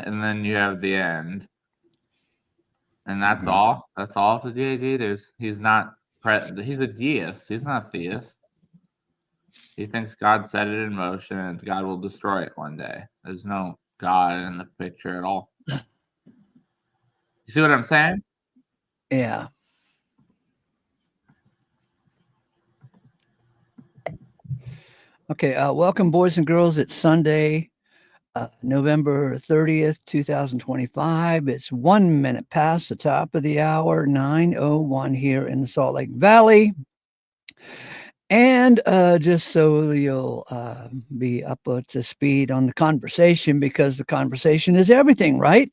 and then you have the end. And that's all. That's all to JD. He's not he's a deist. He's not a theist. He thinks God set it in motion and God will destroy it one day. There's no God in the picture at all. You see what I'm saying? Yeah. Okay. Welcome, boys and girls. It's Sunday, November 30th, 2025. It's 1 minute past the top of the hour, 9:01 here in the Salt Lake Valley. And just so you'll be up to speed on the conversation, because the conversation is everything, right?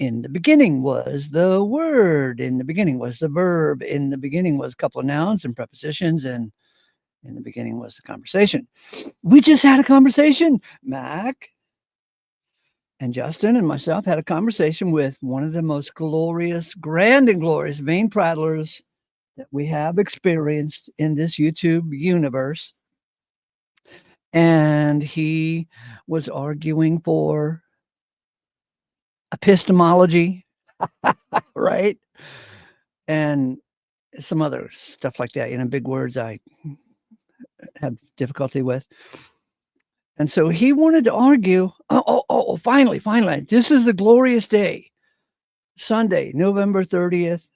In the beginning was the word, in the beginning was the verb, in the beginning was a couple of nouns and prepositions, and in the beginning was the conversation. We just had a conversation. Mac and Justin and myself had a conversation with one of the most glorious, grand and glorious vein prattlers that we have experienced in this YouTube universe. And he was arguing for epistemology, right? And some other stuff like that, big words I have difficulty with. And so he wanted to argue. Finally, this is the glorious day, Sunday, November 30th,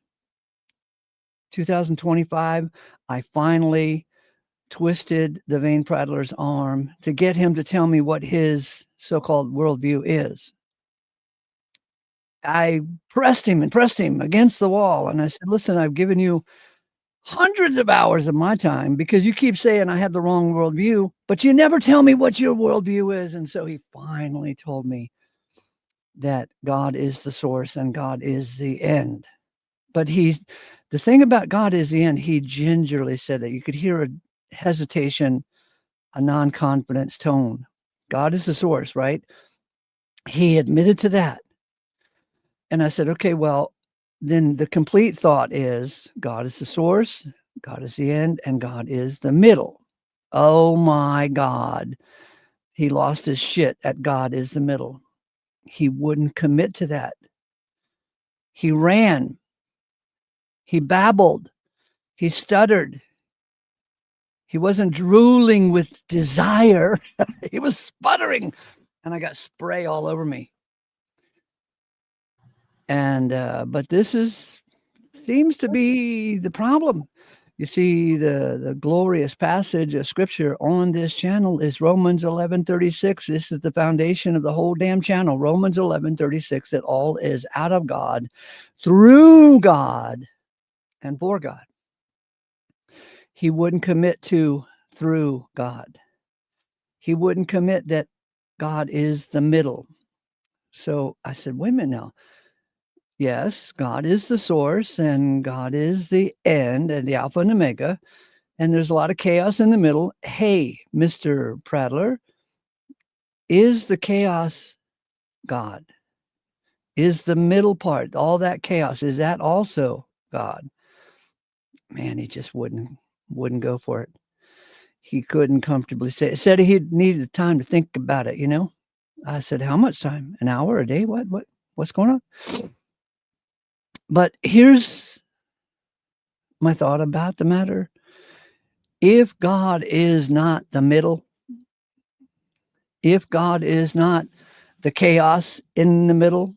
2025. I finally twisted the vein prattler's arm to get him to tell me what his so-called worldview is. I pressed him against the wall, and I said, listen, I've given you hundreds of hours of my time because you keep saying I have the wrong worldview, but you never tell me what your worldview is. And so he finally told me that God is the source and God is the end. But the thing about God is the end, he gingerly said that. You could hear a hesitation, a non-confidence tone. God is the source, right? He admitted to that. And I said, okay, well, then the complete thought is God is the source, God is the end, and God is the middle. Oh my God. He lost his shit at God is the middle. He wouldn't commit to that. He ran. He babbled. He stuttered. He wasn't drooling with desire. He was sputtering. And I got spray all over me. And but this seems to be the problem. You see, the glorious passage of scripture on this channel is Romans 11:36. This is the foundation of the whole damn channel. Romans 11:36, that all is out of God, through God, and for God. He wouldn't commit to through God. He wouldn't commit that God is the middle. So I said, wait a minute now. Yes, God is the source and God is the end and the Alpha and Omega. And there's a lot of chaos in the middle. Hey, Mr. Prattler, is the chaos God? Is the middle part, all that chaos, is that also God? Man, he just wouldn't go for it. He couldn't comfortably say it. Said he needed time to think about it, I said, how much time? An hour, a day? What's going on? But here's my thought about the matter. If God is not the middle, if God is not the chaos in the middle,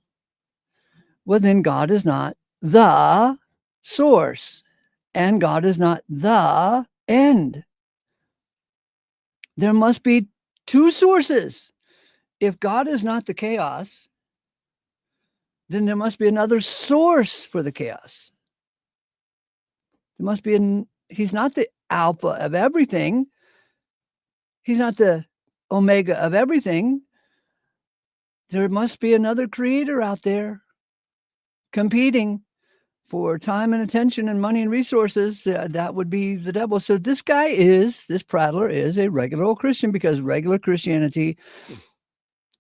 well, then God is not the source and God is not the end. There must be two sources. If God is not the chaos, then there must be another source for the chaos. There must be he's not the alpha of everything. He's not the omega of everything. There must be another creator out there competing for time and attention and money and resources. That would be the devil. So this prattler is a regular old Christian, because regular Christianity,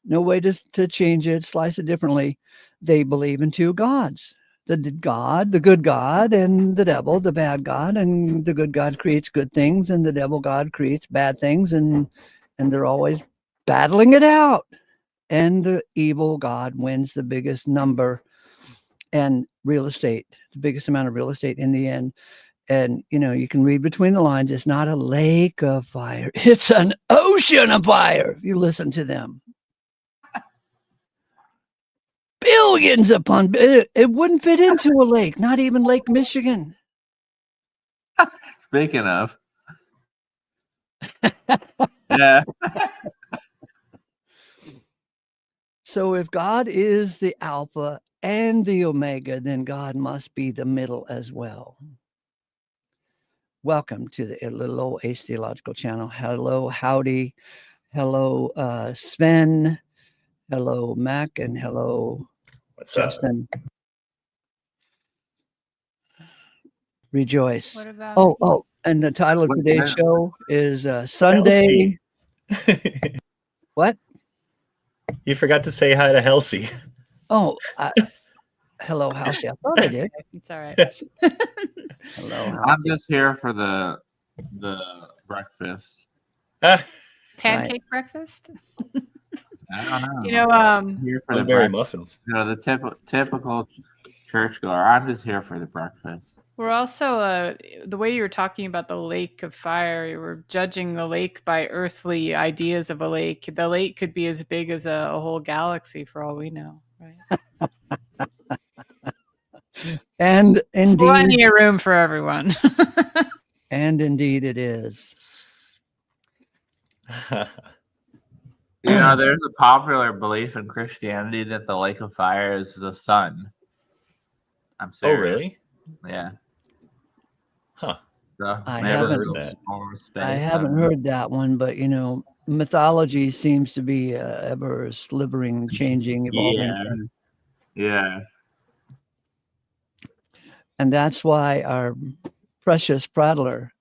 no way to change it, slice it differently. They believe in two gods. The God, the good God, and the devil, the bad God. And the good God creates good things, and the devil God creates bad things, and they're always battling it out. and the evil God wins the biggest number and real estate, the biggest amount of real estate in the end. And, you can read between the lines. It's not a lake of fire. It's an ocean of fire. If you listen to them. Billions upon, it wouldn't fit into a lake, not even Lake Michigan. Speaking of. Yeah. So if God is the Alpha and the Omega, then God must be the middle as well. Welcome to the Little Old Ace Theological Channel. Hello, howdy. Hello, Sven. Hello, Mac. And hello, What's Justin. Up? Rejoice. What about Oh, and the title of today's show is Sunday. What? You forgot to say hi to Halsey. Oh, hello, Halsey. I thought I did. It's all right. Hello, Halsey. I'm just here for the breakfast. Pancake breakfast? I don't know. Here for the berry muffins. The typical churchgoer. I'm just here for the breakfast. We're also the way you were talking about the lake of fire. You were judging the lake by earthly ideas of a lake. The lake could be as big as a whole galaxy, for all we know, right? And indeed, plenty of room for everyone. And indeed, it is. There's a popular belief in Christianity that the lake of fire is the sun. I'm serious. Oh, really? Yeah. Huh. So I haven't heard that. I haven't heard that one, but mythology seems to be ever slivering, changing, evolving. Yeah. And that's why our precious prattler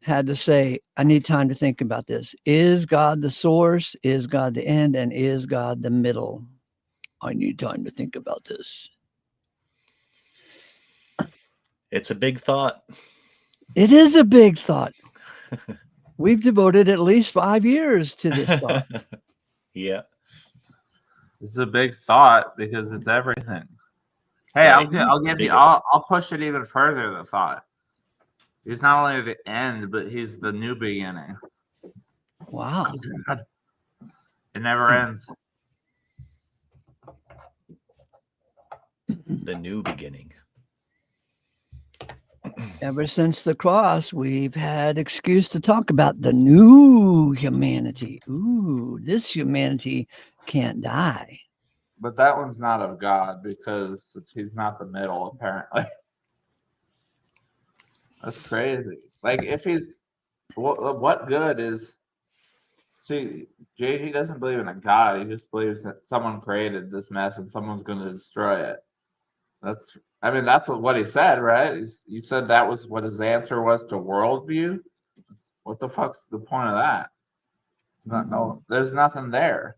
had to say, I need time to think about this. Is God the source? Is God the end? And is God the middle? I need time to think about this. It's a big thought. It is a big thought. We've devoted at least 5 years to this thought. Yeah. It's a big thought because it's everything. Hey, right. I'll push it even further, the thought. He's not only the end, but he's the new beginning. Wow. It never ends. The new beginning. Ever since the cross, we've had excuse to talk about the new humanity. Ooh, this humanity can't die. But that one's not of God because he's not the middle, apparently. That's crazy. Like, if he's... What good is... See, JG doesn't believe in a God. He just believes that someone created this mess and someone's going to destroy it. That's what he said, right? You said that was what his answer was to worldview. What the fuck's the point of that? There's nothing there.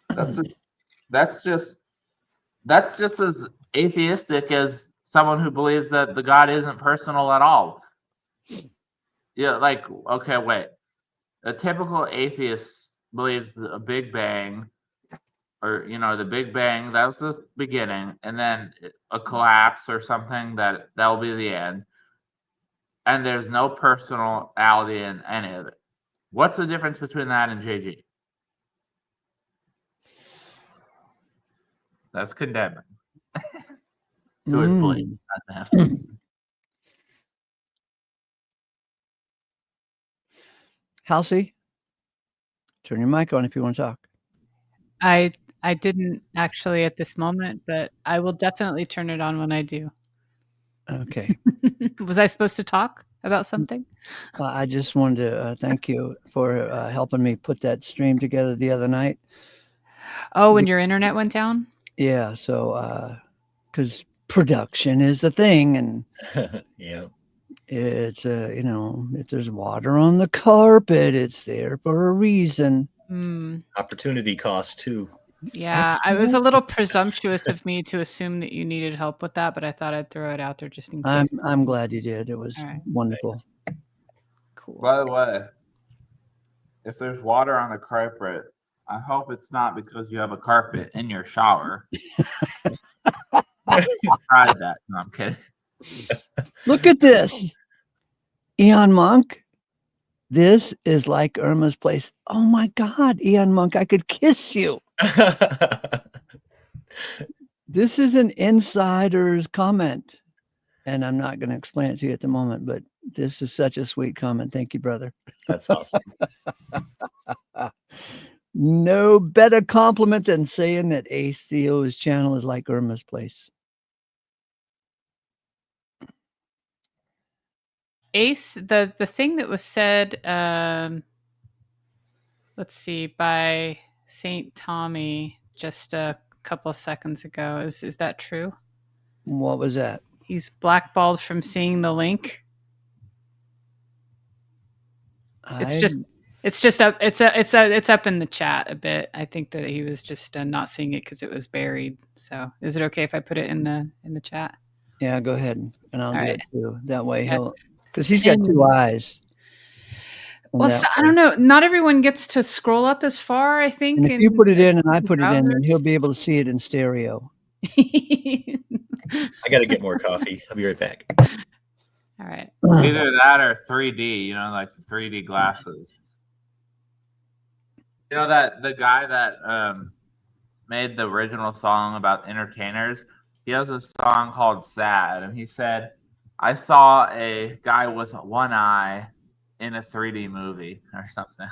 That's just as atheistic as someone who believes that the God isn't personal at all. Yeah, like, okay, wait. A typical atheist believes a Big Bang, or the Big Bang, that was the beginning, and then a collapse or something that'll be the end, and there's no personality in any of it. What's the difference between that and JG? That's condemning to his belief. Halsey, turn your mic on if you want to talk. I didn't actually at this moment, but I will definitely turn it on when I do. Okay. Was I supposed to talk about something? I just wanted to thank you for helping me put that stream together the other night. Oh, when your internet went down? Yeah. So, because production is the thing, and yeah, it's if there's water on the carpet, it's there for a reason. Opportunity cost too. Yeah, I was a little presumptuous of me to assume that you needed help with that, but I thought I'd throw it out there just in case. I'm glad you did. It was wonderful. Cool. By the way, if there's water on the carpet, I hope it's not because you have a carpet in your shower. I tried that. No, I'm kidding. Look at this. Eon Monk. This is like Irma's place. Oh my God, Eon Monk, I could kiss you. This is an insider's comment. And I'm not going to explain it to you at the moment, but this is such a sweet comment. Thank you, brother. That's awesome. No better compliment than saying that Ace Theo's channel is like Irma's place. Ace, the thing that was said, let's see, by Saint Tommy just a couple of seconds ago. Is that true? What was that? He's blackballed from seeing the link. It's just up. It's up in the chat a bit. I think that he was just not seeing it because it was buried. So is it okay if I put it in the chat? Yeah, go ahead, and I'll All do right. it too. That way Yeah. he'll, because he's got two eyes. And Well, that so, I way- don't know. Not everyone gets to scroll up as far, I think. And if you put it in and I put it in, then browsers. he'll be able to see it in stereo. I got to get more coffee. I'll be right back. All right. Either that or 3D, you know, like 3D glasses. You know that the guy that made the original song about entertainers, he has a song called Sad, and he said, I saw a guy with one eye in a 3D movie or something.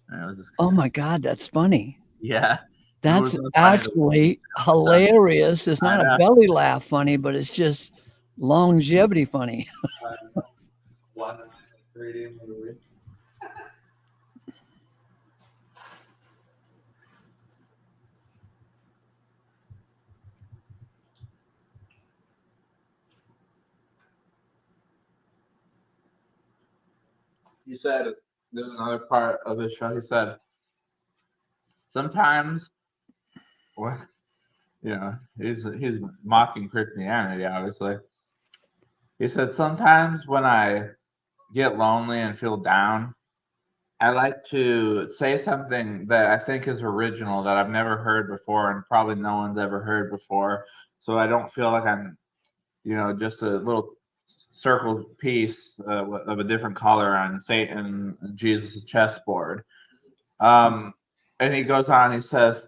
And it was just, Oh my God, that's funny. yeah. That's was actually hilarious. It's not I a know. belly laugh funny, but it's just longevity funny. One 3D movie. He said, there's another part of the show. He said, sometimes, well, you know, he's mocking Christianity, obviously. He said, sometimes when I get lonely and feel down, I like to say something that I think is original that I've never heard before and probably no one's ever heard before. So I don't feel like I'm, you know, just a little circled piece of a different color on Satan and Jesus' chessboard. And he goes on, he says,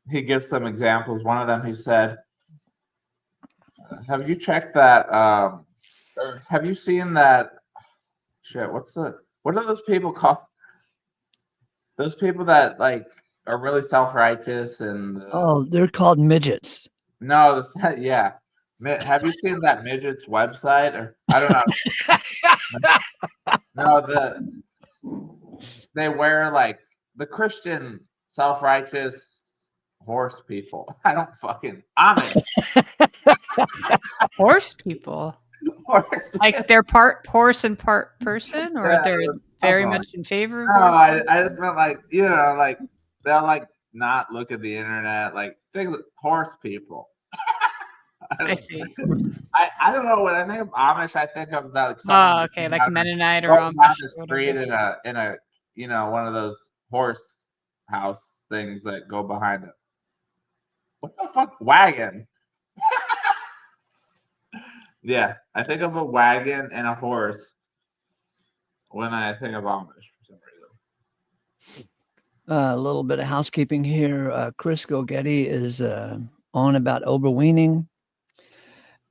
he gives some examples. One of them, he said, have you checked that, or have you seen that, shit, what are those people called? Those people that like are really self-righteous and Oh, they're called midgets. no, yeah. Have you seen that midget's website? Or I don't know. No, they wear like the Christian self-righteous horse people. I don't fucking Amish Horse people. horse. Like they're part horse and part person, or Yeah, they're very come on. much in favor of No, horse? I just meant like, you know, like they'll like not look at the internet, like things horse people. I see. I don't know when I think of Amish, I think of that. Oh, okay, like Mennonite or down Amish the or street whatever. in a you know, one of those horse house things that go behind it. What the fuck wagon? Yeah, I think of a wagon and a horse when I think of Amish for some reason. A little bit of housekeeping here. Chris Gogetti is on about overweening.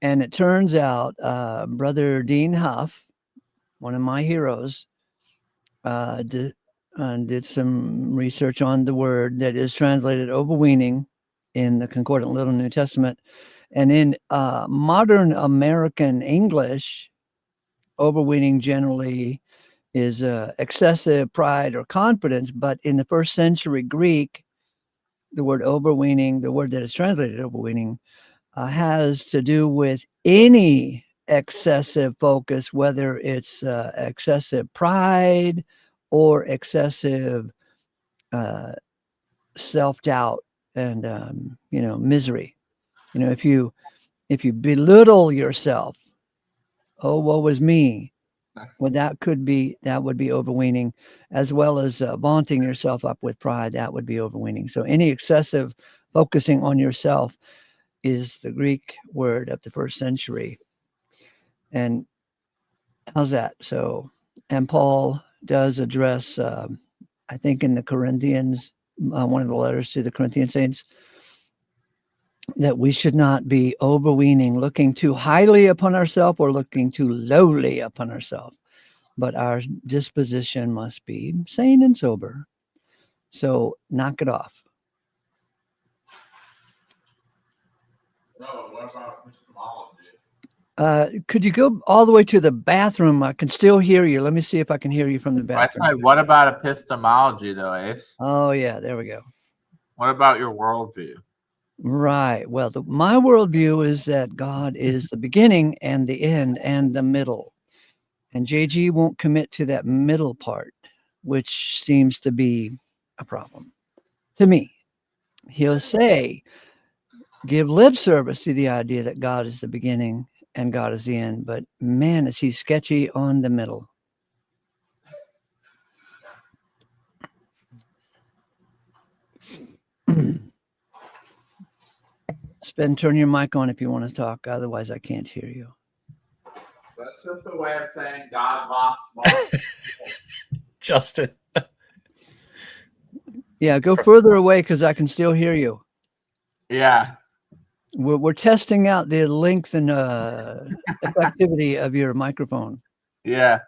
And it turns out Brother Dean Huff, one of my heroes, did some research on the word that is translated overweening in the Concordant Little New Testament. And in modern American English, overweening generally is excessive pride or confidence. But in the first century Greek, the word overweening, the word that is translated overweening, has to do with any excessive focus, whether it's excessive pride or excessive self-doubt and you know, misery. You know, if you belittle yourself, oh, woe is me, Well, that would be overweening, as well as vaunting yourself up with pride. That would be overweening. So any excessive focusing on yourself is the Greek word of the first century. And how's that? So, and Paul does address, I think in the Corinthians, one of the letters to the Corinthian saints, that we should not be overweening, looking too highly upon ourselves or looking too lowly upon ourselves, but our disposition must be sane and sober. So knock it off. Oh, what about epistemology? Could you go all the way to the bathroom? I can still hear you. Let me see if I can hear you from the I bathroom. said, what about epistemology, though, Ace? Oh, yeah, there we go. What about your worldview? Right. Well, my worldview is that God is the beginning and the end and the middle. And JG won't commit to that middle part, which seems to be a problem to me. He'll say, give lip service to the idea that God is the beginning and God is the end. But man, is he sketchy on the middle. Spen, turn your mic on if you want to talk. Otherwise, I can't hear you. That's just a way of saying God lost. Justin. Yeah, go further away because I can still hear you. Yeah. We're testing out the length and effectivity of your microphone. Yeah.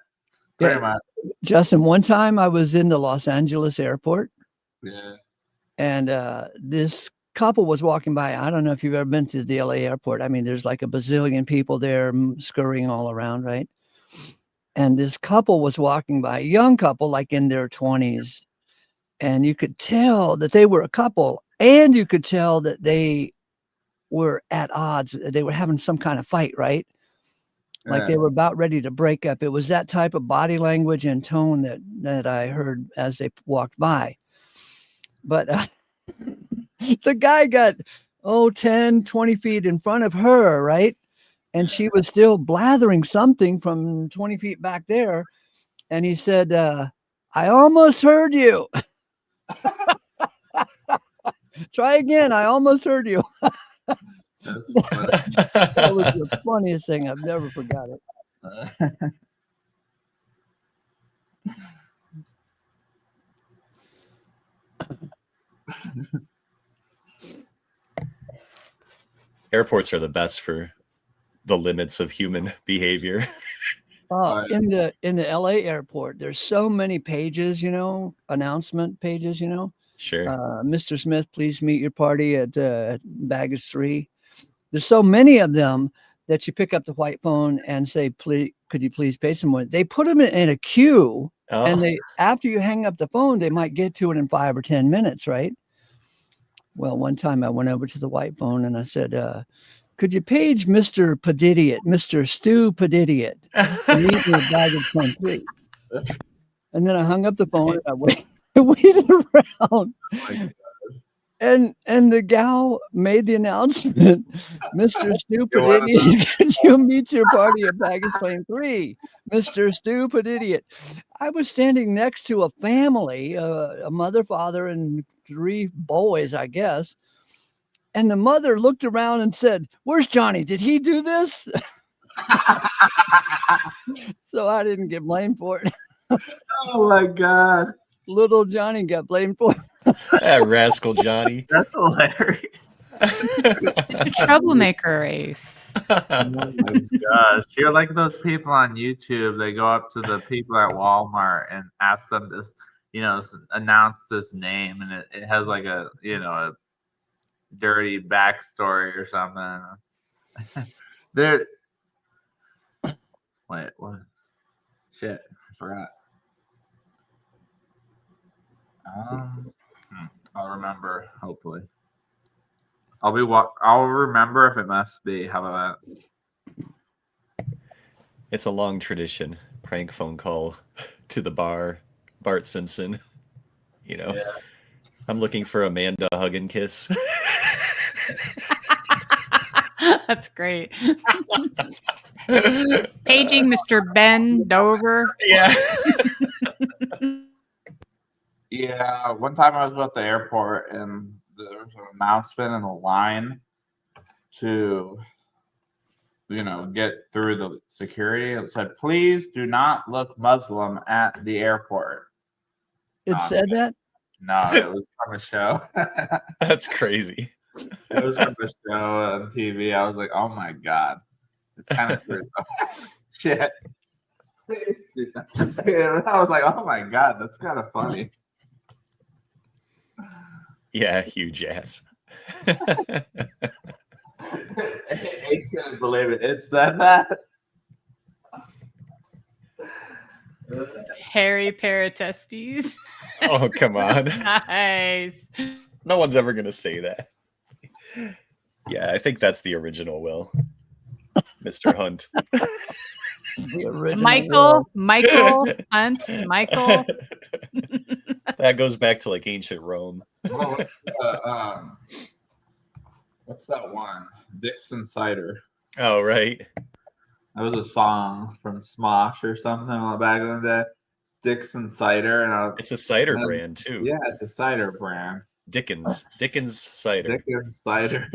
Pretty Yeah. much. Justin, one time I was in the Los Angeles airport. Yeah. And this couple was walking by. I don't know if you've ever been to the LA airport. I mean, there's like a bazillion people there scurrying all around, right? And this couple was walking by, a young couple, like in their 20s. And you could tell that they were a couple, and you could tell that they were at odds. They were having some kind of fight, right? Like they were about ready to break up. It was that type of body language and tone that I heard as they walked by. But the guy got 10, 20 feet in front of her, right? And she was still blathering something from 20 feet back there. And he said, I almost heard you. Try again. I almost heard you. That's funny. That was the funniest thing. I've never forgot it. Airports are the best for the limits of human behavior. In the LA airport, there's so many pages, announcement pages, Sure. Mr. Smith, please meet your party at baggage 3. There's so many of them that you pick up the white phone and say, please, could you please pay someone? They put them in a queue, and after you hang up the phone, they might get to it in 5 or 10 minutes, right? Well, one time I went over to the white phone and I said, could you page Mr. Padidiot, Mr. Stu Padidiot, meet me at baggage 23? And then I hung up the phone and I waited around. And the gal made the announcement, Mr. Stupid Idiot, could you meet your party at baggage claim 3? Mr. Stupid Idiot. I was standing next to a family, a mother, father, and 3 boys, I guess. And the mother looked around and said, where's Johnny? Did he do this? So I didn't get blamed for it. Oh, my God. Little Johnny got blamed for it. That rascal Johnny. That's hilarious. Such a troublemaker, Ace. Oh my gosh. You're like those people on YouTube. They go up to the people at Walmart and ask them this, announce this name, and it has like a dirty backstory or something. Wait, what? Shit, I forgot. I'll remember, hopefully. I'll remember if it must be. How about that? It's a long tradition. Prank phone call to the bar. Bart Simpson. Yeah. I'm looking for Amanda Hug and Kiss. That's great. Paging Mr. Ben Dover. Yeah. Yeah, one time I was at the airport and there was an announcement in the line to, get through the security. It said, "Please do not look Muslim at the airport." It No, said that? No, it was from a show. That's crazy. It was from a show on TV. I was like, "Oh my god, it's kind of true." Shit. I was like, "Oh my god, that's kind of funny." Yeah, huge ass. I couldn't believe it. It said that. Hairy pair of testes. Oh, come on. Nice. No one's ever going to say that. Yeah, I think that's the original Will. Mr. Hunt. The original Michael Hunt. Michael. That goes back to like ancient Rome. Well, what's that one? Dixon Cider. Oh, right. That was a song from Smosh or something back in the day. Dixon Cider, and It's a cider brand too. Yeah, it's a cider brand. Dickens cider. Dickens Cider.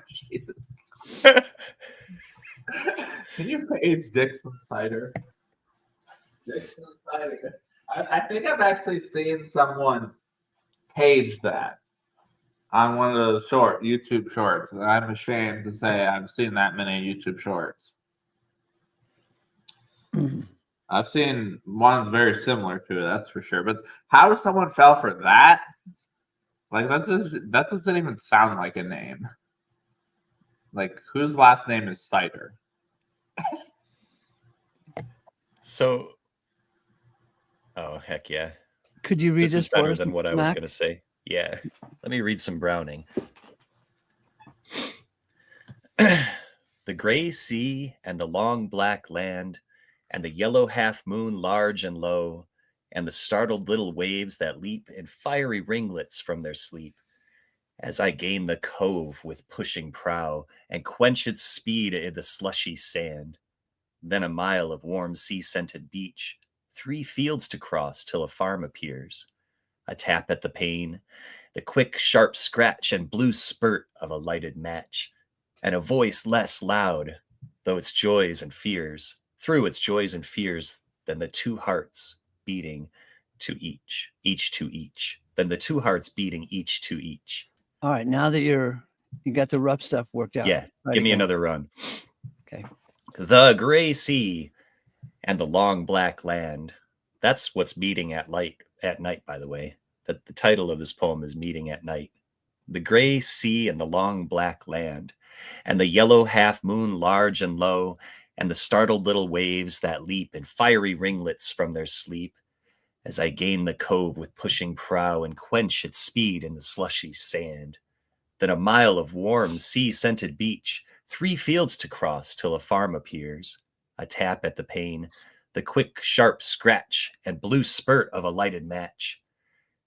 Jesus. Can you page Dixon Cider? Dixon Cider. I think I've actually seen someone page that on one of those YouTube shorts, and I'm ashamed to say I've seen that many YouTube shorts. I've seen ones very similar to it, that's for sure. But how does someone fell for that? Like that doesn't even sound like a name. Like whose last name is Cider? So, oh heck yeah! Could you read This this is better for us, than what I was Mac? going to say. Yeah, let me read some Browning. The gray sea and the long black land, and the yellow half moon large and low, and the startled little waves that leap in fiery ringlets from their sleep, as I gain the cove with pushing prow and quench its speed in the slushy sand. Then a mile of warm sea-scented beach, 3 fields to cross till a farm appears, a tap at the pane, the quick sharp scratch and blue spurt of a lighted match, and a voice less loud, though its joys and fears, through its joys and fears, than the 2 hearts beating to each to each, than the 2 hearts beating each to each. All right, now that you got the rough stuff worked out. Yeah, give me another run. Okay. The gray sea and the long black land. That's what's meeting at night, by the way. That the title of this poem is Meeting at Night. The gray sea and the long black land, and the yellow half moon large and low, and the startled little waves that leap in fiery ringlets from their sleep, as I gain the cove with pushing prow and quench its speed in the slushy sand. Then a mile of warm sea-scented beach, 3 fields to cross till a farm appears, a tap at the pane, the quick sharp scratch and blue spurt of a lighted match,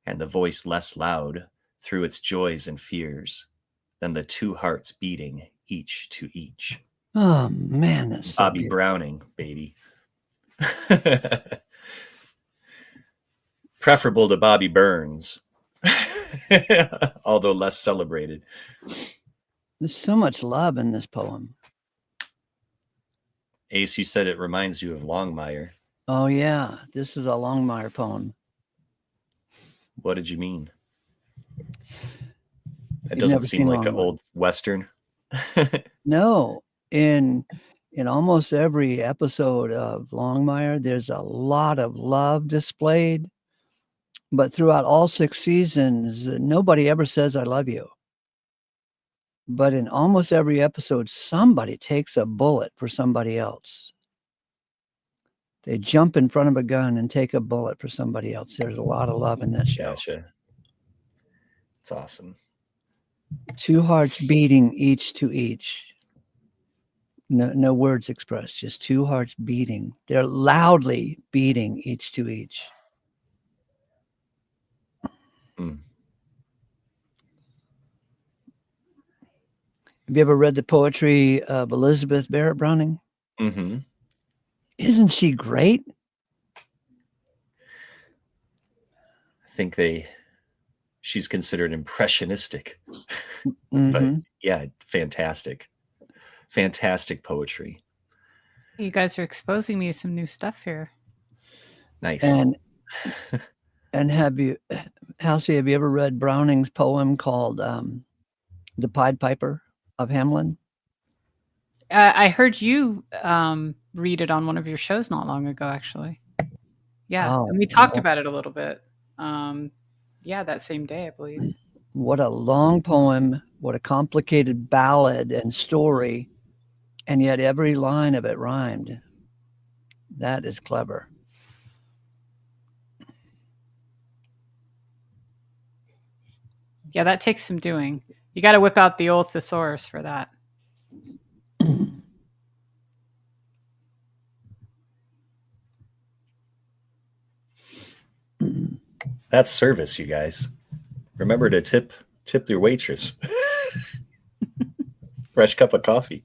and the voice less loud through its joys and fears than the 2 hearts beating each to each. Oh man, that's so Bobby beautiful. Browning, baby. Preferable to Bobby Burns, although less celebrated. There's so much love in this poem. Ace, you said it reminds you of Longmire. Oh yeah, this is a Longmire poem. What did you mean? It You've doesn't never seem seen like an Longmire. old Western. No, in almost every episode of Longmire, there's a lot of love displayed. But throughout all 6 seasons, nobody ever says, "I love you." But in almost every episode, somebody takes a bullet for somebody else. They jump in front of a gun and take a bullet for somebody else. There's a lot of love in that show. Gotcha. It's awesome. 2 hearts beating each to each. No words expressed, just 2 hearts beating. They're loudly beating each to each. Mm. Have you ever read the poetry of Elizabeth Barrett Browning? Mm-hmm. Isn't she great? I think she's considered impressionistic, Mhm. but yeah, fantastic poetry. You guys are exposing me to some new stuff here. Nice. And have you, Halsey, have you ever read Browning's poem called The Pied Piper of Hamelin? I heard you read it on one of your shows not long ago, actually. Yeah, Oh, and we talked well, about it a little bit. Yeah, that same day, I believe. what a long poem, what a complicated ballad and story, and yet every line of it rhymed. That is clever. Yeah, that takes some doing. You got to whip out the old thesaurus for that. That's service, you guys. Remember to tip your waitress. Fresh cup of coffee.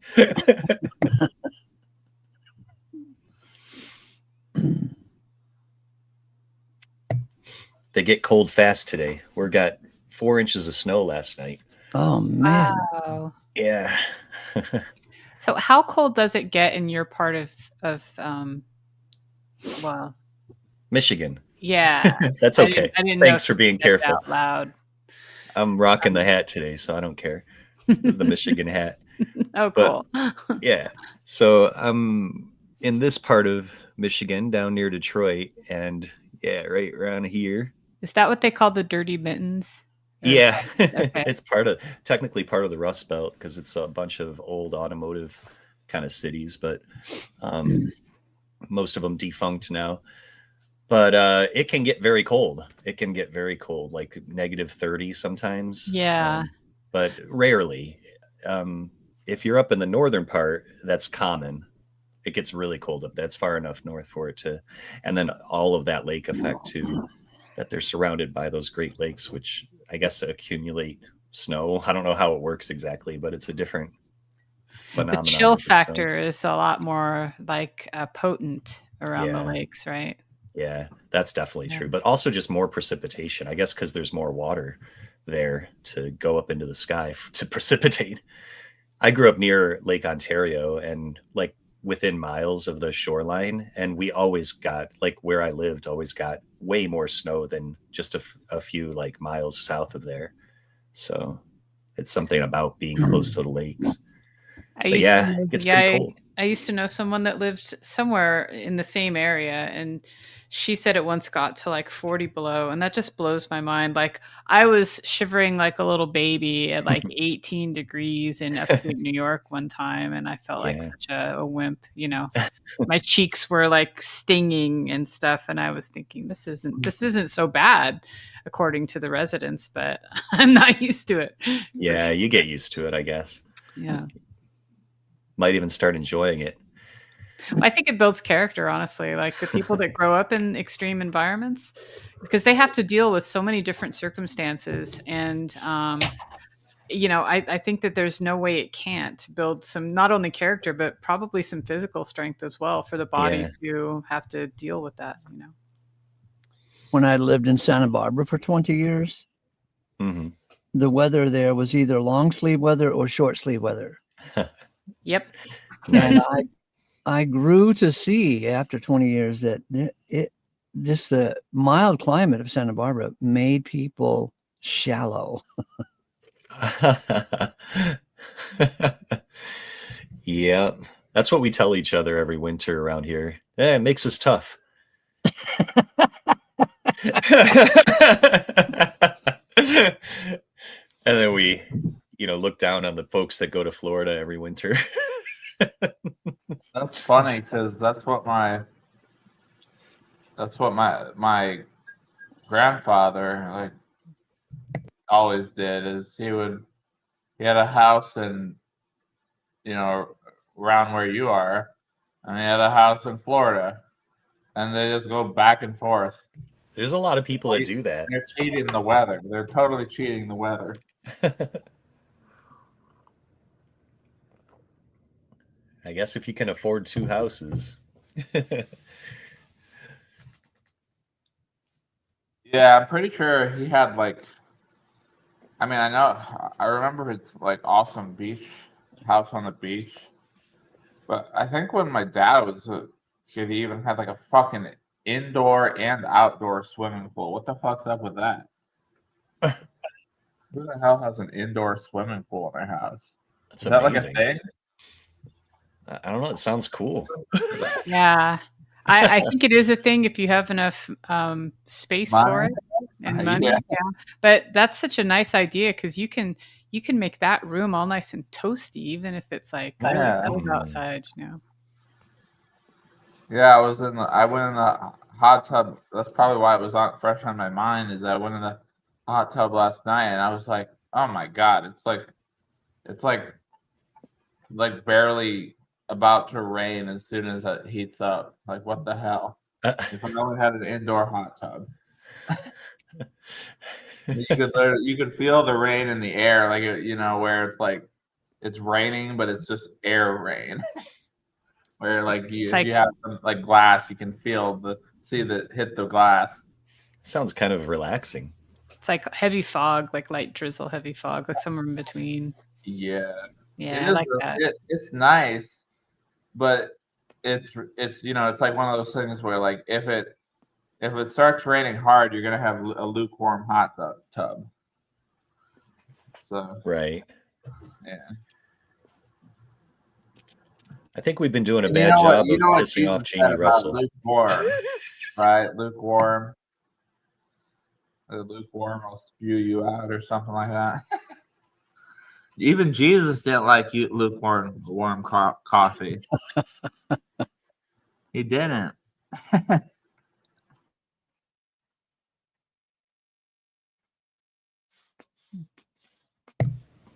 They get cold fast today. We got 4 inches of snow last night. Oh man. Wow. Yeah. So how cold does it get in your part of well, Michigan. yeah. That's okay. I didn't know Thanks if for you being said it careful. out loud. I'm rocking the hat today, so I don't care. The Michigan hat. Oh, But- cool. Yeah. So I'm in this part of Michigan down near Detroit, and yeah, right around here. Is that what they call the dirty mittens? Or is Yeah. okay. It's technically part of the Rust Belt because it's a bunch of old automotive kind of cities, but most of them defunct now. But it can get very cold. It can get very cold, like -30 sometimes. Yeah. But rarely. If you're up in the northern part, that's common. It gets really cold up. That's far enough north for it to, and then all of that lake effect too, that they're surrounded by those Great Lakes, which I guess accumulate snow. I don't know how it works exactly, but it's a different phenomenon. The chill with the snow. factor is a lot more like potent around the Yeah. lakes, right? Yeah, that's definitely Yeah. true. But also just more precipitation, I guess, because there's more water there to go up into the sky to precipitate. I grew up near Lake Ontario and like within miles of the shoreline, and we always got, like where I lived, always got way more snow than just a few like miles south of there. So it's something about being close to the lakes. But yeah, it gets pretty cold. I used to know someone that lived somewhere in the same area, and she said it once got to like 40 below, and that just blows my mind. Like I was shivering like a little baby at like 18 degrees in upstate New York one time, and I felt like Yeah. such a wimp, you know. My cheeks were like stinging and stuff, and I was thinking this isn't so bad according to the residents, but I'm not used to it. for Yeah, sure. you get used to it, I guess. Yeah. Might even start enjoying it. I think it builds character, honestly. Like the people that grow up in extreme environments, because they have to deal with so many different circumstances. And, I think that there's no way it can't build some, not only character, but probably some physical strength as well for the body Yeah. to have to deal with that, you know? When I lived in Santa Barbara for 20 years, Mhm. the weather there was either long sleeve weather or short sleeve weather. Yep. And Nice. I grew to see after 20 years that just the mild climate of Santa Barbara made people shallow. Yeah, that's what we tell each other every winter around here. Yeah, it makes us tough. And then we, look down on the folks that go to Florida every winter. That's funny because that's what my grandfather like always did. Is he had a house in around where you are, and he had a house in Florida, and they just go back and forth. There's a lot of people that do that. They're cheating the weather. They're totally cheating the weather. I guess if you can afford 2 houses. Yeah, I'm pretty sure he had like. I mean, I remember his like awesome beach house on the beach, but I think when my dad was a kid, he even had like a fucking indoor and outdoor swimming pool. What the fuck's up with that? Who the hell has an indoor swimming pool in their house? That's Is that like a amazing. thing? I don't know. It sounds cool. Yeah. I think it is a thing if you have enough space for it and money. Yeah. Yeah. But that's such a nice idea because you can make that room all nice and toasty, even if it's like really Yeah. cold outside, you know. Yeah, I went in the hot tub. That's probably why it was fresh on my mind. Is I went in the hot tub last night and I was like, oh my God, it's like barely about to rain as soon as it heats up. Like, what the hell? If I only had an indoor hot tub, you could feel the rain in the air, like where it's like it's raining, but it's just air rain. Where like if you have some like glass, you can see the hit the glass. Sounds kind of relaxing. It's like heavy fog, like light drizzle, heavy fog, like somewhere in between. Yeah. Yeah, I like that. It's nice, but it's it's like one of those things where like if it starts raining hard, you're gonna have a lukewarm hot tub. So right. Yeah. I think we've been doing a bad job of pissing off Jamie Russell. Lukewarm, right? Lukewarm. Lukewarm will spew you out or something like that. Even Jesus didn't like lukewarm coffee. He didn't.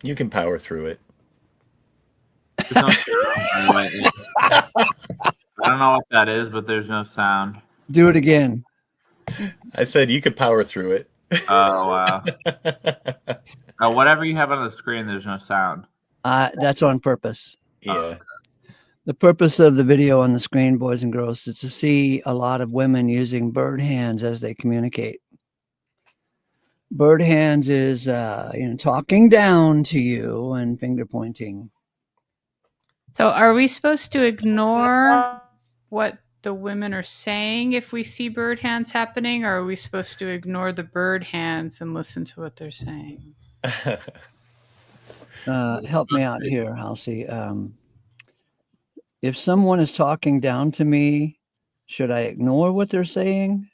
You can power through it. No sound, I don't know what that is, but there's no sound. Do it again. I said you could power through it. Oh, wow. Whatever you have on the screen, there's no sound. That's on purpose. Yeah. Okay. The purpose of the video on the screen, boys and girls, is to see a lot of women using bird hands as they communicate. Bird hands is talking down to you and finger pointing. So are we supposed to ignore what the women are saying if we see bird hands happening, or are we supposed to ignore the bird hands and listen to what they're saying? Help me out here, Halsey. If someone is talking down to me, should I ignore what they're saying?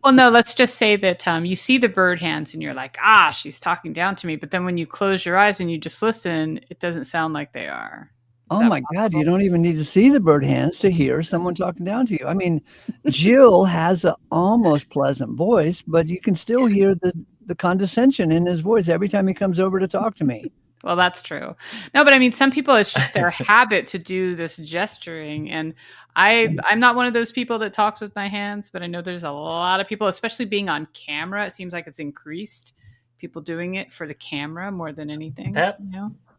Well, no, let's just say that you see the bird hands and you're like, she's talking down to me. But then when you close your eyes and you just listen, it doesn't sound like they are. Oh my God, you don't even need to see the bird hands to hear someone talking down to you. I mean, Jill has an almost pleasant voice, but you can still hear the condescension in his voice every time he comes over to talk to me. Well, that's true. No, but I mean, some people, it's just their habit to do this gesturing. And I'm not one of those people that talks with my hands, but I know there's a lot of people, especially being on camera. It seems like it's increased. People doing it for the camera more than anything. That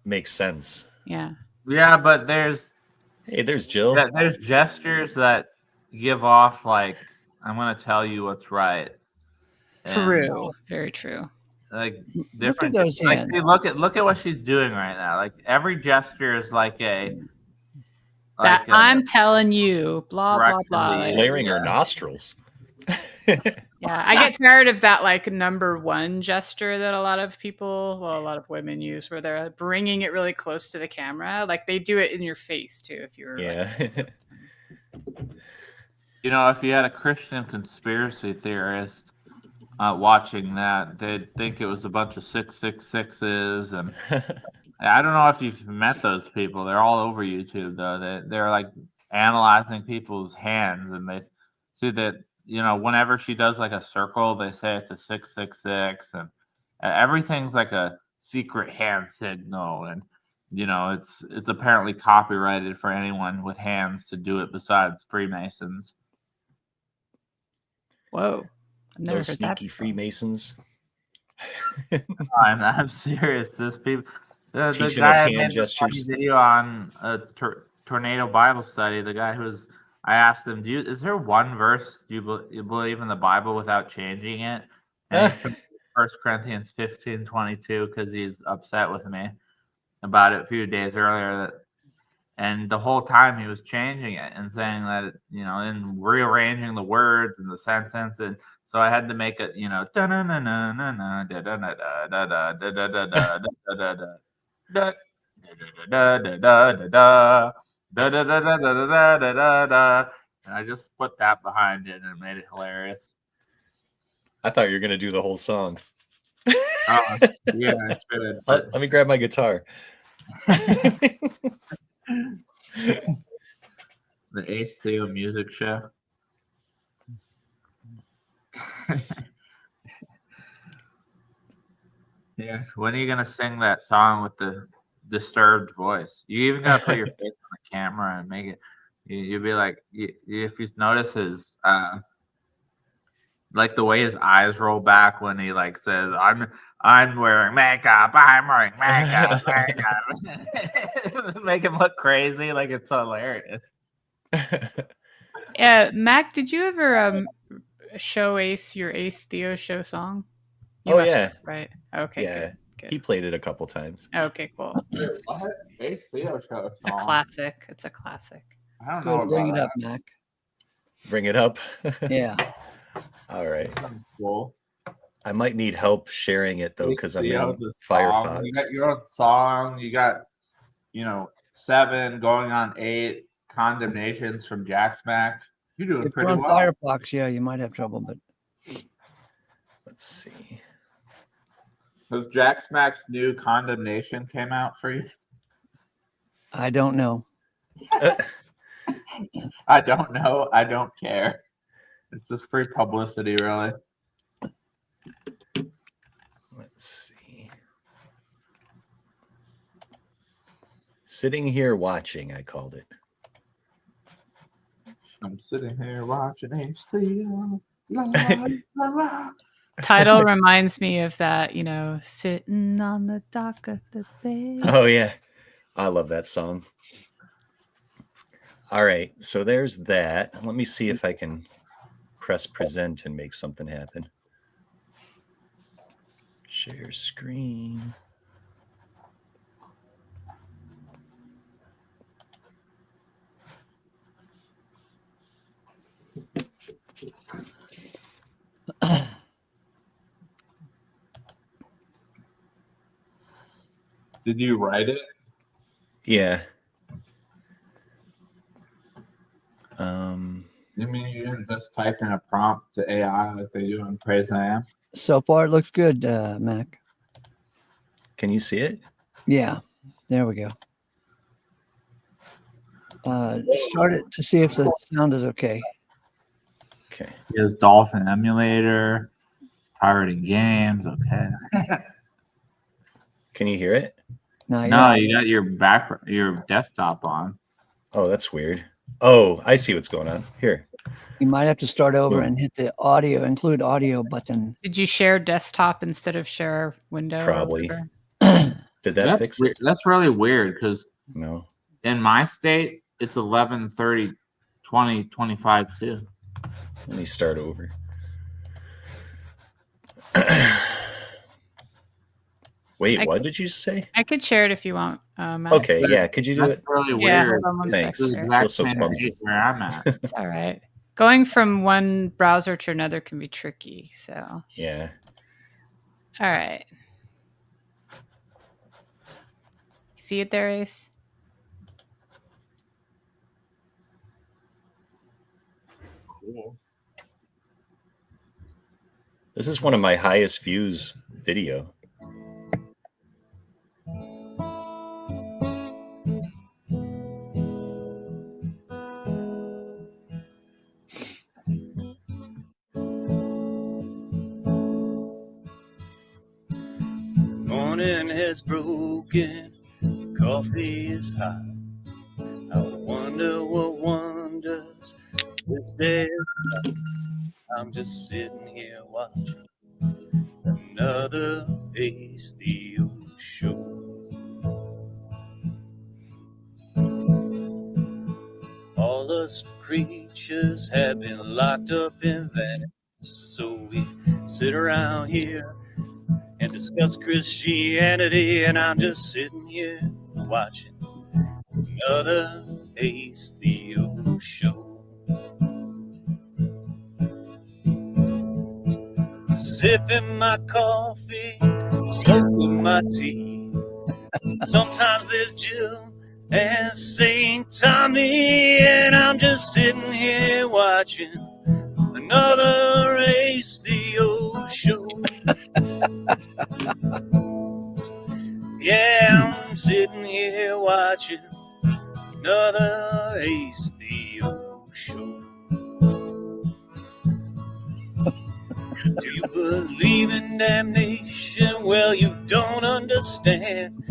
makes sense. Yeah. Yeah, but there's Jill. There's gestures that give off like, I'm going to tell you what's right. True. Very true. Like different. Look at those hands. See, look at what she's doing right now. Like every gesture is like I'm telling you, blah blah blah. Flaring her nostrils. Yeah, I get tired of that like number one gesture that a lot of women use, where they're bringing it really close to the camera. Like they do it in your face too. If you're if you had a Christian conspiracy theorist watching that, they'd think it was a bunch of 666s, and I don't know if you've met those people. They're all over YouTube though. They're like analyzing people's hands, and they see that whenever she does like a circle, they say it's a 666, and everything's like a secret hand signal, and it's apparently copyrighted for anyone with hands to do it besides Freemasons. Whoa. I've never Those heard sneaky that Freemasons. I'm serious. This people, the Teaching guy us I hand made gestures. a video on Tornado Bible Study, the guy I asked him, is there one verse you believe in the Bible without changing it? And he chose 1 Corinthians 15:22 because he's upset with me about it a few days earlier. And the whole time he was changing it and saying that, and rearranging the words and the sentence. And so I had to make it, and I just put that behind it and it made it hilarious. I thought you were gonna do the whole song. Yeah, I should. Let me grab my guitar. The Ace Theo Music Show. Yeah, when are you gonna sing that song with the disturbed voice? You even gotta put your face on the camera and make it. You'd be like, if you notice his, like the way his eyes roll back when he like says, "I'm wearing makeup. I'm wearing makeup." Make him look crazy, like it's hilarious. Yeah, Mac, did you ever show Ace your Ace Theo show song? Oh yeah, right. Okay, yeah. good. He played it a couple times. Okay, cool. What? Ace Theo show It's a classic. It's a classic. I don't Go know. bring it about up, Mac. Bring it up. Yeah. All right. that. Sounds cool. I might need help sharing it though because I'm in the Firefox. You got your own song. You got, 7 going on 8 condemnations from Jack Smack. You're doing If pretty you're on well. Firefox, yeah, you might have trouble, but Let's see. Has Jack Smack's new condemnation came out for you? I don't know. I don't know. I don't care. It's just free publicity, really. Let's see. Sitting here watching, I called it. I'm sitting here watching Ace Theo. La, la, la, la. Title reminds me of that, sitting on the dock of the bay. Oh yeah, I love that song. All right, so there's that. Let me see if I can press present and make something happen. Share screen. Did you write it? Yeah. You mean you didn't just type in a prompt to AI like they do in Praise I Am? So far, it looks good, Mac. Can you see it? Yeah, there we go. Start it to see if the sound is okay. Okay. He has Dolphin Emulator. It's pirating games. Okay. Can you hear it? Now, No, yeah, you got your desktop on. Oh, that's weird. Oh, I see what's going on. Here. you might have to start over Boom. and hit the include audio button. Did you share desktop instead of share window? Probably. Did that That's fix it? That's really weird because No. in my state it's 11/30/2025 too. Let me start over. Wait, what did you say? I could share it if you want. Matt. Okay, yeah. Could you do That's it? really Yeah, weird. hold on one Thanks. It's the second. I feel exact so same clumsy. page where I'm at. It's all right. Going from one browser to another can be tricky. So, Yeah. all right. See it there, Ace? Cool. This is one of my highest views video. Morning has broken, coffee is hot. I wonder what wonders this day is like. I'm just sitting here watching another Ace Theo show. us creatures have been locked up in vans. So we sit around here and discuss Christianity, and I'm just sitting here watching another Ace Theo show. Sipping my coffee, smoking my tea. Sometimes there's Jill and St. Tommy, and I'm just sitting here watching another Ace Theo show. Yeah, I'm sitting here watching another Ace Theo show. Do you believe in damnation? Well, you don't understand.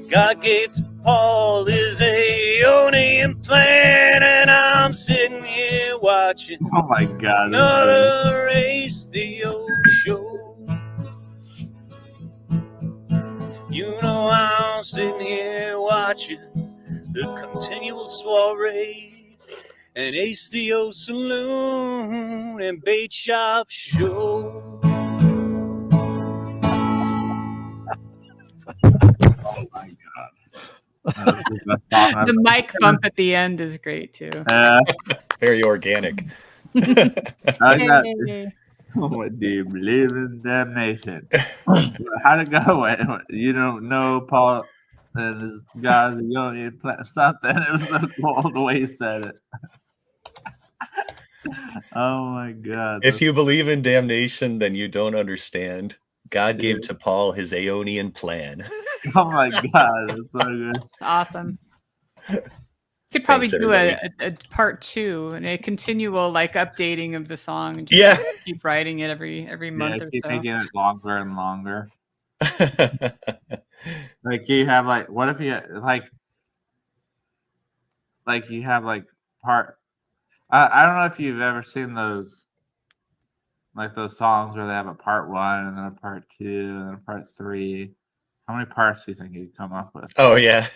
God gave to Paul his Aeonian plan, and I'm sitting here watching Oh my God. another Ace Theo show. You know I'm sitting here watching the continual soiree, an Ace Theo saloon and bait shop show. Oh my God. That's the best song I've The ever mic heard. bump at the end is great too. Very organic. I got, Hey. oh, do you believe in damnation? How'd it go? You don't know Paul and his God's Aeonian plan something. It was so cool the way he said it. Oh my God. If you believe in damnation, then you don't understand. God gave Yeah. to Paul his Aeonian plan. Oh my God, that's so good. Awesome. Could probably Thanks, do a everybody. part 2 and a continual like updating of the song. And Yeah. keep writing it every month Yeah, or keep so. making it longer and longer. Like you have like, what if you like you have like part? I don't know if you've ever seen those, like those songs where they have a part 1 and then a part 2 and then a part 3. How many parts do you think you'd come up with? Oh yeah.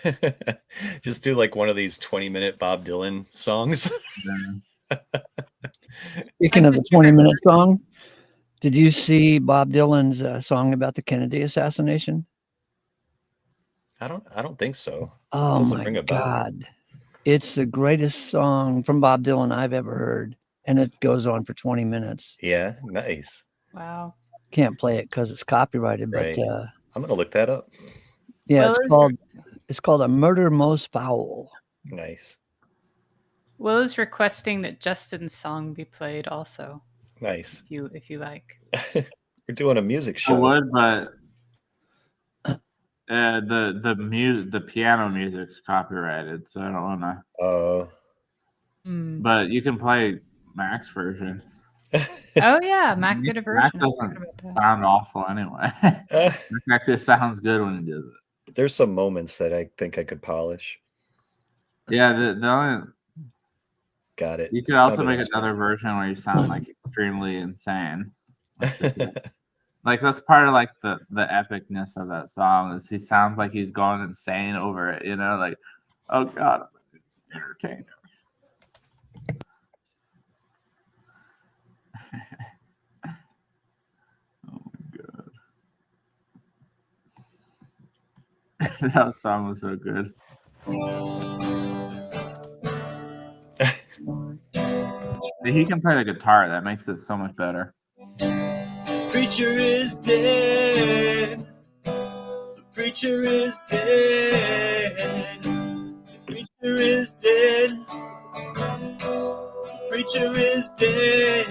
Just do like one of these 20-minute Bob Dylan songs. Yeah. Speaking of the 20-minute song, did you see Bob Dylan's song about the Kennedy assassination? I don't think so. Oh Doesn't my ring a bell. God. It's the greatest song from Bob Dylan I've ever heard. And it goes on for 20 minutes. Yeah, nice. Wow. Can't play it because it's copyrighted, Right. but I'm gonna look that up. yeah, Well, it's called A Murder Most Foul. Nice. Will is requesting that Justin's song be played also, Nice. if you like. We're doing a music I show. would, but the piano music's copyrighted, so I don't want to. Oh. Hmm. But you can play Mac's version. Oh yeah, Mac did a version. Mac I doesn't forgot about that. sound awful anyway. It actually sounds good when he does it. There's some moments that I think I could polish. Yeah, the only Got it. you could Found also it make on another version where you sound like extremely insane. Like that's part of like the epicness of that song is he sounds like he's going insane over it, you know, like, oh God, I'm an entertainer. Oh my God. That song was so good. He can play the guitar, that makes it so much better. Preacher is dead. The preacher is dead. The preacher is dead. The preacher is dead.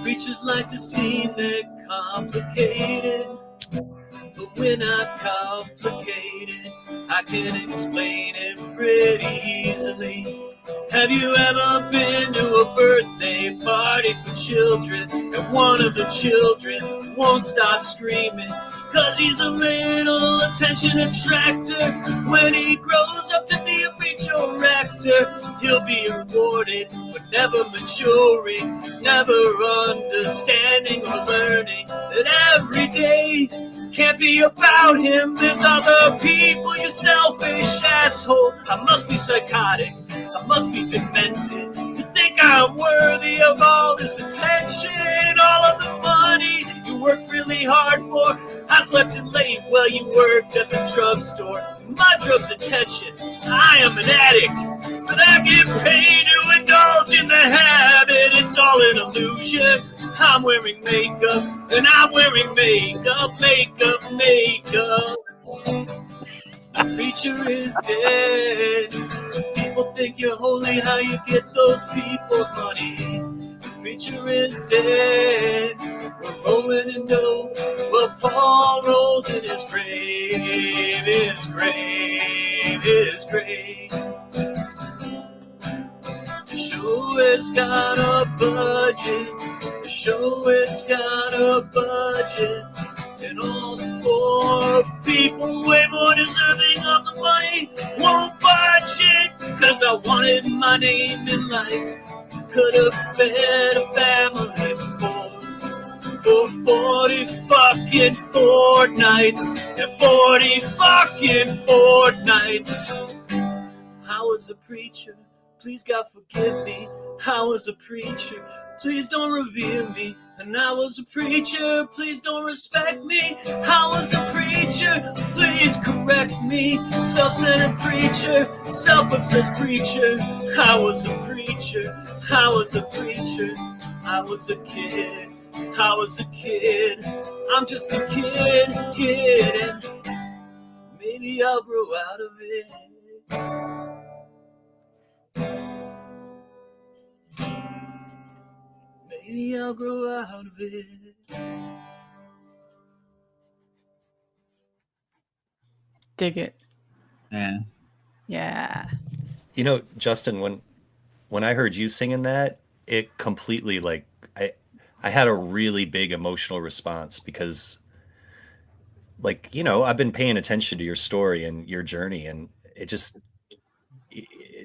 Preachers like to seem they're complicated, but we're not complicated. I can explain it pretty easily. Have you ever been to a birthday party for children and one of the children won't stop screaming cause he's a little attention attractor? When he grows up to be a preacher or actor, he'll be rewarded for never maturing, never understanding or learning that every day can't be about him. There's other people, you selfish asshole. I must be psychotic. I must be demented to think I'm worthy of all this attention, all of the money you worked really hard for. I slept in late while you worked at the drugstore. My drug's attention. I am an addict, but I get paid to indulge in the habit. It's all an illusion. I'm wearing makeup, and I'm wearing makeup, makeup, makeup. The preacher is dead. So people think you're holy. How you get those people money? The preacher is dead. We're rolling in dough. Well, Paul rolls in his grave. His grave. His grave. The show has got a budget. The show has got a budget. And all the poor people way more deserving of the money won't budge it. Cause I wanted my name in lights. Could have fed a family for 40 fucking fortnights. And 40 fucking fortnights. I was a preacher. Please, God, forgive me. I was a preacher. Please don't revere me. And I was a preacher. Please don't respect me. I was a preacher. Please correct me. Self-centered preacher. Self-obsessed preacher. I was a preacher. I was a preacher. I was a kid. I was a kid. I'm just a kid. And maybe I'll grow out of it. Maybe I'll grow out of it. Dig it. Yeah. Yeah. You know, Justin, when I heard you singing that, it completely like I had a really big emotional response because, like, you know, I've been paying attention to your story and your journey, and it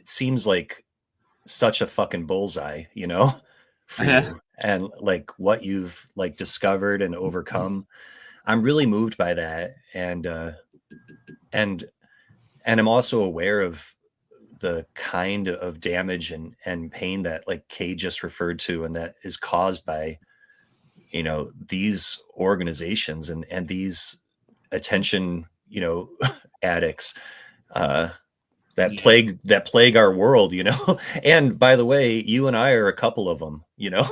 seems like such a fucking bullseye, you know, for you, and like what you've like discovered and overcome. I'm really moved by that, and I'm also aware of the kind of damage and pain that like Kay just referred to, and that is caused by, you know, these organizations and these attention, you know, addicts that plague our world, you know. And by the way, you and I are a couple of them, you know,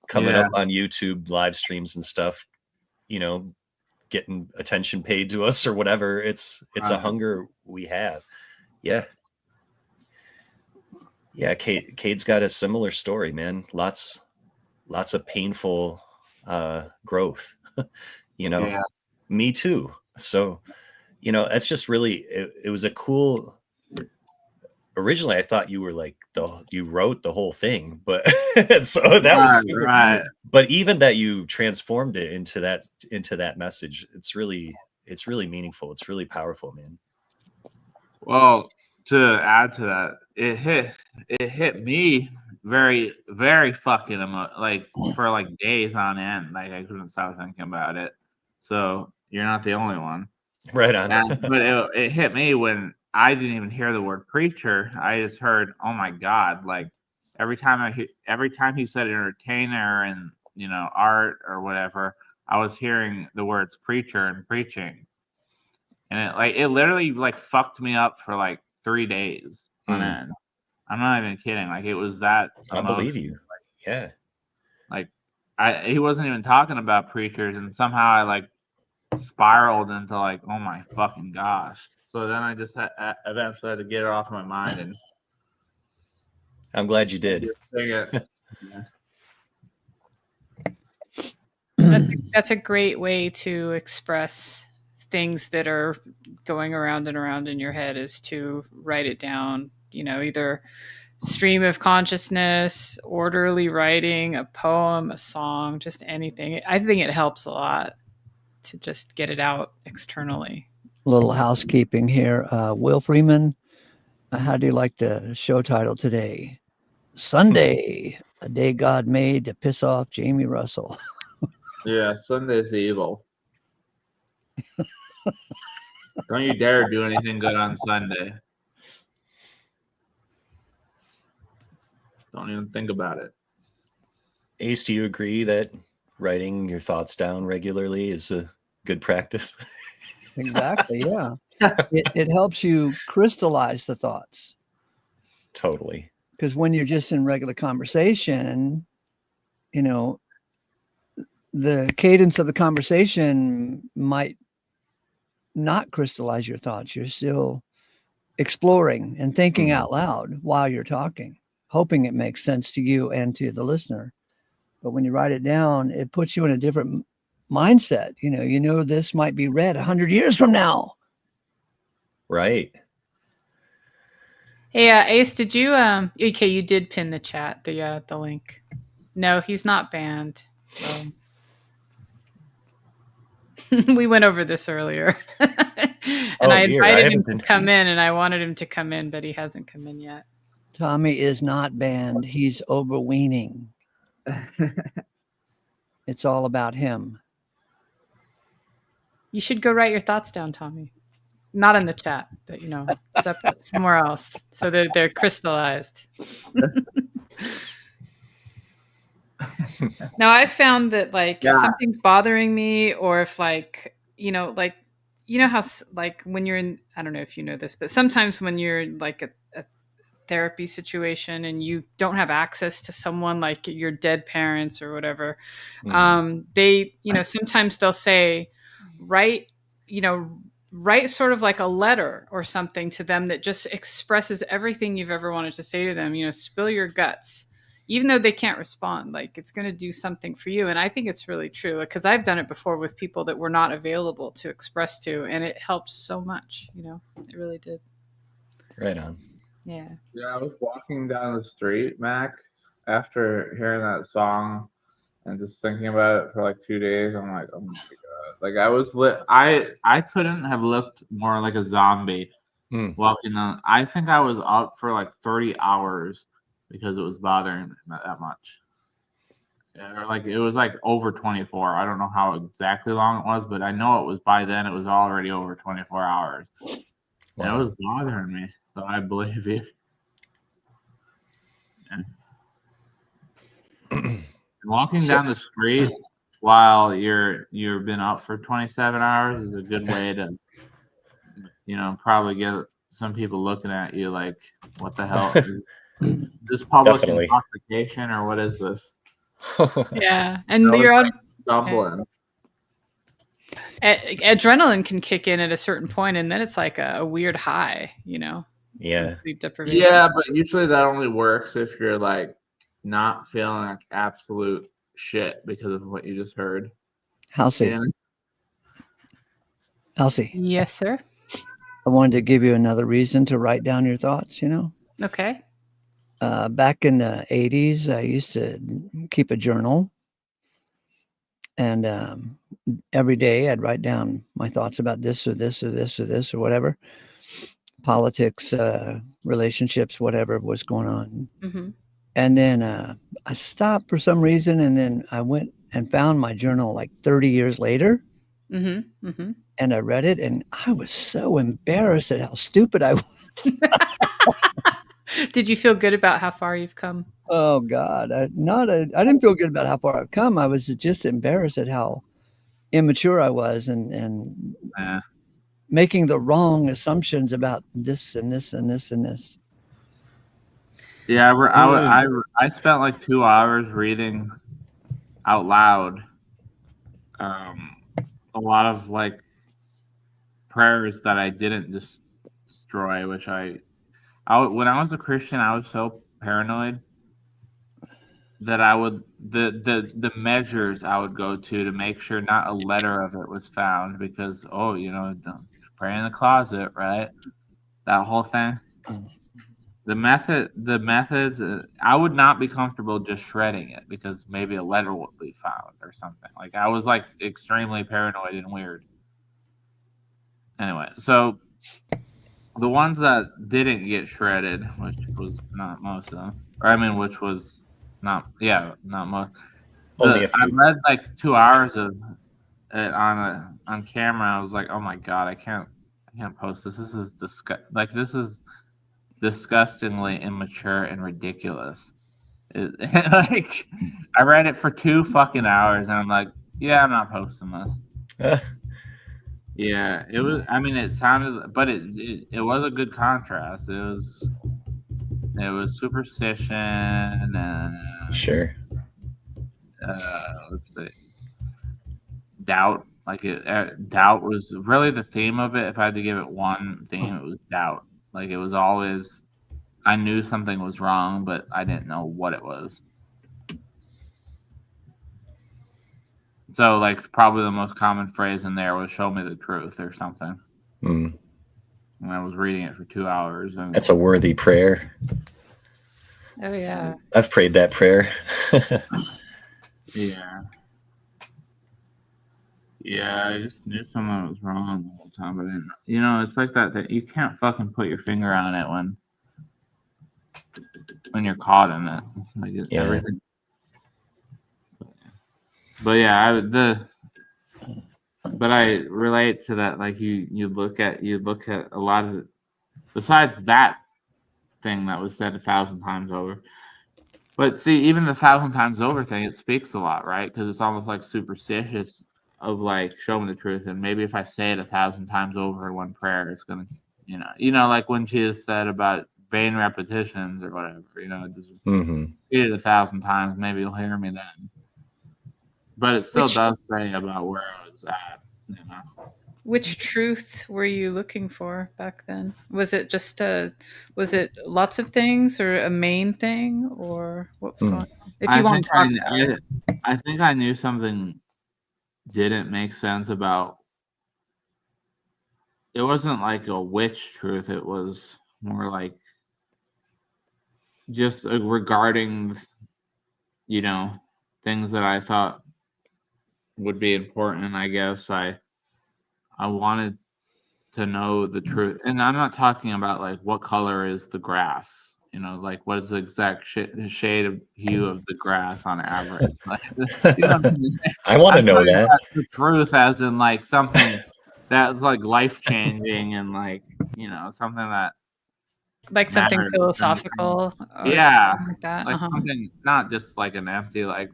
coming up on YouTube live streams and stuff, you know, getting attention paid to us or whatever. It's a hunger we have. Yeah. Cade's got a similar story, man. Lots of painful growth. You know, me too. So, you know, that's just really it was a cool. Originally, I thought you were like you wrote the whole thing, but so that was super, right. But even that you transformed it into that message, it's really meaningful. It's really powerful, man. Well, to add to that, it hit me very, very fucking like for like days on end. Like I couldn't stop thinking about it. So you're not the only one. Right on. But it hit me when I didn't even hear the word preacher. I just heard, oh my God, like every time he said entertainer and, you know, art or whatever, I was hearing the words preacher and preaching. And it literally like fucked me up for like 3 days on end. I'm not even kidding. Like it was that. I believe you. Like, yeah. Like he wasn't even talking about preachers, and somehow I like spiraled into like, oh my fucking gosh. So then I just eventually had to get it off my mind, and I'm glad you did. That's a great way to express things that are going around and around in your head, is to write it down. You know, either stream of consciousness, orderly writing, a poem, a song, just anything. I think it helps a lot to just get it out externally. A little housekeeping here. Will Freeman, how do you like the show title today? Sunday, a day God made to piss off Jamie Russell. Yeah, Sunday's evil. Don't you dare do anything good on Sunday. Don't even think about it. Ace, do you agree that writing your thoughts down regularly is a good practice? Exactly. Yeah. It helps you crystallize the thoughts. Totally. Because when you're just in regular conversation, you know, the cadence of the conversation might not crystallize your thoughts. You're still exploring and thinking out loud while you're talking, hoping it makes sense to you and to the listener. But when you write it down, it puts you in a different mindset. You know, this might be read 100 years from now. Right. Hey, Ace, did you okay, you did pin the chat, the link. No, he's not banned. So. We went over this earlier. And I invited him to come in, and I wanted him to come in, but he hasn't come in yet. Tommy is not banned. He's overweening. It's all about him. You should go write your thoughts down, Tommy. Not in the chat, but separate somewhere else, so that they're crystallized. Now I've found that if something's bothering me, or if how when you're in, I don't know if you know this, but sometimes when you're in a therapy situation and you don't have access to someone like your dead parents or whatever, they sometimes they'll say, write sort of like a letter or something to them that just expresses everything you've ever wanted to say to them. Spill your guts, even though they can't respond. It's going to do something for you. And I think it's really true, because I've done it before with people that were not available to express to, and it helps so much. It really did. Right on. Yeah. Yeah, I was walking down the street, Mac, after hearing that song and just thinking about it for like 2 days. I'm like, oh my god! Like I was lit. I couldn't have looked more like a zombie walking down. I think I was up for like 30 hours because it was bothering me that much. Or it was like over 24. I don't know how exactly long it was, but I know it was by then. It was already over 24 hours. Wow. And it was bothering me, so I believe you. Walking down the street while you've been up for 27 hours is a good way to, probably get some people looking at you like, what the hell is this public intoxication, or what is this? Yeah, and you're stumbling. Adrenaline can kick in at a certain point, and then it's like a weird high, Yeah. Sleep deprivation. Yeah, but usually that only works if you're not feeling like absolute shit because of what you just heard. Halsey. Yes, sir. I wanted to give you another reason to write down your thoughts, Okay. Back in the 80s, I used to keep a journal. And every day I'd write down my thoughts about this or this or this or this or whatever. Politics, relationships, whatever was going on. Mm-hmm. And then I stopped for some reason. And then I went and found my journal like 30 years later. Mm-hmm. Mm-hmm. And I read it, and I was so embarrassed at how stupid I was. Did you feel good about how far you've come? Oh God, I didn't feel good about how far I've come. I was just embarrassed at how immature I was, and making the wrong assumptions about this and this and this and this. Yeah, I spent like 2 hours reading out loud a lot of prayers that I didn't destroy, which when I was a Christian, I was so paranoid that I would the measures I would go to make sure not a letter of it was found, because don't pray in the closet, right? That whole thing. The methods, I would not be comfortable just shredding it because maybe a letter would be found or something. I was extremely paranoid and weird. Anyway, so the ones that didn't get shredded, which was not most of them, which was not most. Only a few. I read 2 hours of it on camera. I was like, oh my god, I can't post this. This is this is disgustingly immature and ridiculous. Like, I read it for 2 fucking hours, and I'm like, yeah, I'm not posting this. Yeah, it was. I mean, it sounded, but it was a good contrast. It was superstition and Sure. let's see, doubt. Like doubt was really the theme of it. If I had to give it one theme, it was doubt. Like, it was always, I knew something was wrong, but I didn't know what it was. So, like, probably the most common phrase in there was "show me the truth" or something. Mm. And I was reading it for 2 hours. And That's a worthy prayer. Oh yeah. I've prayed that prayer. yeah. Yeah, I just knew something was wrong the whole time, but I didn't. You know, it's like that you can't fucking put your finger on it when you're caught in it. Like, Yeah. everything. But yeah, but I relate to that. Like, you look at a lot of, besides that thing that was said 1,000 times over. But see, even the 1,000 times over thing, it speaks a lot, right? Because it's almost like superstitious of like, show me the truth, and maybe if I say it 1,000 times over in one prayer, it's gonna, like when Jesus said about vain repetitions or whatever, just repeat it 1,000 times, maybe you'll hear me then. But it still does say about where I was at. Which truth were you looking for back then? Was it just was it lots of things or a main thing, or what was going on? If you want to talk about it. I think I knew something didn't make sense about. It wasn't like a witch truth. It was more like just regarding, things that I thought would be important. And I guess I wanted to know the truth. And I'm not talking about like what color is the grass, like what is the exact shade of hue of the grass on average. Like, I want to know that. The truth, as in like something that's like life changing and like, something that like something matters. philosophical. Or Yeah, something like that. like something, not just like an empty like.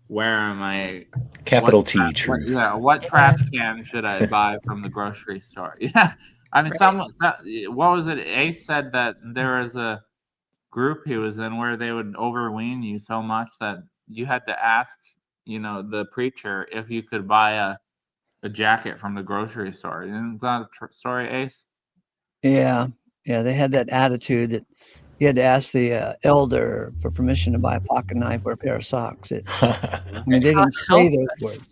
Where am I? Capital T truth. What trash can should I buy from the grocery store? Yeah, I mean, what was it? Ace said that there was a group he was in where they would overween you so much that you had to ask, the preacher if you could buy a jacket from the grocery store. Isn't that a story, Ace? Yeah, they had that attitude that you had to ask the elder for permission to buy a pocket knife or a pair of socks. I mean, they didn't say those words.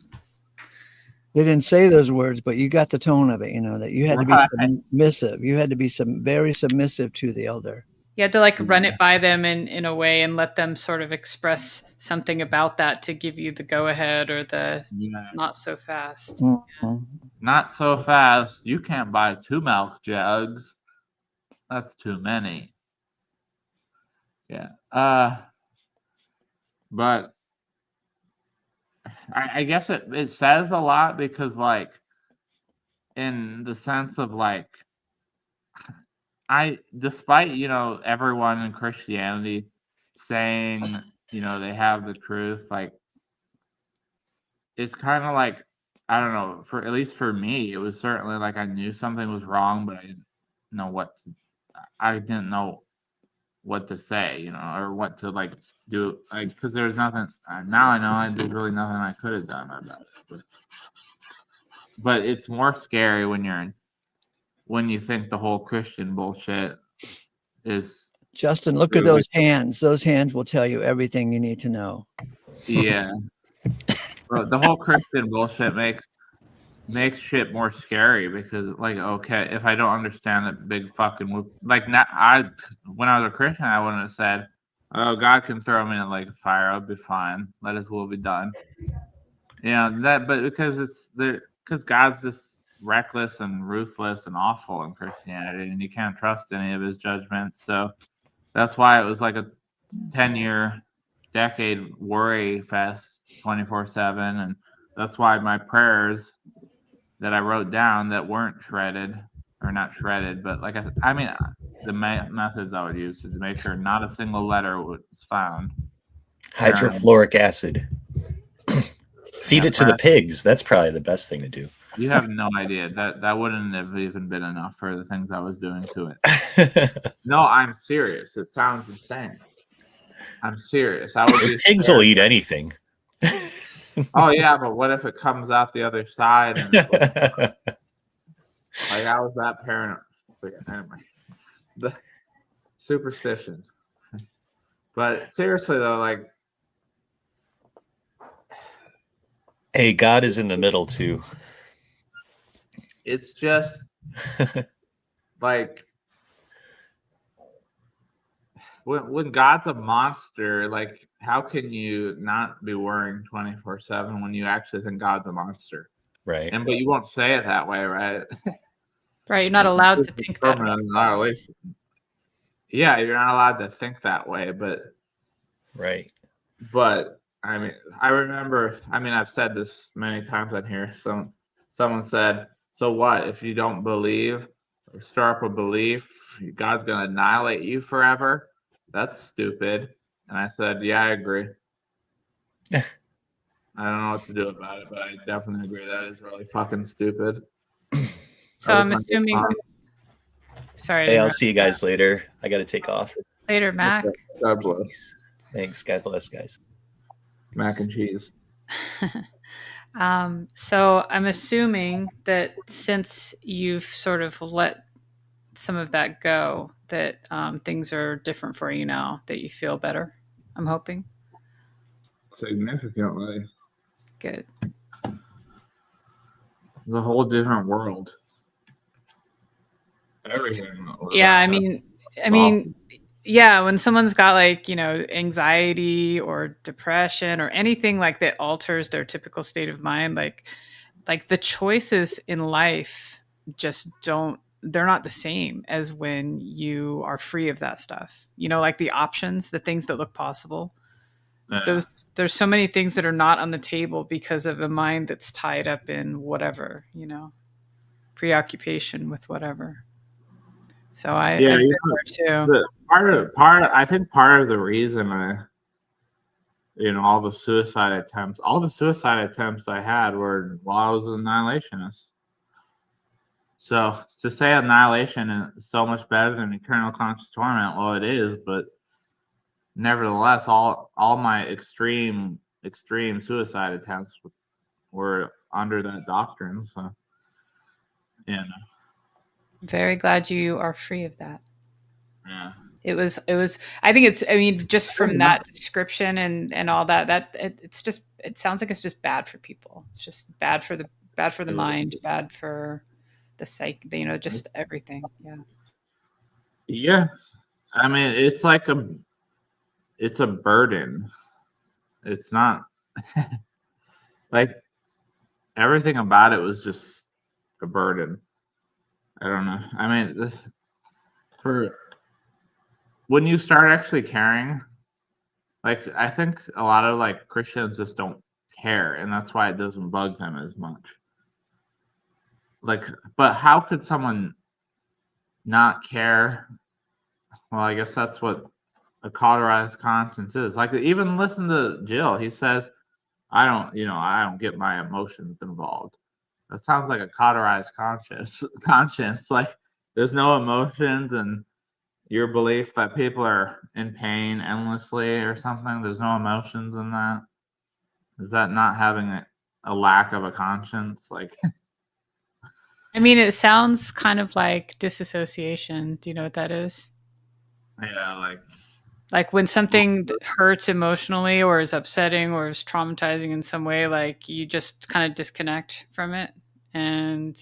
They didn't say those words, but you got the tone of it, that you had to be submissive. You had to be very submissive to the elder. You had to like run it by them in a way and let them sort of express something about that to give you the go ahead or the not so fast. Mm-hmm. Not so fast. You can't buy 2 milk jugs. That's too many. Yeah. But I guess it says a lot because, like, in the sense of like, despite everyone in Christianity saying they have the truth, like, it's kind of like, I don't know, at least for me, it was certainly like I knew something was wrong, but I didn't know what to say, or what to like do, like, because there's nothing. Now I know there's really nothing I could have done about it. But it's more scary when you think the whole Christian bullshit is. Justin, look at those hands. Those hands will tell you everything you need to know. Yeah. But the whole Christian bullshit makes shit more scary because, like, okay, if I don't understand that big fucking like, when I was a Christian, I wouldn't have said, "Oh, God can throw me in like a fire, I'll be fine. Let His will be done." But because God's just reckless and ruthless and awful in Christianity, and you can't trust any of His judgments. So that's why it was like a 10-year decade worry fest 24/7, and that's why my prayers that I wrote down that weren't shredded, or not shredded, but like I mean, the methods I would use to make sure not a single letter was found. Hydrofluoric acid. Feed Yeah, it to the pigs. That's probably the best thing to do. You have no idea. That wouldn't have even been enough for the things I was doing to it. No, I'm serious. It sounds insane. I'm serious. I would be Pigs will eat anything. Oh yeah, but what if it comes out the other side? And like I was that paranoid. Anyway, the superstition. But seriously though, like, hey, God is in the middle too. It's just like when God's a monster, like how can you not be worrying 24/7 when you actually think God's a monster? Right. And but you won't say it that way, right? Right. You're not allowed to think that way. Annihilation. Yeah, you're not allowed to think that way, but right. But I mean, I remember. I mean, I've said this many times on here. Someone said, "So what if you don't believe or stir up a belief? God's going to annihilate you forever? That's stupid." And I said, "Yeah, I agree." I don't know what to do about it, but I definitely agree that is really fucking stupid. So I'm assuming. Sorry. Hey, I'll see you guys later. I got to take off. Later, Mac. God bless. Thanks. God bless, guys. Mac and cheese. So I'm assuming that since you've sort of let some of that go, that things are different for you now, that you feel better. I'm hoping. Significantly. Good. It's a whole different world. Everything. Yeah, I mean, yeah, when someone's got like, anxiety or depression or anything like that alters their typical state of mind, like the choices in life just they're not the same as when you are free of that stuff. Like the options, the things that look possible. Yeah. There's so many things that are not on the table because of a mind that's tied up in whatever, preoccupation with whatever. So I've been there too. I think part of the reason all the suicide attempts I had were while I was an annihilationist. So to say annihilation is so much better than eternal conscious torment, well, it is, but nevertheless, all my extreme suicide attempts were under that doctrine. So, Very glad you are free of that. Yeah. It was, I think just from that description and all that it sounds like it's just bad for people. It's just bad for the mind, bad for the psyche, just everything. Yeah. Yeah. I mean, it's like it's a burden. It's not like everything about it was just a burden. I don't know. I mean, when you start actually caring, like I think a lot of like Christians just don't care, and that's why it doesn't bug them as much. Like, but how could someone not care? Well, I guess that's what a cauterized conscience is. Like, even listen to Jill. He says, I don't get my emotions involved. That sounds like a cauterized conscience. Like, there's no emotions, and your belief that people are in pain endlessly or something. There's no emotions in that. Is that not having a lack of a conscience? Like, I mean, it sounds kind of like disassociation. Do you know what that is? Yeah, like when something hurts emotionally or is upsetting or is traumatizing in some way, like you just kind of disconnect from it, and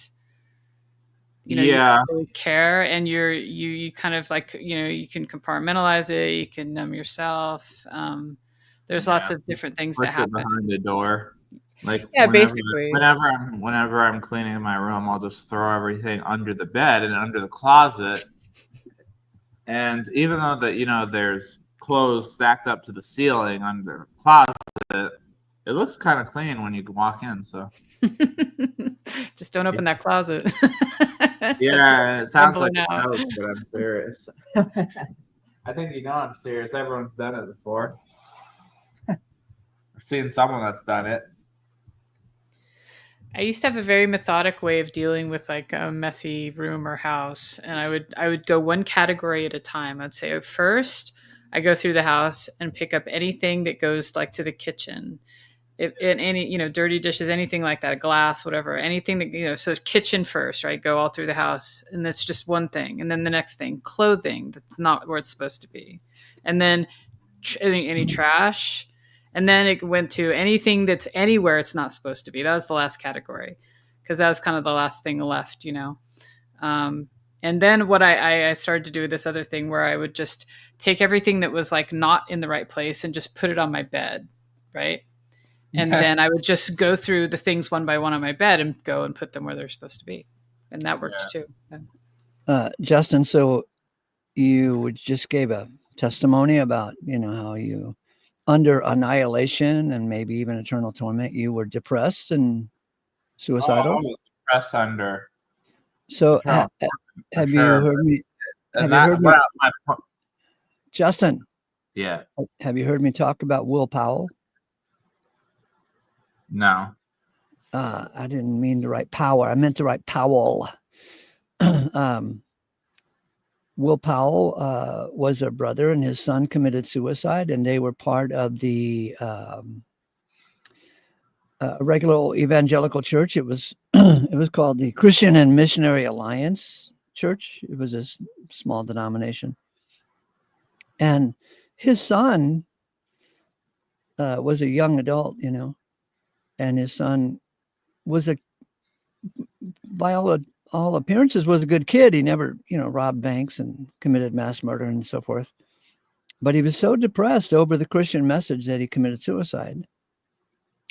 you don't really care, and you kind of like, you can compartmentalize it, you can numb yourself. There's lots of different things that happen behind the door. Like, basically whenever I'm cleaning my room, I'll just throw everything under the bed and under the closet. And even though there's clothes stacked up to the ceiling under the closet, it looks kind of clean when you walk in. So just don't open that closet. Yeah, it sounds like Crumbling a out. joke, but I'm serious. I think you know I'm serious. Everyone's done it before. I've seen someone that's done it. I used to have a very methodic way of dealing with like a messy room or house, and I would go one category at a time. I'd say first I go through the house and pick up anything that goes like to the kitchen. If in any, you know, dirty dishes, anything like that, a glass, whatever, anything that, you know, so kitchen first, right? Go all through the house, and that's just one thing. And then the next thing, clothing, that's not where it's supposed to be. And then any trash. And then it went to anything that's anywhere it's not supposed to be. That was the last category, because that was kind of the last thing left, you know. Um, and then what I started to do this other thing where I would just take everything that was like not in the right place and just put it on my bed, right? And then I would just go through the things one by one on my bed and go and put them where they're supposed to be. And that works too. Justin, so you just gave a testimony about, you know, how you, under annihilation and maybe even eternal torment, you were depressed and suicidal. I was depressed under So eternal have sure, you heard me? and Have that, you heard me, what I- my, Justin? yeah, Have you heard me talk about Will Powell? no. I didn't mean to write power. I meant to write Powell. Will Powell was a brother, and his son committed suicide, and they were part of the regular evangelical church. It was it was called the Christian and Missionary Alliance Church. It was a small denomination, and his son was a young adult, you know, and his son was by all appearances was a good kid. He never, you know, robbed banks and committed mass murder and so forth. But he was so depressed over the Christian message that he committed suicide.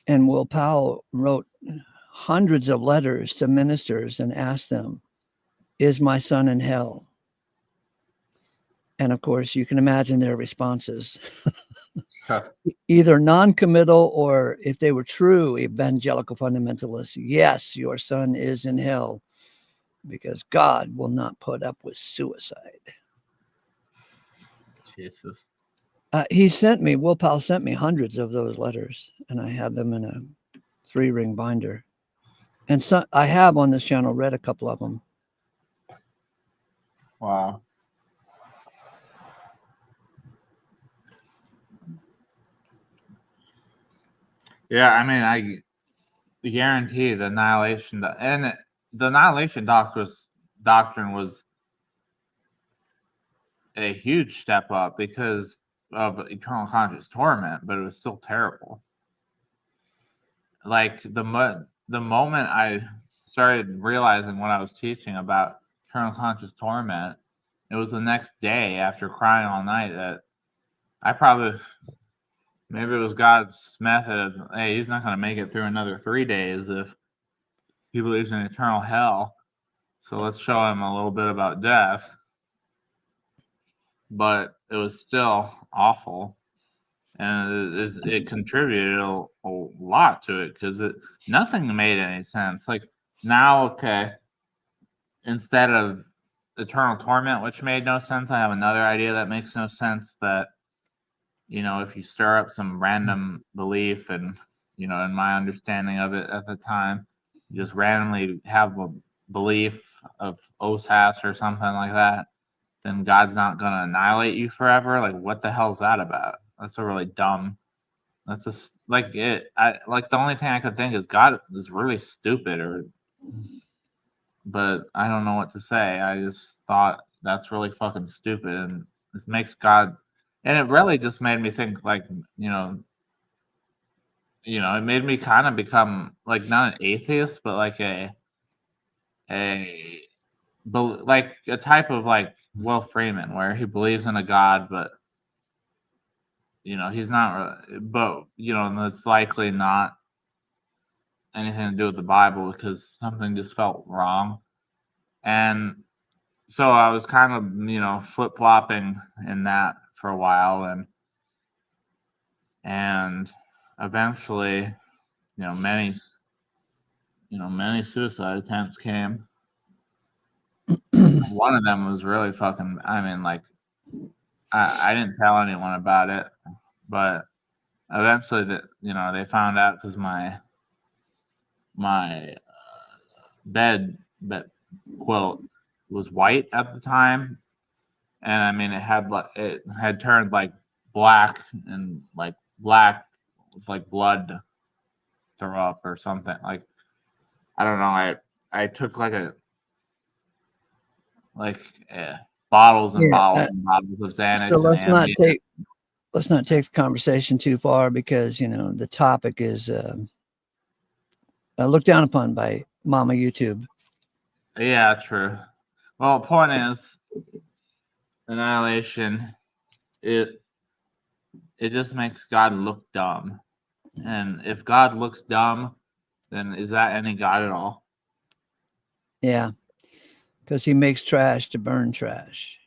And Will Powell wrote hundreds of letters to ministers and asked them, "Is my son in hell?" And of course, you can imagine their responses. Either non-committal, or if they were true evangelical fundamentalists, yes, your son is in hell because God will not put up with suicide. Jesus. Will Powell sent me hundreds of those letters, and I have them in a 3-ring binder. And so I have on this channel read a couple of them. Wow. Yeah, I mean, I guarantee the annihilation, and the annihilation doctrine was a huge step up because of eternal conscious torment, but it was still terrible. Like the moment I started realizing what I was teaching about eternal conscious torment, it was the next day after crying all night that I probably, maybe it was God's method of, hey, he's not going to make it through another 3 days if he believes in eternal hell. So let's show him a little bit about death. But it was still awful. And it contributed a lot to it because nothing made any sense. Like now, okay, instead of eternal torment, which made no sense, I have another idea that makes no sense, that, you know, if you stir up some random belief, and, you know, in my understanding of it at the time, you just randomly have a belief of OSAS or something like that, then God's not going to annihilate you forever. Like, what the hell's that about? That's a really dumb. That's just like it. I like the only thing I could think is God is really stupid, but I don't know what to say. I just thought that's really fucking stupid, and this makes God, and it really just made me think, like, it made me kind of become like not an atheist, but like like a type of like Will Freeman, where he believes in a God, but he's not, but it's likely not anything to do with the Bible because something just felt wrong. And so I was kind of, flip-flopping in that for a while, and eventually, many suicide attempts came. one of them was really fucking. I mean, like, I didn't tell anyone about it, but eventually, they found out because my bed quilt was white at the time, and I mean, it had turned like black and like black with like blood throw up or something. Like, I don't know. I took like bottles and Yeah. bottles and bottles of Xanax So and Ambien. let's not take the conversation too far because the topic is looked down upon by Mama YouTube. Yeah, true. Well, point is, annihilation. It just makes God look dumb, and if God looks dumb, then is that any God at all? Yeah, because he makes trash to burn trash.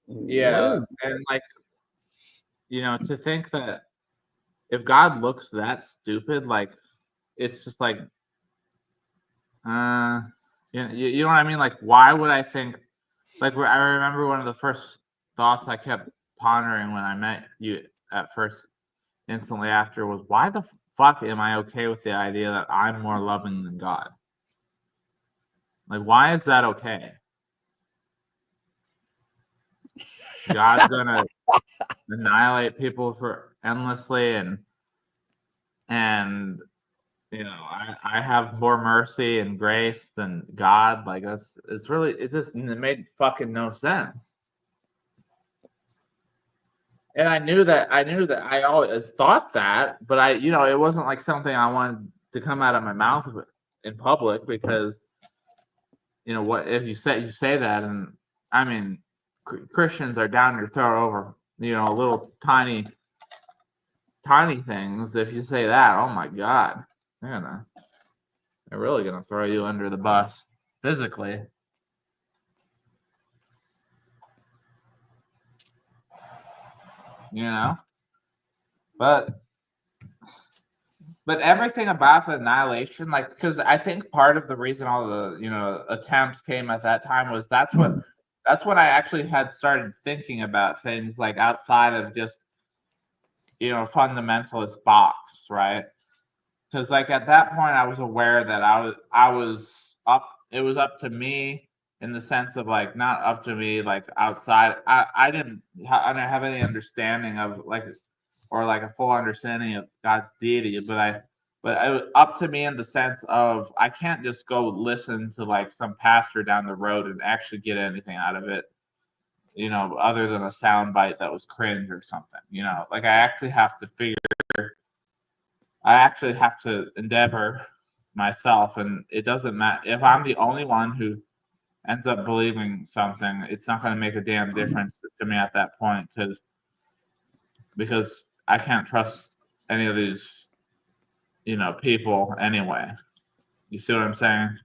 Yeah, and like to think that if God looks that stupid, like it's just like, you know what I mean? Like, why would I think? Like, I remember one of the first thoughts I kept pondering when I met you at first, instantly after, was why the fuck am I okay with the idea that I'm more loving than God? Like, why is that okay? God's gonna annihilate people for endlessly, and I have more mercy and grace than God. Like, it made fucking no sense. And I knew that I always thought that, but it wasn't like something I wanted to come out of my mouth in public, because what if you say that, and I mean, Christians are down your throat over little tiny things. If you say that, oh my God, they're really gonna throw you under the bus physically. But everything about the annihilation, like, because I think part of the reason all the attempts came at that time was that's when I actually had started thinking about things like outside of just fundamentalist box, right? Because like at that point I was aware that I was up. It was up to me, in the sense of like, not up to me like outside. I didn't have any understanding of like, or like a full understanding of God's deity, but it was up to me in the sense of I can't just go listen to like some pastor down the road and actually get anything out of it, other than a soundbite that was cringe or something. Like I actually have to endeavor myself, and it doesn't matter if I'm the only one who ends up believing something. It's not going to make a damn difference to me at that point, because I can't trust any of these people anyway. You see what I'm saying?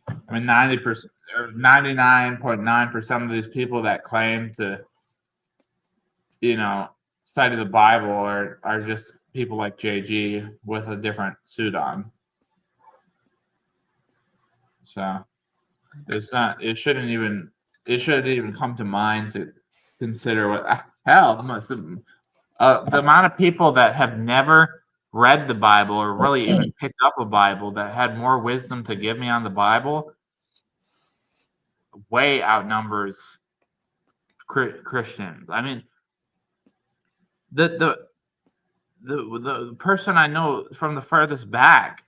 I mean, 90% or 99.9% of these people that claim to study the Bible are just people like JG with a different suit on. So it shouldn't even come to mind to consider what hell the amount of people that have never read the Bible or really even picked up a Bible that had more wisdom to give me on the Bible way outnumbers Christians. I mean, the person I know from the furthest back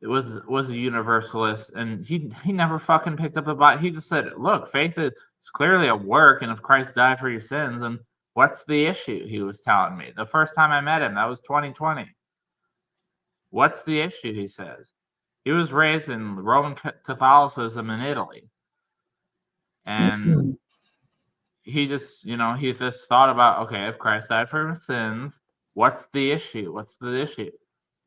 was a universalist, and he never fucking picked up a Bible. He just said, "Look, faith is clearly a work, and if Christ died for your sins, and what's the issue?" He was telling me the first time I met him. That was 2020. What's the issue? He says. He was raised in Roman Catholicism in Italy, and he just thought about, okay, if Christ died for his sins, what's the issue? What's the issue?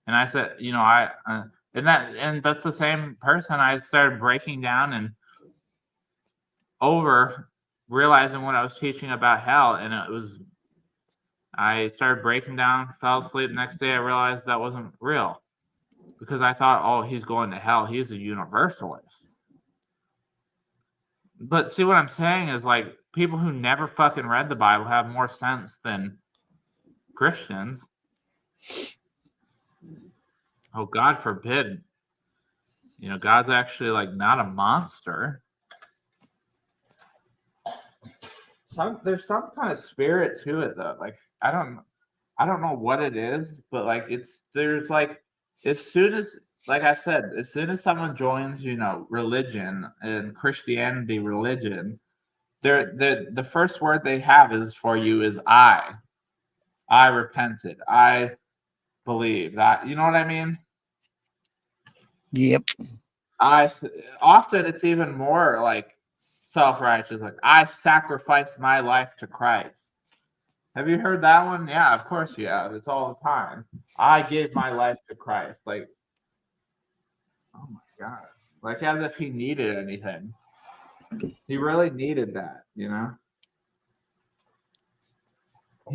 And I said, and that's the same person I started breaking down and over realizing what I was teaching about hell, and I started breaking down, fell asleep. Next day I realized that wasn't real, because I thought, oh, he's going to hell. He's a universalist. But see what I'm saying is like people who never fucking read the Bible have more sense than Christians. Oh, God forbid. God's actually like not a monster. There's some kind of spirit to it though. Like I don't know what it is, but like there's like as soon as like I said, as soon as someone joins, religion and Christianity religion, the first word they have is for you is I. I repented. I believe that. You know what I mean? Yep. Often it's even more like self-righteous. Like I sacrificed my life to Christ. Have you heard that one? Yeah, of course you have. It's all the time. I gave my life to Christ. Like, oh my God. Like as if he needed anything. He really needed that, He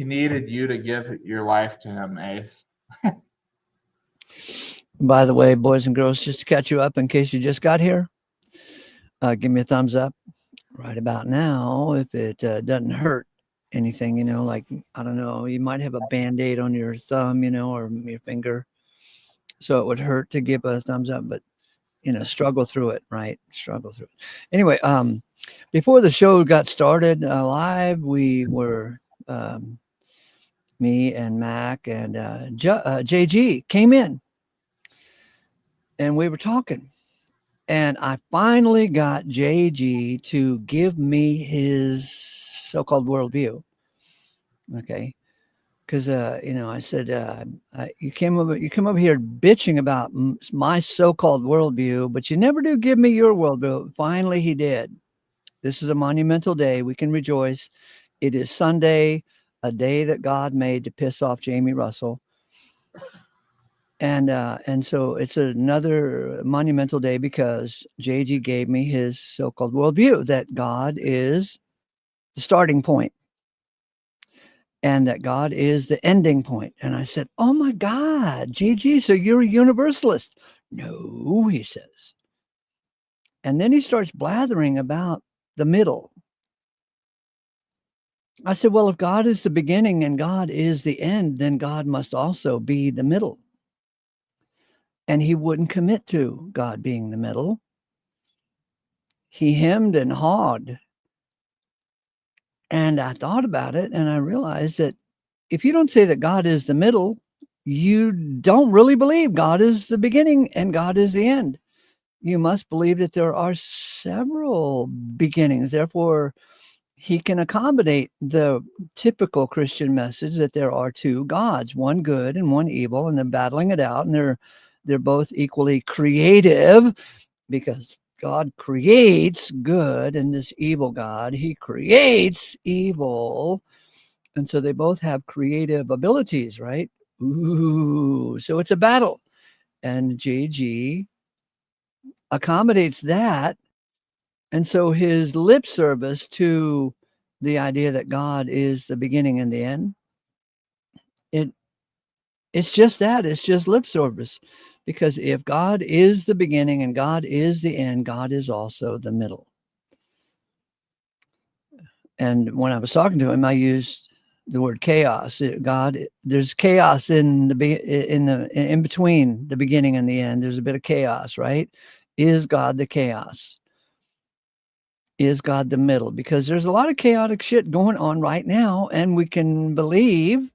needed you to give your life to him, Ace. By the way, boys and girls, just to catch you up in case you just got here, give me a thumbs up right about now if it doesn't hurt anything, like, I don't know, you might have a Band-Aid on your thumb, or your finger. So it would hurt to give a thumbs up, but, struggle through it, right? Struggle through it. Anyway, before the show got started live, we were, me and Mac and JG came in and we were talking. And I finally got JG to give me his so-called worldview. Okay. Because, I said, you come over here bitching about my so-called worldview, but you never do give me your worldview. Finally, he did. This is a monumental day. We can rejoice. It is Sunday, a day that God made to piss off Jamie Russell. And so it's another monumental day because JG gave me his so-called worldview that God is the starting point and that God is the ending point. And I said, oh my God, JG, so you're a universalist. No, he says. And then he starts blathering about the middle. I said, well, if God is the beginning and God is the end, then God must also be the middle. And he wouldn't commit to God being the middle. He hemmed and hawed. And I thought about it and I realized that if you don't say that God is the middle, you don't really believe God is the beginning and God is the end. You must believe that there are several beginnings. Therefore, he can accommodate the typical Christian message that there are two gods, one good and one evil, and they're battling it out, and they're both equally creative because God creates good, and this evil God, he creates evil. And so they both have creative abilities, right? Ooh, so it's a battle. And JG accommodates that. And so his lip service to the idea that God is the beginning and the end, it's just that. It's just lip service. Because if God is the beginning and God is the end, God is also the middle. And when I was talking to him, I used the word chaos. There's chaos in between the beginning and the end. There's a bit of chaos, right? Is God the chaos? Is God the middle? Because there's a lot of chaotic shit going on right now, and we can believe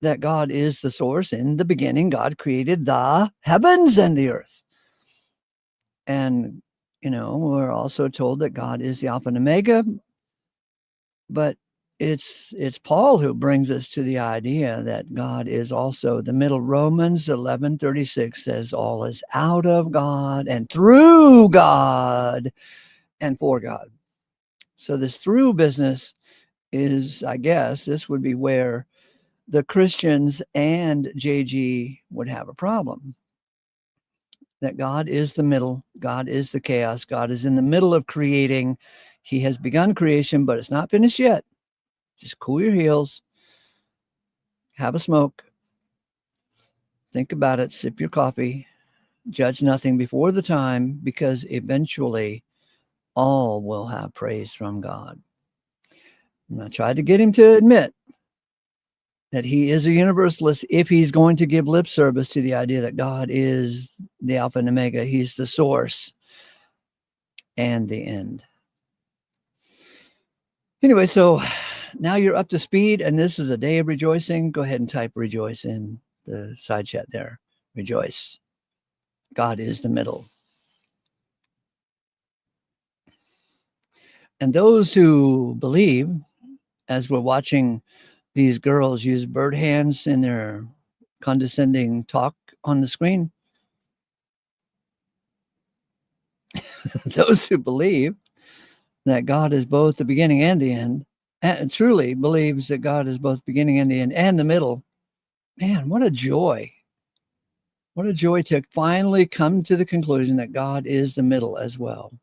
that God is the source. In the beginning, God created the heavens and the earth. And, we're also told that God is the Alpha and Omega. But it's Paul who brings us to the idea that God is also the middle. Romans 11:36 says all is out of God and through God and for God. So this through business is, I guess, this would be where the Christians and JG would have a problem. That God is the middle. God is the chaos. God is in the middle of creating. He has begun creation, but it's not finished yet. Just cool your heels, have a smoke, think about it, sip your coffee, judge nothing before the time, because eventually all will have praise from God. And I tried to get him to admit that he is a universalist if he's going to give lip service to the idea that God is the Alpha and Omega. He's the source and the end. Anyway, so now you're up to speed, and this is a day of rejoicing. Go ahead and type rejoice in the side chat there. Rejoice. God is the middle. And those who believe, as we're watching these girls use bird hands in their condescending talk on the screen, those who believe that God is both the beginning and the end, and truly believes that God is both beginning and the end and the middle, man, what a joy. What a joy to finally come to the conclusion that God is the middle as well.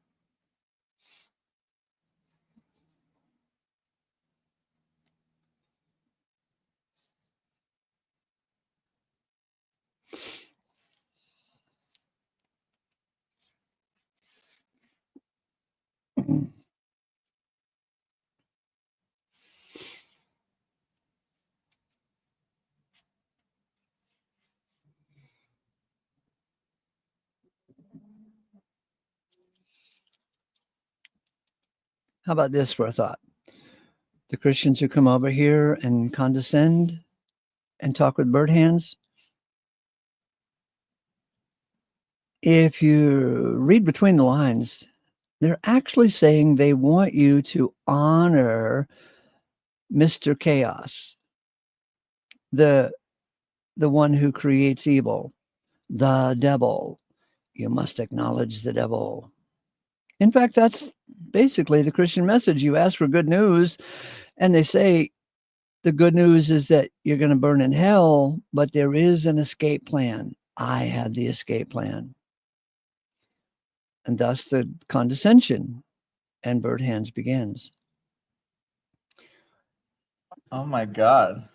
How about this for a thought? The Christians who come over here and condescend and talk with bird hands, if you read between the lines, they're actually saying they want you to honor Mr. Chaos, the one who creates evil, the devil. You must acknowledge the devil. In fact, that's basically the Christian message. You ask for good news, and they say the good news is that you're going to burn in hell, but there is an escape plan. I have the escape plan. And thus the condescension and bird hands begins. Oh my God.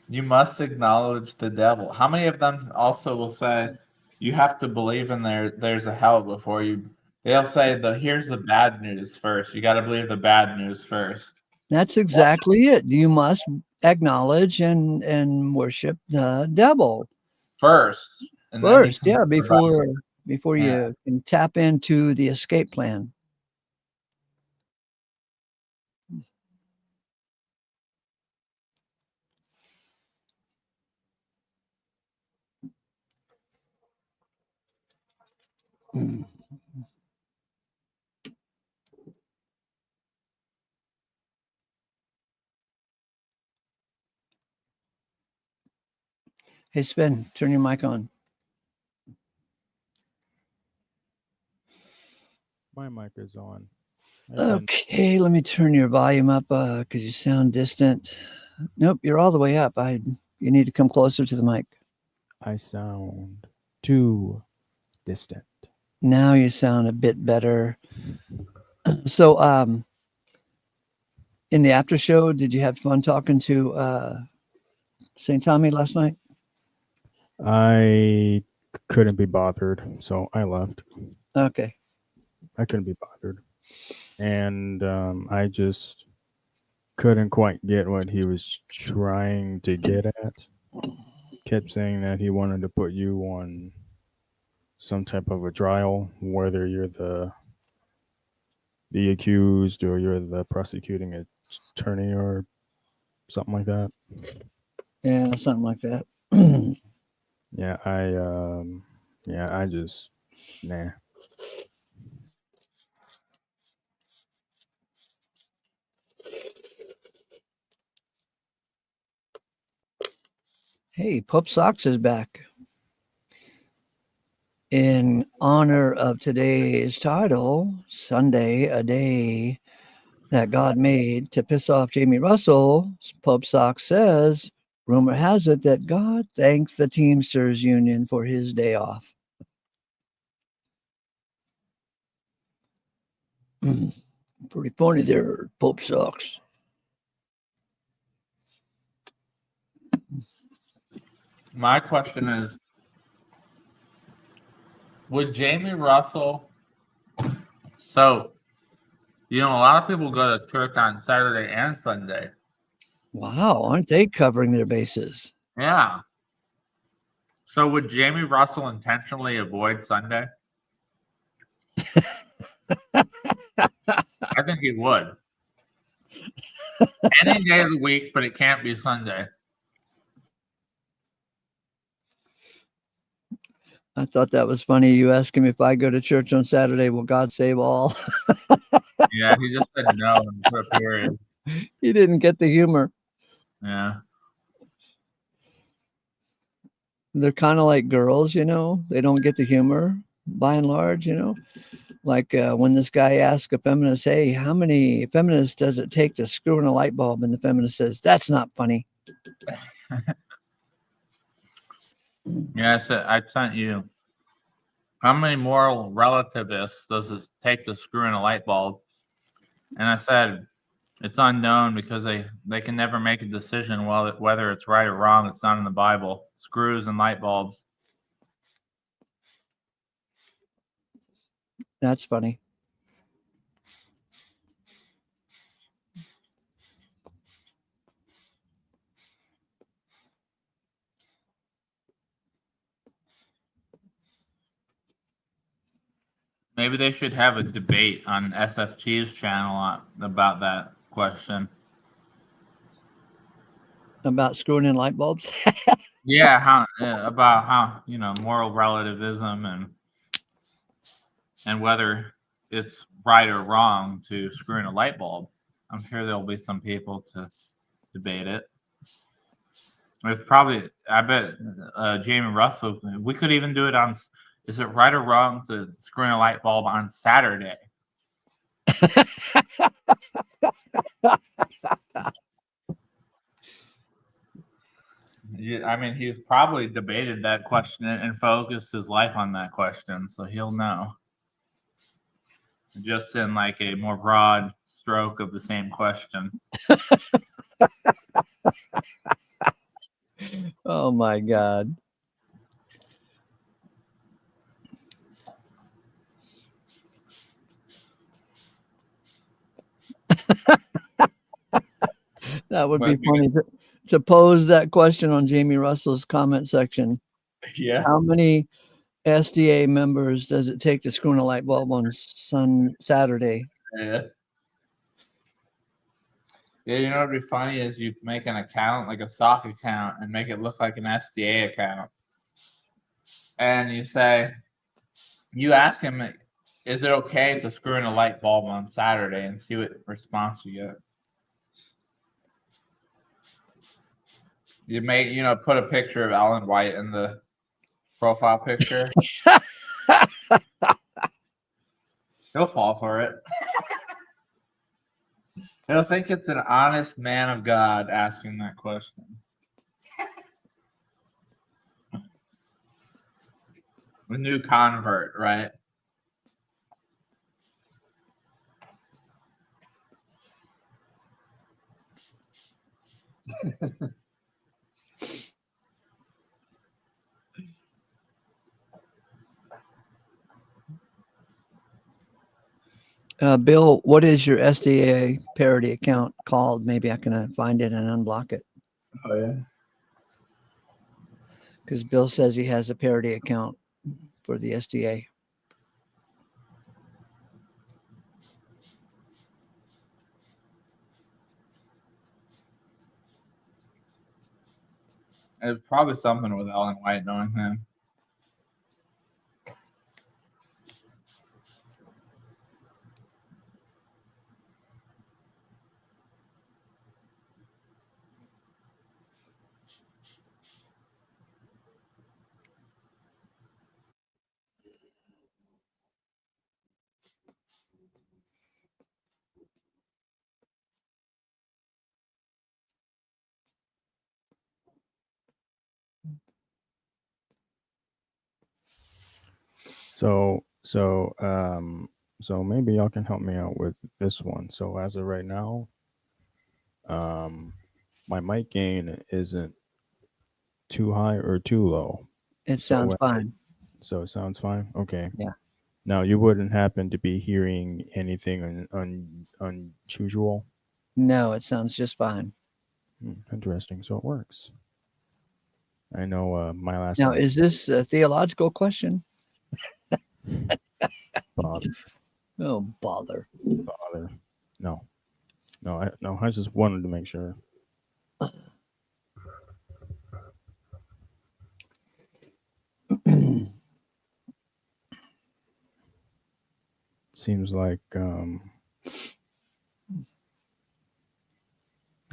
You must acknowledge the devil. How many of them also will say you have to believe in there's a hell before you? They'll say here's the bad news first. You got to believe the bad news first. That's exactly it. You must acknowledge and worship the devil First. And first, then you can before you can tap into the escape plan. Hey, Sven, turn your mic on. My mic is on. Okay, let me turn your volume up because you sound distant. Nope, you're all the way up. You need to come closer to the mic. I sound too distant. Now you sound a bit better. So, in the after show, did you have fun talking to St. Tommy last night? I couldn't be bothered, so I left. Okay. I couldn't be bothered. And I just couldn't quite get what he was trying to get at. Kept saying that he wanted to put you on some type of a trial, whether you're the accused or you're the prosecuting attorney or something like that. Yeah, something like that. Yeah, I just, nah. Hey, Pope Socks is back. In honor of today's title, Sunday, a day that God made to piss off Jamie Russell, Pope Socks says, rumor has it that God thanked the Teamsters Union for his day off. Pretty funny there, Pope Socks. My question is, would Jamie Russell, so You know, a lot of people go to church on Saturday and Sunday. Wow, aren't they covering their bases? Yeah. So would Jamie Russell intentionally avoid Sunday? I think he would. Any day of the week, but it can't be Sunday. I thought that was funny. You asked him if I go to church on Saturday, will God save all? Yeah, he just said no and put a period. He didn't get the humor. Yeah. They're kind of like girls, you know, they don't get the humor by and large, you know. Like when this guy asked a feminist, hey, how many feminists does it take to screw in a light bulb? And the feminist says, that's not funny. Yes, I sent you. How many moral relativists does it take to screw in a light bulb? And I said, it's unknown because they can never make a decision whether it's right or wrong. It's not in the Bible. Screws and light bulbs. That's funny. Maybe they should have a debate on SFT's channel about that question. About screwing in light bulbs? Yeah, about how, you know, moral relativism and whether it's right or wrong to screw in a light bulb. I'm sure there'll be some people to debate it. It's probably, I bet Jamie Russell, we could even do it on, is it right or wrong to screw in a light bulb on Saturday? Yeah, I mean, he's probably debated that question and focused his life on that question, so he'll know. Just in like a more broad stroke of the same question. Oh my God. That would be funny to pose that question on Jamie Russell's comment section. Yeah. How many SDA members does it take to screw in a light bulb on Saturday? Yeah. Yeah, you know what'd be funny is you make an account, like a stock account, and make it look like an SDA account. And you ask him, is it okay to screw in a light bulb on Saturday, and see what response you get. You may, put a picture of Ellen White in the profile picture. He'll fall for it. He'll think it's an honest man of God asking that question. A new convert, right? Bill, what is your SDA parody account called? Maybe I can find it and unblock it. Oh, yeah. Because Bill says he has a parody account for the SDA. It's probably something with Ellen White knowing him. So maybe y'all can help me out with this one. So as of right now, my mic gain isn't too high or too low. It sounds fine. So it sounds fine. Okay. Yeah. Now, you wouldn't happen to be hearing anything unusual? No, it sounds just fine. Interesting. So it works. I know my last Now, one. is this a theological question? Bother. Oh, bother. Bother. No. No, I just wanted to make sure. Seems like not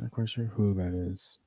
quite sure who that is.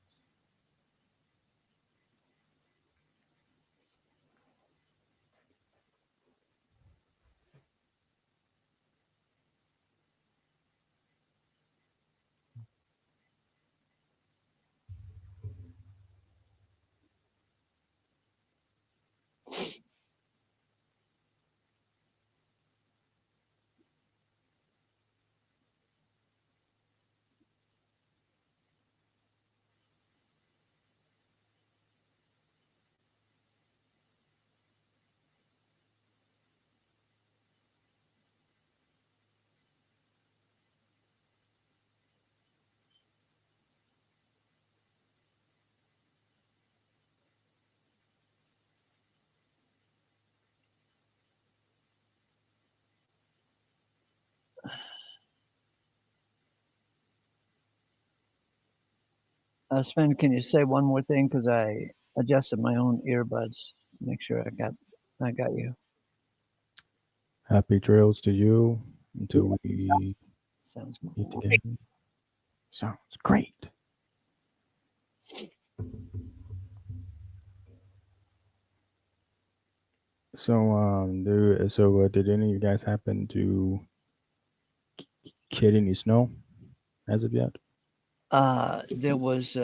Sven, can you say one more thing? Because I adjusted my own earbuds. Make sure I got you. Happy trails to you until we Sounds meet great. again. Sounds great. So, did any of you guys happen to get any snow as of yet? There was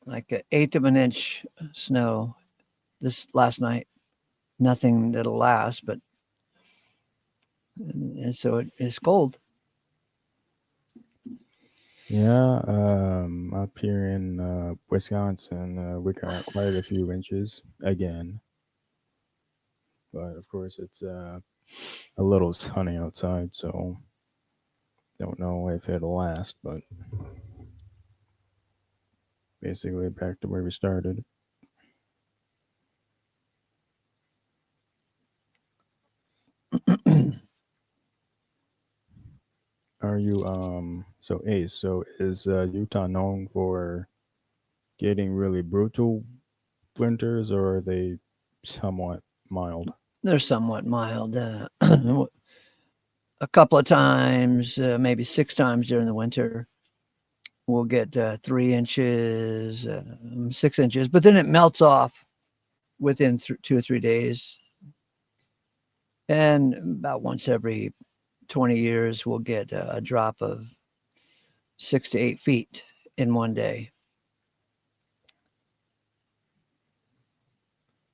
like an eighth of an inch snow this last night. Nothing that'll last, but and so it's cold. Yeah, up here in Wisconsin, we got quite a few inches again. But of course, it's a little sunny outside, so don't know if it'll last. But basically, back to where we started. Are you so Ace? So is Utah known for getting really brutal winters, or are they somewhat mild? They're somewhat mild. A couple of times, maybe 6 times during the winter, we'll get 3 inches, 6 inches, but then it melts off within 2 or 3 days. And about once every 20 years, we'll get a drop of 6 to 8 feet in one day.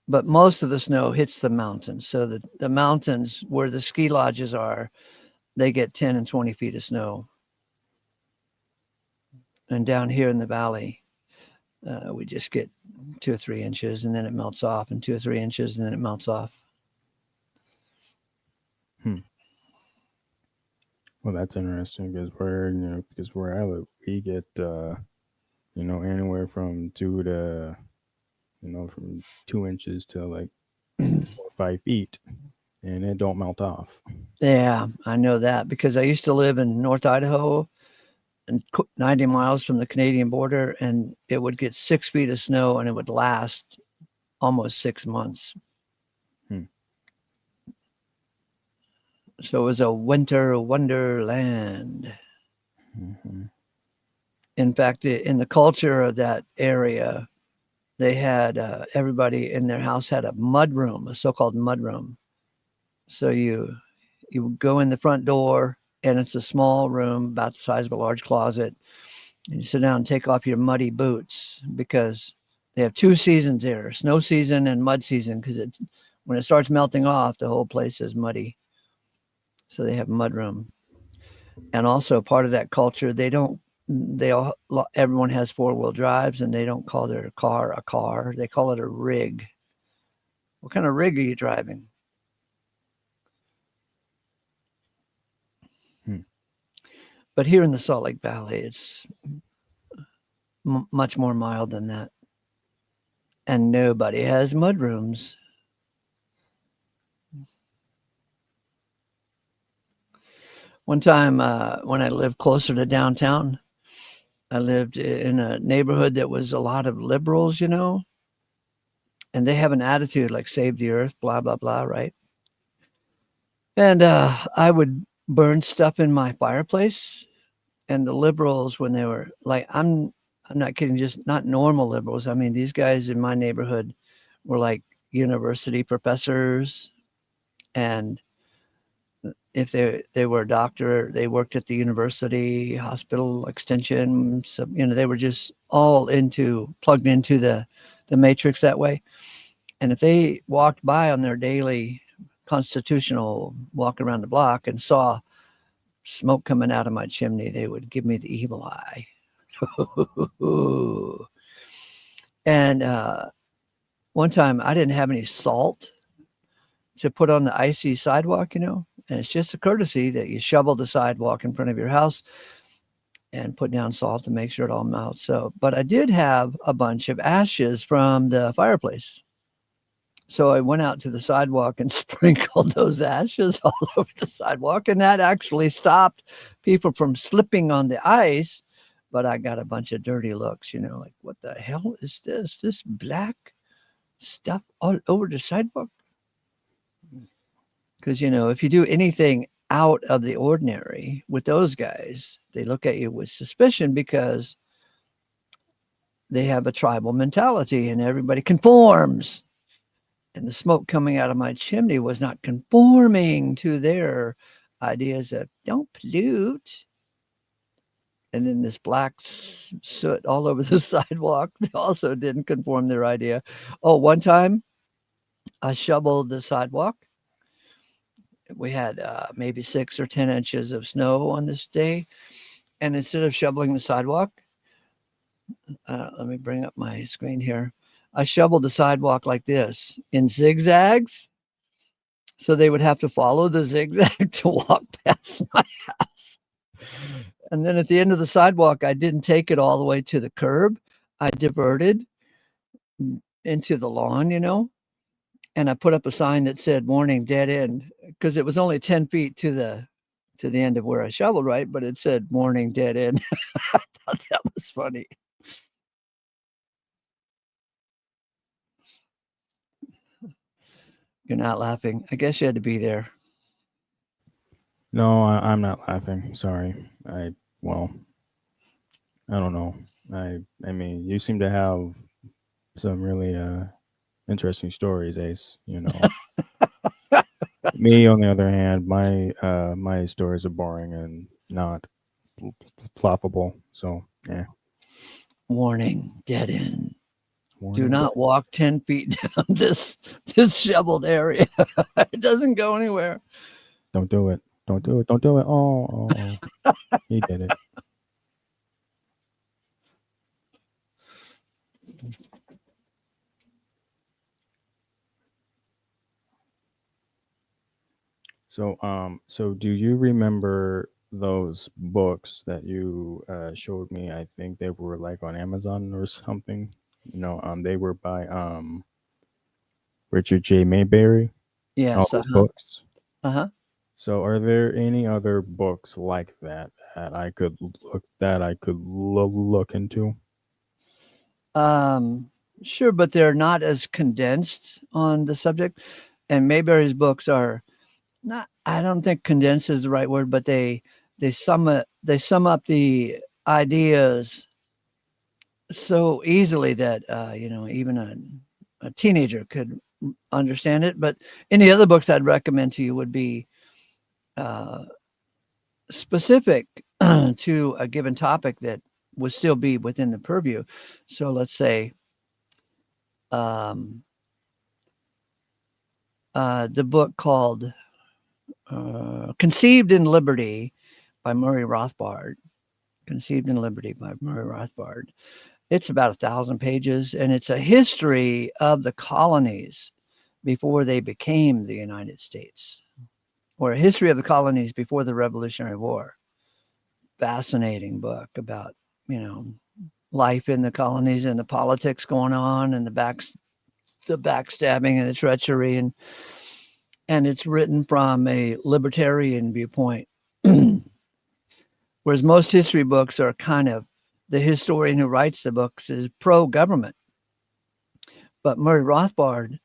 But most of the snow hits the mountains. So the mountains where the ski lodges are, they get 10 and 20 feet of snow. And down here in the valley, we just get 2 or 3 inches, and then it melts off, and 2 or 3 inches, and then it melts off. Well, that's interesting because where I live, we get anywhere from 2 inches to like 4 or 5 feet, and it don't melt off. Yeah, I know that because I used to live in North Idaho, and 90 miles from the Canadian border, and it would get 6 feet of snow, and it would last almost 6 months. So it was a winter wonderland. Mm-hmm. In fact, in the culture of that area, they had everybody in their house had a mud room, a so-called mud room. So you go in the front door, and it's a small room about the size of a large closet. And you sit down and take off your muddy boots because they have 2 seasons there, snow season and mud season, because when it starts melting off, the whole place is muddy. So they have mud room. And also part of that culture, everyone has 4-wheel drives, and they don't call their car a car. They call it a rig. What kind of rig are you driving? But here in the Salt Lake Valley, it's much more mild than that. And nobody has mudrooms. One time when I lived closer to downtown, I lived in a neighborhood that was a lot of liberals, you know, and they have an attitude like save the earth, blah, blah, blah, right? And I would burn stuff in my fireplace. And the liberals, when they were like, I'm not kidding, just not normal liberals. I mean, these guys in my neighborhood were like university professors, and if they were a doctor, they worked at the university hospital extension. So, you know, they were just all plugged into the matrix that way. And if they walked by on their daily constitutional walk around the block and saw smoke coming out of my chimney, they would give me the evil eye. And one time I didn't have any salt to put on the icy sidewalk, you know, and it's just a courtesy that you shovel the sidewalk in front of your house and put down salt to make sure it all melts. So, but I did have a bunch of ashes from the fireplace. So I went out to the sidewalk and sprinkled those ashes all over the sidewalk, and that actually stopped people from slipping on the ice. But I got a bunch of dirty looks, you know, like, what the hell is this? This black stuff all over the sidewalk? Because, you know, if you do anything out of the ordinary with those guys, they look at you with suspicion because they have a tribal mentality and everybody conforms. And the smoke coming out of my chimney was not conforming to their ideas of don't pollute. And then this black soot all over the sidewalk also didn't conform their idea. Oh, one time I shoveled the sidewalk. We had maybe 6 or 10 inches of snow on this day. And instead of shoveling the sidewalk, let me bring up my screen here. I shoveled the sidewalk like this in zigzags. So they would have to follow the zigzag to walk past my house. And then at the end of the sidewalk, I didn't take it all the way to the curb. I diverted into the lawn, you know, and I put up a sign that said warning, dead end, because it was only 10 feet to the end of where I shoveled, right? But it said warning, dead end. I thought that was funny. You're not laughing. I guess you had to be there. No, I'm not laughing. Sorry. I don't know. I mean, you seem to have some really interesting stories, Ace. You know, me on the other hand, my stories are boring and not laughable. So yeah. Warning, dead end. Warning. Do not walk 10 feet down this shoveled area. It doesn't go anywhere. Don't do it. Don't do it. Don't do it. Oh. He did it. So do you remember those books that you showed me? I think they were like on Amazon or something. You know, they were by Richard J. Mayberry. Yes. All those books. Uh-huh. So are there any other books like that I could look into? Sure, but they're not as condensed on the subject. And Mayberry's books are not, I don't think condensed is the right word, but they sum up the ideas so easily that you know, even a teenager could understand it. But any other books I'd recommend to you would be specific to a given topic that would still be within the purview. So let's say the book called Conceived in Liberty by Murray Rothbard. Conceived in Liberty by Murray Rothbard. It's about 1,000 pages, and it's a history of the colonies before they became the United States, or a history of the colonies before the Revolutionary War. fascinating book about, life in the colonies and the politics going on and the backstabbing and the treachery, and it's written from a libertarian viewpoint. Whereas most history books are kind of, the historian who writes the books is pro-government. But Murray Rothbard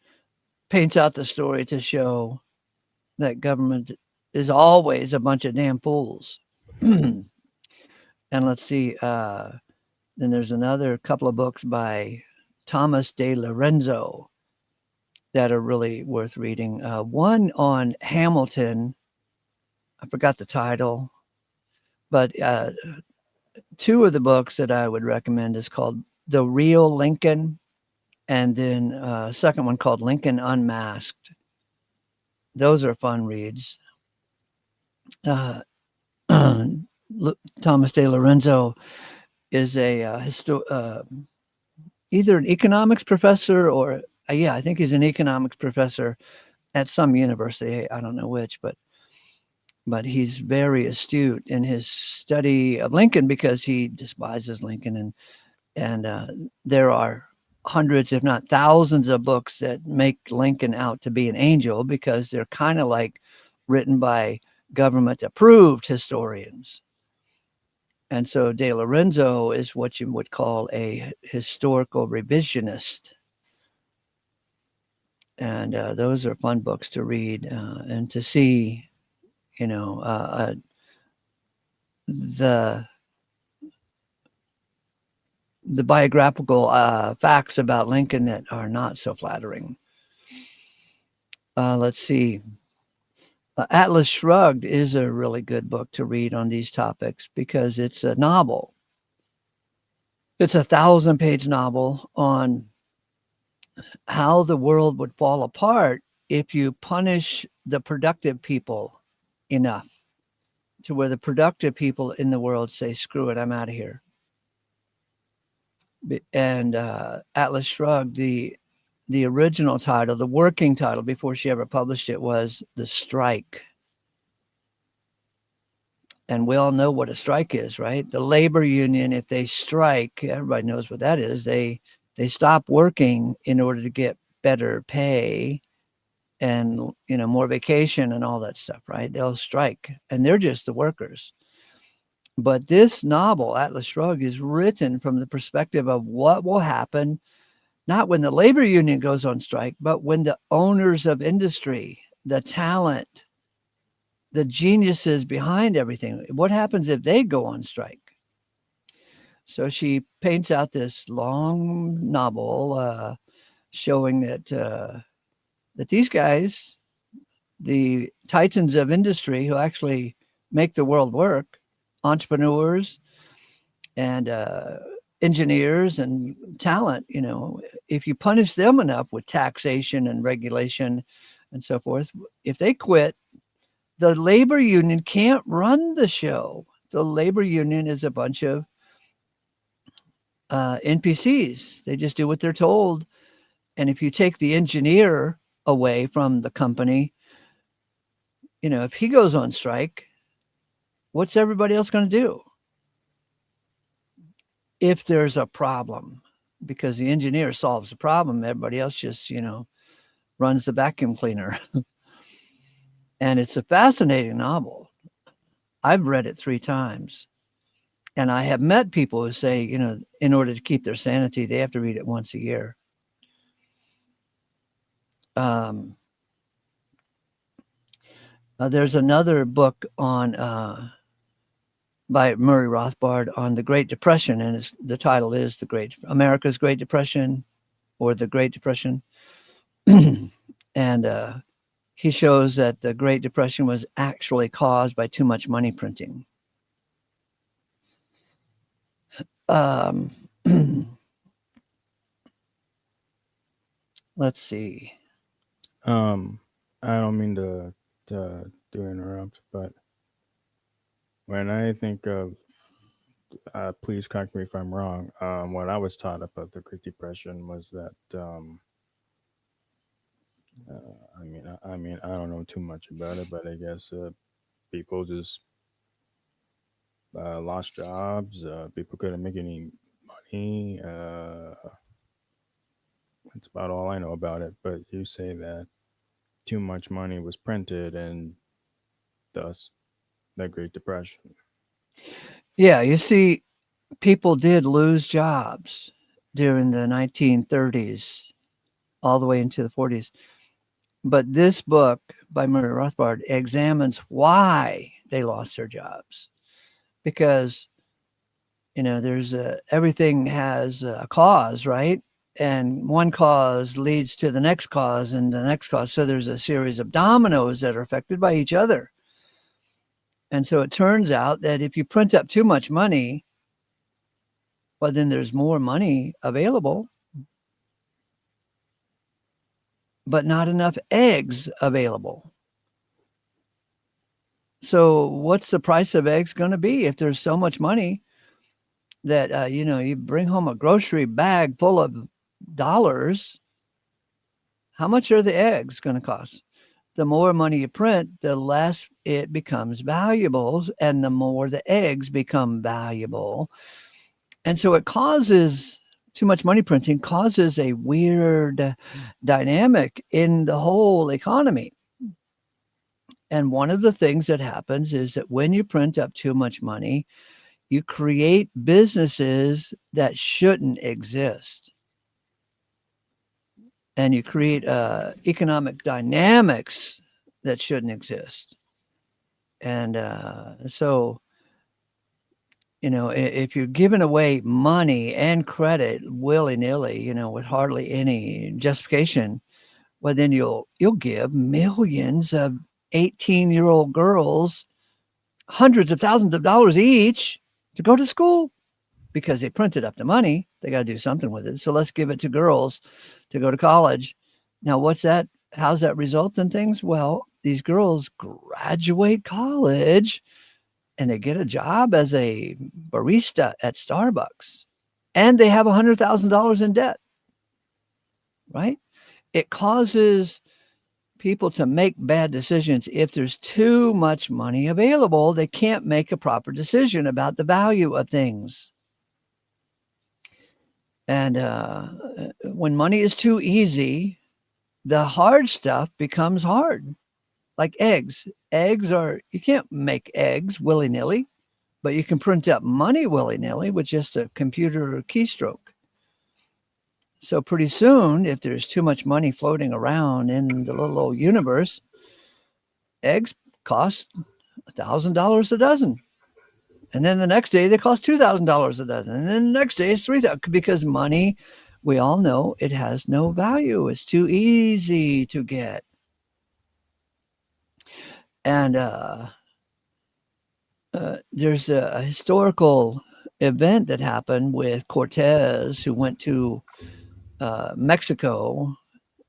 paints out the story to show that government is always a bunch of damn fools. And let's see, then there's another couple of books by Thomas de Lorenzo that are really worth reading. One on Hamilton, I forgot the title, but two of the books that I would recommend is called The Real Lincoln, and then a second one called Lincoln Unmasked. Those are fun reads. Thomas de Lorenzo is a either an economics professor or I think he's an economics professor at some university. I don't know which, but he's very astute in his study of Lincoln because he despises Lincoln, and there are hundreds, if not thousands, of books that make Lincoln out to be an angel because they're kind of like written by government-approved historians. And so De Lorenzo is what you would call a historical revisionist. And those are fun books to read and to see, the biographical facts about Lincoln that are not so flattering. Let's see. Atlas Shrugged is a really good book to read on these topics because it's a novel. It's a 1,000-page novel on how the world would fall apart if you punish the productive people enough to where the productive people in the world say, screw it, I'm out of here. And Atlas Shrugged, the original title, the working title before she ever published it, was The Strike. And we all know what a strike is, right? The labor union, if they strike, everybody knows what that is. They stop working in order to get better pay and, more vacation and all that stuff, right? They'll strike, and they're just the workers. But this novel, Atlas Shrugged, is written from the perspective of what will happen, not when the labor union goes on strike, but when the owners of industry, the talent, the geniuses behind everything, what happens if they go on strike? So she paints out this long novel showing that these guys, the titans of industry who actually make the world work, entrepreneurs and engineers and talent, if you punish them enough with taxation and regulation and so forth, if they quit, the labor union can't run the show. The labor union is a bunch of NPCs. They just do what they're told. And if you take the engineer away from the company, if he goes on strike, what's everybody else going to do? If there's a problem, because the engineer solves the problem, everybody else just, runs the vacuum cleaner. And it's a fascinating novel. I've read it 3 times. And I have met people who say, in order to keep their sanity, they have to read it once a year. There's another book on by Murray Rothbard on the Great Depression, and the title is America's Great Depression, or The Great Depression. And he shows that the Great Depression was actually caused by too much money printing. Let's see. I don't mean to interrupt, but when I think of, please correct me if I'm wrong. What I was taught about the Great Depression was that, I don't know too much about it, but I guess people just lost jobs. People couldn't make any money. That's about all I know about it. But you say that too much money was printed and thus the Great Depression. Yeah, you see, people did lose jobs during the 1930s all the way into the 40s. But this book by Murray Rothbard examines why they lost their jobs. Because, there's everything has a cause, right? And one cause leads to the next cause and the next cause. So there's a series of dominoes that are affected by each other. And so it turns out that if you print up too much money, well, then there's more money available, but not enough eggs available. So what's the price of eggs going to be if there's so much money that, you bring home a grocery bag full of dollars? How much are the eggs going to cost? The more money you print, the less it becomes valuable, and the more the eggs become valuable. And so it causes too much money printing causes a weird dynamic in the whole economy. And one of the things that happens is that when you print up too much money, you create businesses that shouldn't exist. And you create economic dynamics that shouldn't exist. And so, if you're giving away money and credit willy-nilly, with hardly any justification, well, then you'll give millions of 18-year-old girls hundreds of thousands of dollars each to go to school because they printed up the money. They got to do something with it. So let's give it to girls to go to college. Now, what's that? How's that result in things? Well, these girls graduate college and they get a job as a barista at Starbucks, and they have $100,000 in debt, right? It causes people to make bad decisions. If there's too much money available, they can't make a proper decision about the value of things. And when money is too easy, the hard stuff becomes hard. Like eggs. You can't make eggs willy-nilly, but you can print up money willy-nilly with just a computer keystroke. So pretty soon, if there's too much money floating around in the little old universe, eggs cost $1,000 a dozen. And then the next day they cost $2,000 a dozen. And then the next day it's $3,000, because money, we all know, it has no value. It's too easy to get. And there's a historical event that happened with Cortez, who went to Mexico,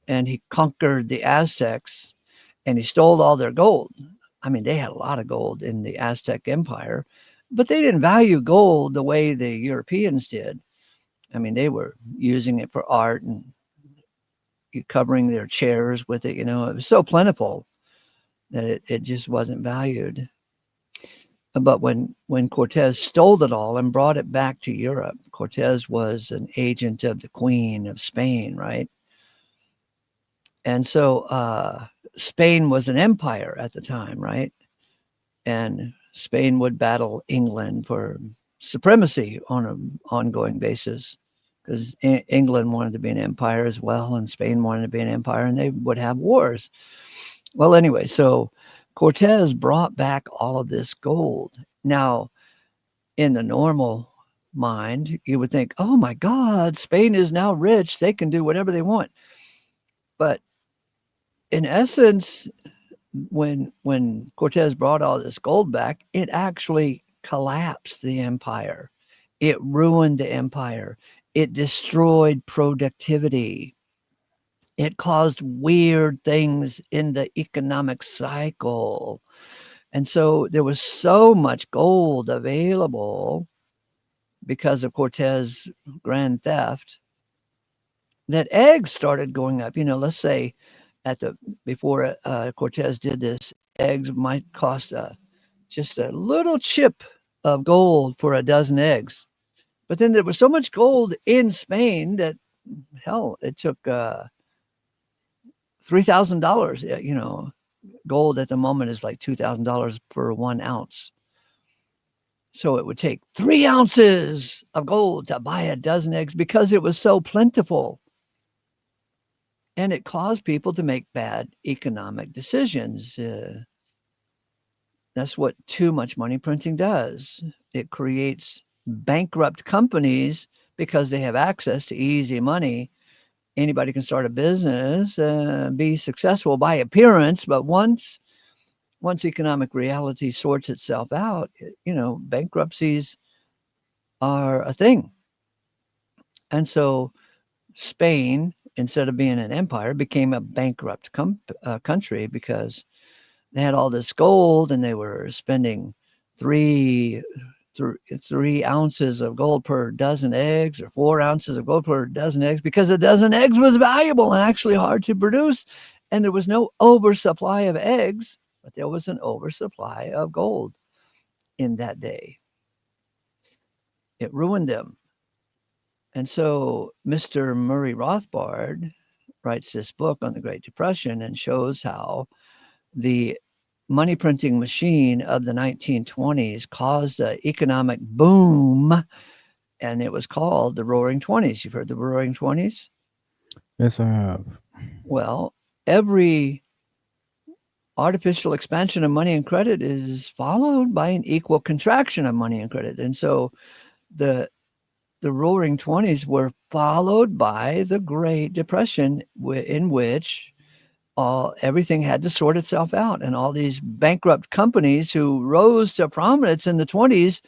and he conquered the Aztecs, and he stole all their gold. I mean, they had a lot of gold in the Aztec Empire, but they didn't value gold the way the Europeans did. I mean, they were using it for art and covering their chairs with it. It was so plentiful that it just wasn't valued. But when Cortez stole it all and brought it back to Europe, Cortez was an agent of the Queen of Spain, right? And so Spain was an empire at the time, right? And Spain would battle England for supremacy on an ongoing basis, because England wanted to be an empire as well, and Spain wanted to be an empire, and they would have wars. Well, anyway, so Cortez brought back all of this gold. Now, in the normal mind, you would think, oh my God, Spain is now rich. They can do whatever they want. But in essence, when Cortez brought all this gold back, it actually collapsed the empire. It ruined the empire. It destroyed productivity. It caused weird things in the economic cycle. And so there was so much gold available because of Cortez's grand theft that eggs started going up. Let's say before Cortez did this, eggs might cost just a little chip of gold for a dozen eggs. But then there was so much gold in Spain that, hell, it took $3,000. You know, gold at the moment is like $2,000 per 1 ounce. So it would take 3 ounces of gold to buy a dozen eggs because it was so plentiful. And it caused people to make bad economic decisions. That's what too much money printing does. It creates bankrupt companies because they have access to easy money. Anybody can start a business, be successful by appearance, but once economic reality sorts itself out, you know, bankruptcies are a thing. And so Spain, instead of being an empire, became a bankrupt country because they had all this gold and they were spending three ounces of gold per dozen eggs, or 4 ounces of gold per dozen eggs, because a dozen eggs was valuable and actually hard to produce. And there was no oversupply of eggs, but there was an oversupply of gold in that day. It ruined them. And so Mr. Murray Rothbard writes this book on the Great Depression and shows how the money printing machine of the 1920s caused an economic boom, and it was called the Roaring Twenties. You've heard the Roaring Twenties? Yes, I have. Well, every artificial expansion of money and credit is followed by an equal contraction of money and credit. And so the Roaring Twenties were followed by the Great Depression, in which everything had to sort itself out. And all these bankrupt companies who rose to prominence in the 20s,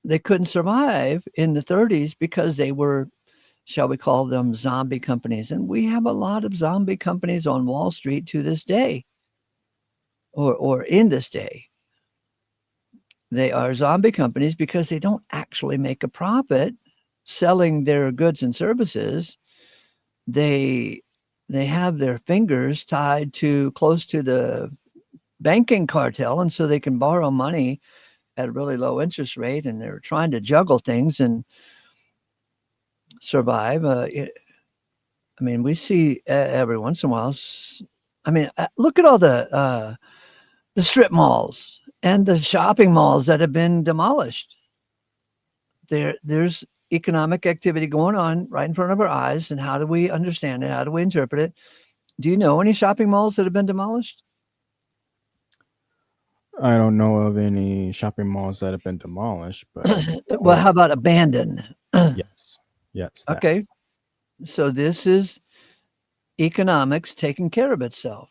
they couldn't survive in the 30s because they were, shall we call them, zombie companies. And we have a lot of zombie companies on Wall Street to this day, or in this day. They are zombie companies because they don't actually make a profit selling their goods and services. They have their fingers tied to close to the banking cartel, and so they can borrow money at a really low interest rate, and they're trying to juggle things and survive. I mean, we see every once in a while. I mean, look at all the strip malls and the shopping malls that have been demolished. There's economic activity going on right in front of our eyes. And how do we understand it? How do we interpret it? Do you know any shopping malls that have been demolished? I don't know of any shopping malls that have been demolished, but Well, how about abandoned? yes. That. Okay. So this is economics taking care of itself,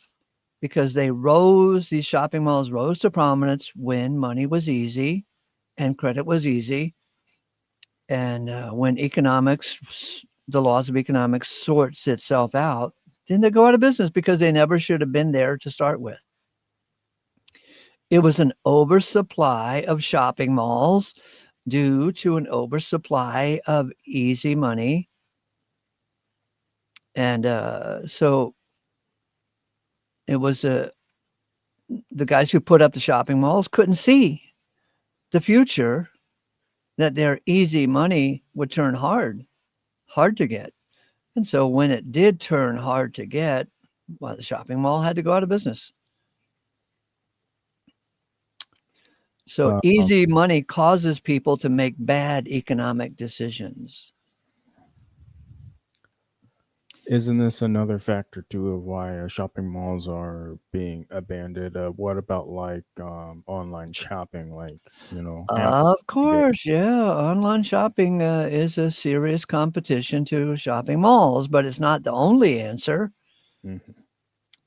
because these shopping malls rose to prominence when money was easy and credit was easy. And when the laws of economics sorts itself out, then they go out of business because they never should have been there to start with. It was an oversupply of shopping malls due to an oversupply of easy money. And so it was the guys who put up the shopping malls couldn't see the future, that their easy money would turn hard to get. And so when it did turn hard to get, well, the shopping mall had to go out of business. So easy money causes people to make bad economic decisions. Isn't this another factor too of why shopping malls are being abandoned? What about like online shopping? Like, you know, Of course, yeah. Online shopping is a serious competition to shopping malls, but it's not the only answer. Mhm.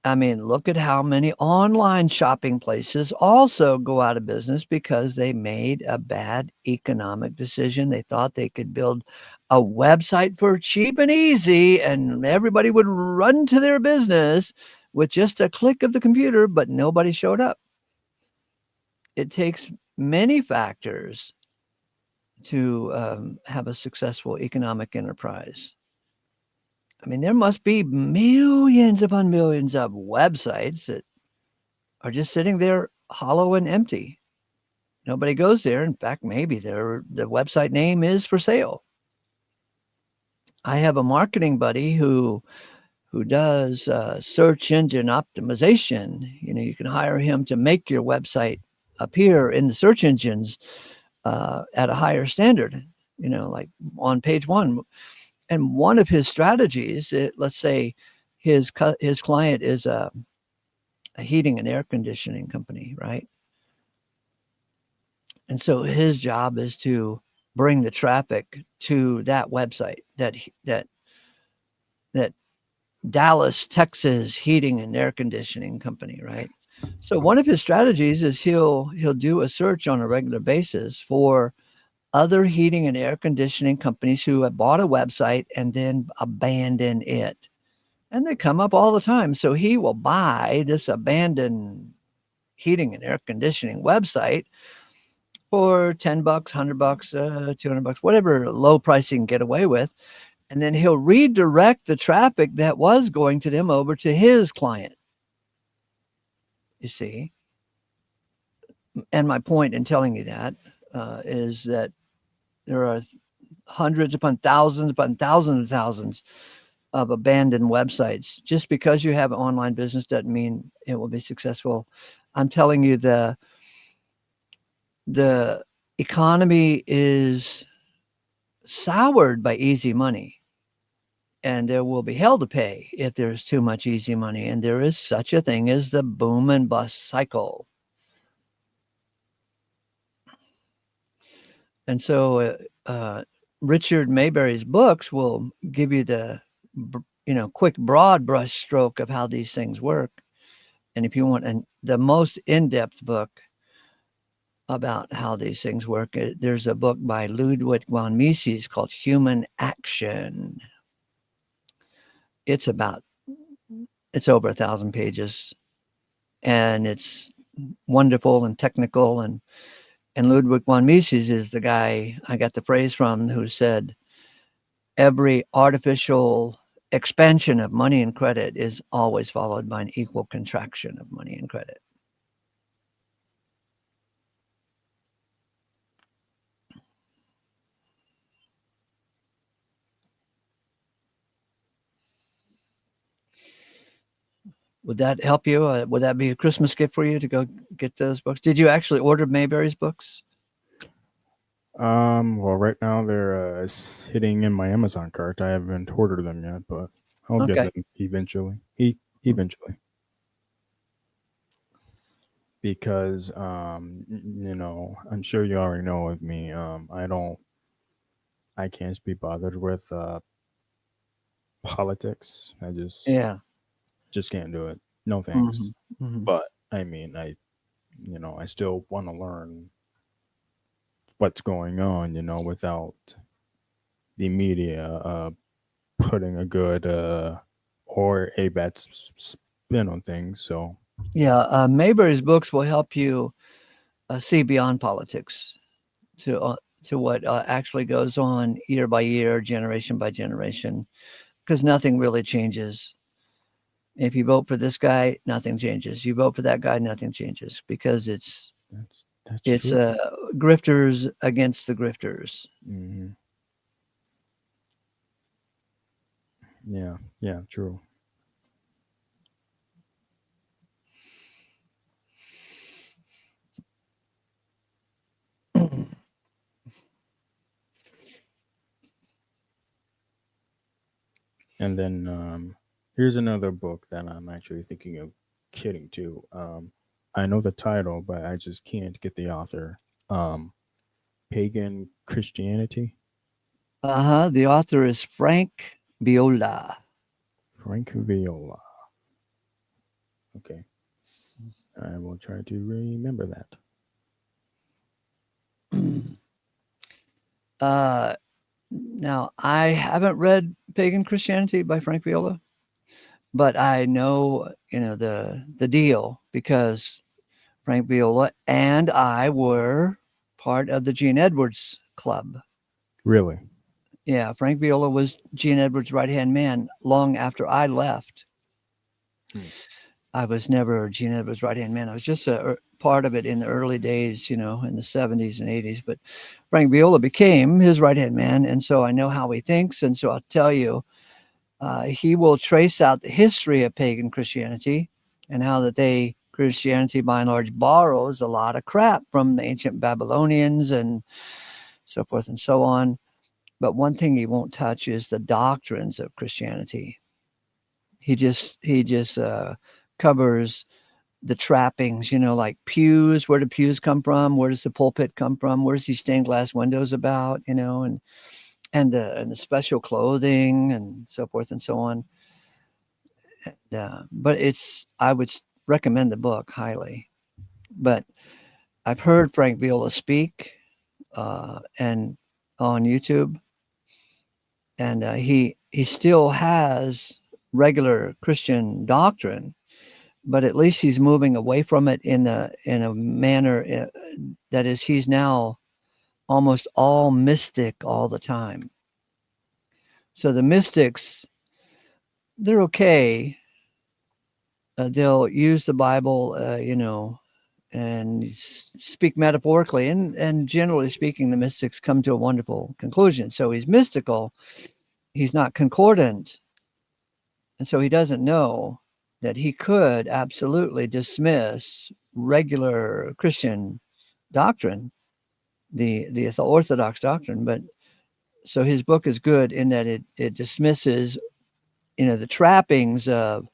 I mean, look at how many online shopping places also go out of business because they made a bad economic decision. They thought they could build a website for cheap and easy, and everybody would run to their business with just a click of the computer, but nobody showed up. It takes many factors to have a successful economic enterprise. I mean, there must be millions upon millions of websites that are just sitting there hollow and empty. Nobody goes there. In fact, maybe the website name is for sale. I have a marketing buddy who does search engine optimization. You can hire him to make your website appear in the search engines at a higher standard, like on page one. And one of his strategies, let's say his client is a heating and air conditioning company, right? And so his job is to bring the traffic to that website, that Dallas, Texas heating and air conditioning company, right? So one of his strategies is he'll do a search on a regular basis for other heating and air conditioning companies who have bought a website and then abandon it. And they come up all the time. So he will buy this abandoned heating and air conditioning website for $10, $100, $200, whatever low price he can get away with. And then he'll redirect the traffic that was going to them over to his client. You see? And my point in telling you that is that there are hundreds upon thousands of abandoned websites. Just because you have an online business doesn't mean it will be successful. I'm telling you, the economy is soured by easy money. And there will be hell to pay if there's too much easy money. And there is such a thing as the boom and bust cycle. And so Richard Maybury's books will give you the quick broad brush stroke of how these things work. And if you want the most in-depth book about how these things work, there's a book by Ludwig von Mises called Human Action. It's over 1,000 pages, and it's wonderful and technical. And Ludwig von Mises is the guy I got the phrase from, who said, every artificial expansion of money and credit is always followed by an equal contraction of money and credit. Would that help you? Would that be a Christmas gift for you to go get those books? Did you actually order Maybury's books? Well, right now they're sitting in my Amazon cart. I haven't ordered them yet, but I'll get them eventually. Eventually. Because I'm sure you already know with me, I can't be bothered with politics. I just can't do it. No thanks. Mm-hmm. Mm-hmm. But I mean, I still want to learn what's going on, without the media putting a good or a bad spin on things. So yeah, Maybury's books will help you see beyond politics to what actually goes on year by year, generation by generation, because nothing really changes. If you vote for this guy, nothing changes. You vote for that guy, nothing changes, because it's grifters against the grifters. Mm-hmm. Yeah, true. And then here's another book that I'm actually thinking of getting to. I know the title, but I just can't get the author. Pagan Christianity. The author is Frank Viola. Frank Viola. Okay. I will try to remember that. Now, I haven't read Pagan Christianity by Frank Viola, but I know, the deal, because Frank Viola and I were part of the Gene Edwards Club. Really? Yeah, Frank Viola was Gene Edwards' right-hand man long after I left. I was never Gene Edwards' right-hand man. I was just a part of it in the early days, in the 70s and 80s. But Frank Viola became his right-hand man, and so I know how he thinks. And so I'll tell you, he will trace out the history of pagan Christianity and how that Christianity, by and large, borrows a lot of crap from the ancient Babylonians and so forth and so on. But one thing he won't touch is the doctrines of Christianity. He just covers the trappings, like pews. Where do pews come from? Where does the pulpit come from? Where's these stained glass windows about? And the special clothing and so forth and so on. But I would recommend the book highly. But I've heard Frank Viola speak and on YouTube, and he still has regular Christian doctrine, but at least he's moving away from it in a manner that is, he's now almost all mystic all the time. So the mystics, they're okay. They'll use the Bible, and speak metaphorically, and generally speaking, the mystics come to a wonderful conclusion. So he's mystical, he's not concordant, and so he doesn't know that he could absolutely dismiss regular Christian doctrine, the Orthodox doctrine. But so his book is good in that it dismisses, the trappings of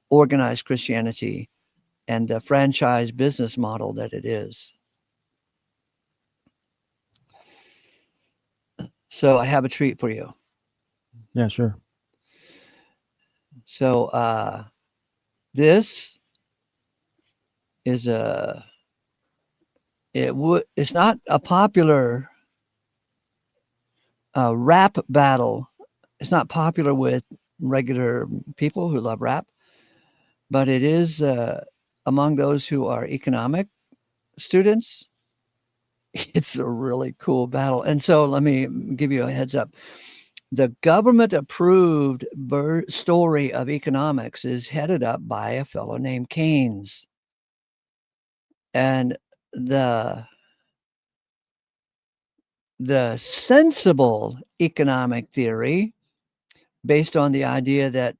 organized Christianity and the franchise business model that it is. So I have a treat for you. Yeah, sure. So this is it's not a popular rap battle. It's not popular with regular people who love rap, but it is among those who are economic students. It's a really cool battle. And so let me give you a heads up. The government approved story of economics is headed up by a fellow named Keynes. And the sensible economic theory, based on the idea that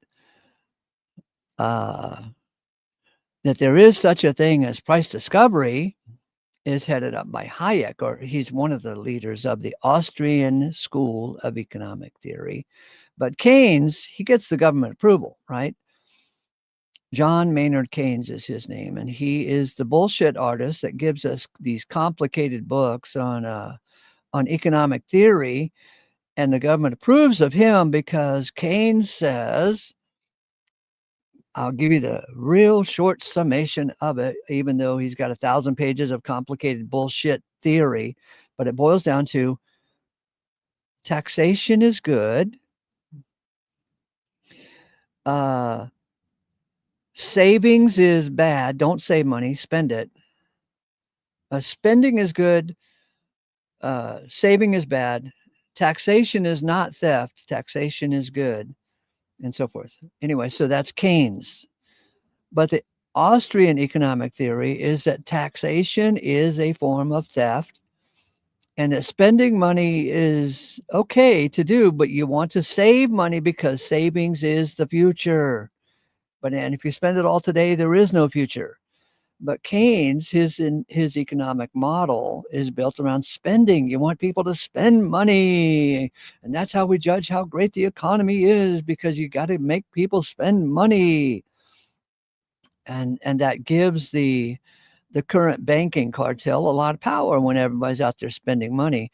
there is such a thing as price discovery, is headed up by Hayek, or he's one of the leaders of the Austrian school of economic theory. But Keynes, he gets the government approval, right? John Maynard Keynes is his name, and he is the bullshit artist that gives us these complicated books on economic theory, and the government approves of him because Keynes says, I'll give you the real short summation of it, even though he's got 1,000 pages of complicated bullshit theory, but it boils down to taxation is good. Savings is bad. Don't save money, spend it. Spending is good. Saving is bad. Taxation is not theft. Taxation is good, and so forth. Anyway, so that's Keynes. But the Austrian economic theory is that taxation is a form of theft, and that spending money is okay to do, but you want to save money because savings is the future. And if you spend it all today, there is no future. But Keynes, his economic model is built around spending. You want people to spend money, and that's how we judge how great the economy is, because you got to make people spend money. And that gives the current banking cartel a lot of power when everybody's out there spending money.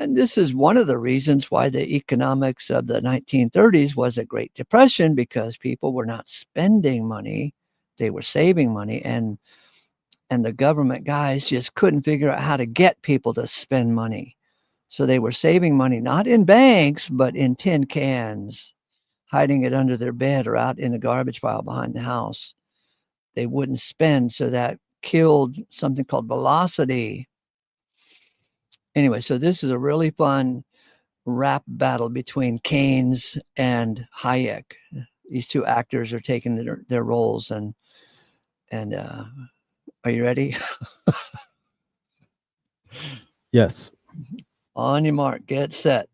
And this is one of the reasons why the economics of the 1930s was a Great Depression, because people were not spending money, they were saving money, and the government guys just couldn't figure out how to get people to spend money. So they were saving money, not in banks, but in tin cans, hiding it under their bed or out in the garbage pile behind the house. They wouldn't spend, so that killed something called velocity. Anyway, so this is a really fun rap battle between Keynes and Hayek. These two actors are taking their roles, and And are you ready? Yes. On your mark, get set.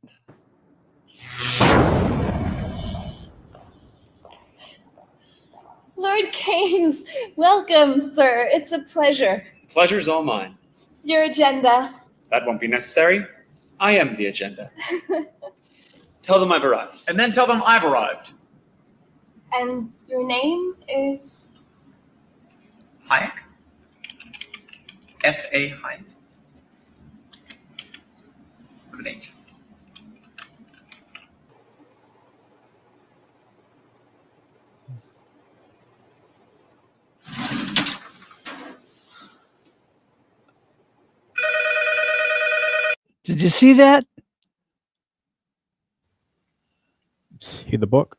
Lord Keynes, welcome, sir. It's a pleasure. The pleasure's all mine. Your agenda. That won't be necessary. I am the agenda. Tell them I've arrived. And then tell them I've arrived. And your name is? Hayek? F.A. Hayek. With an H. Did you see that? See the book?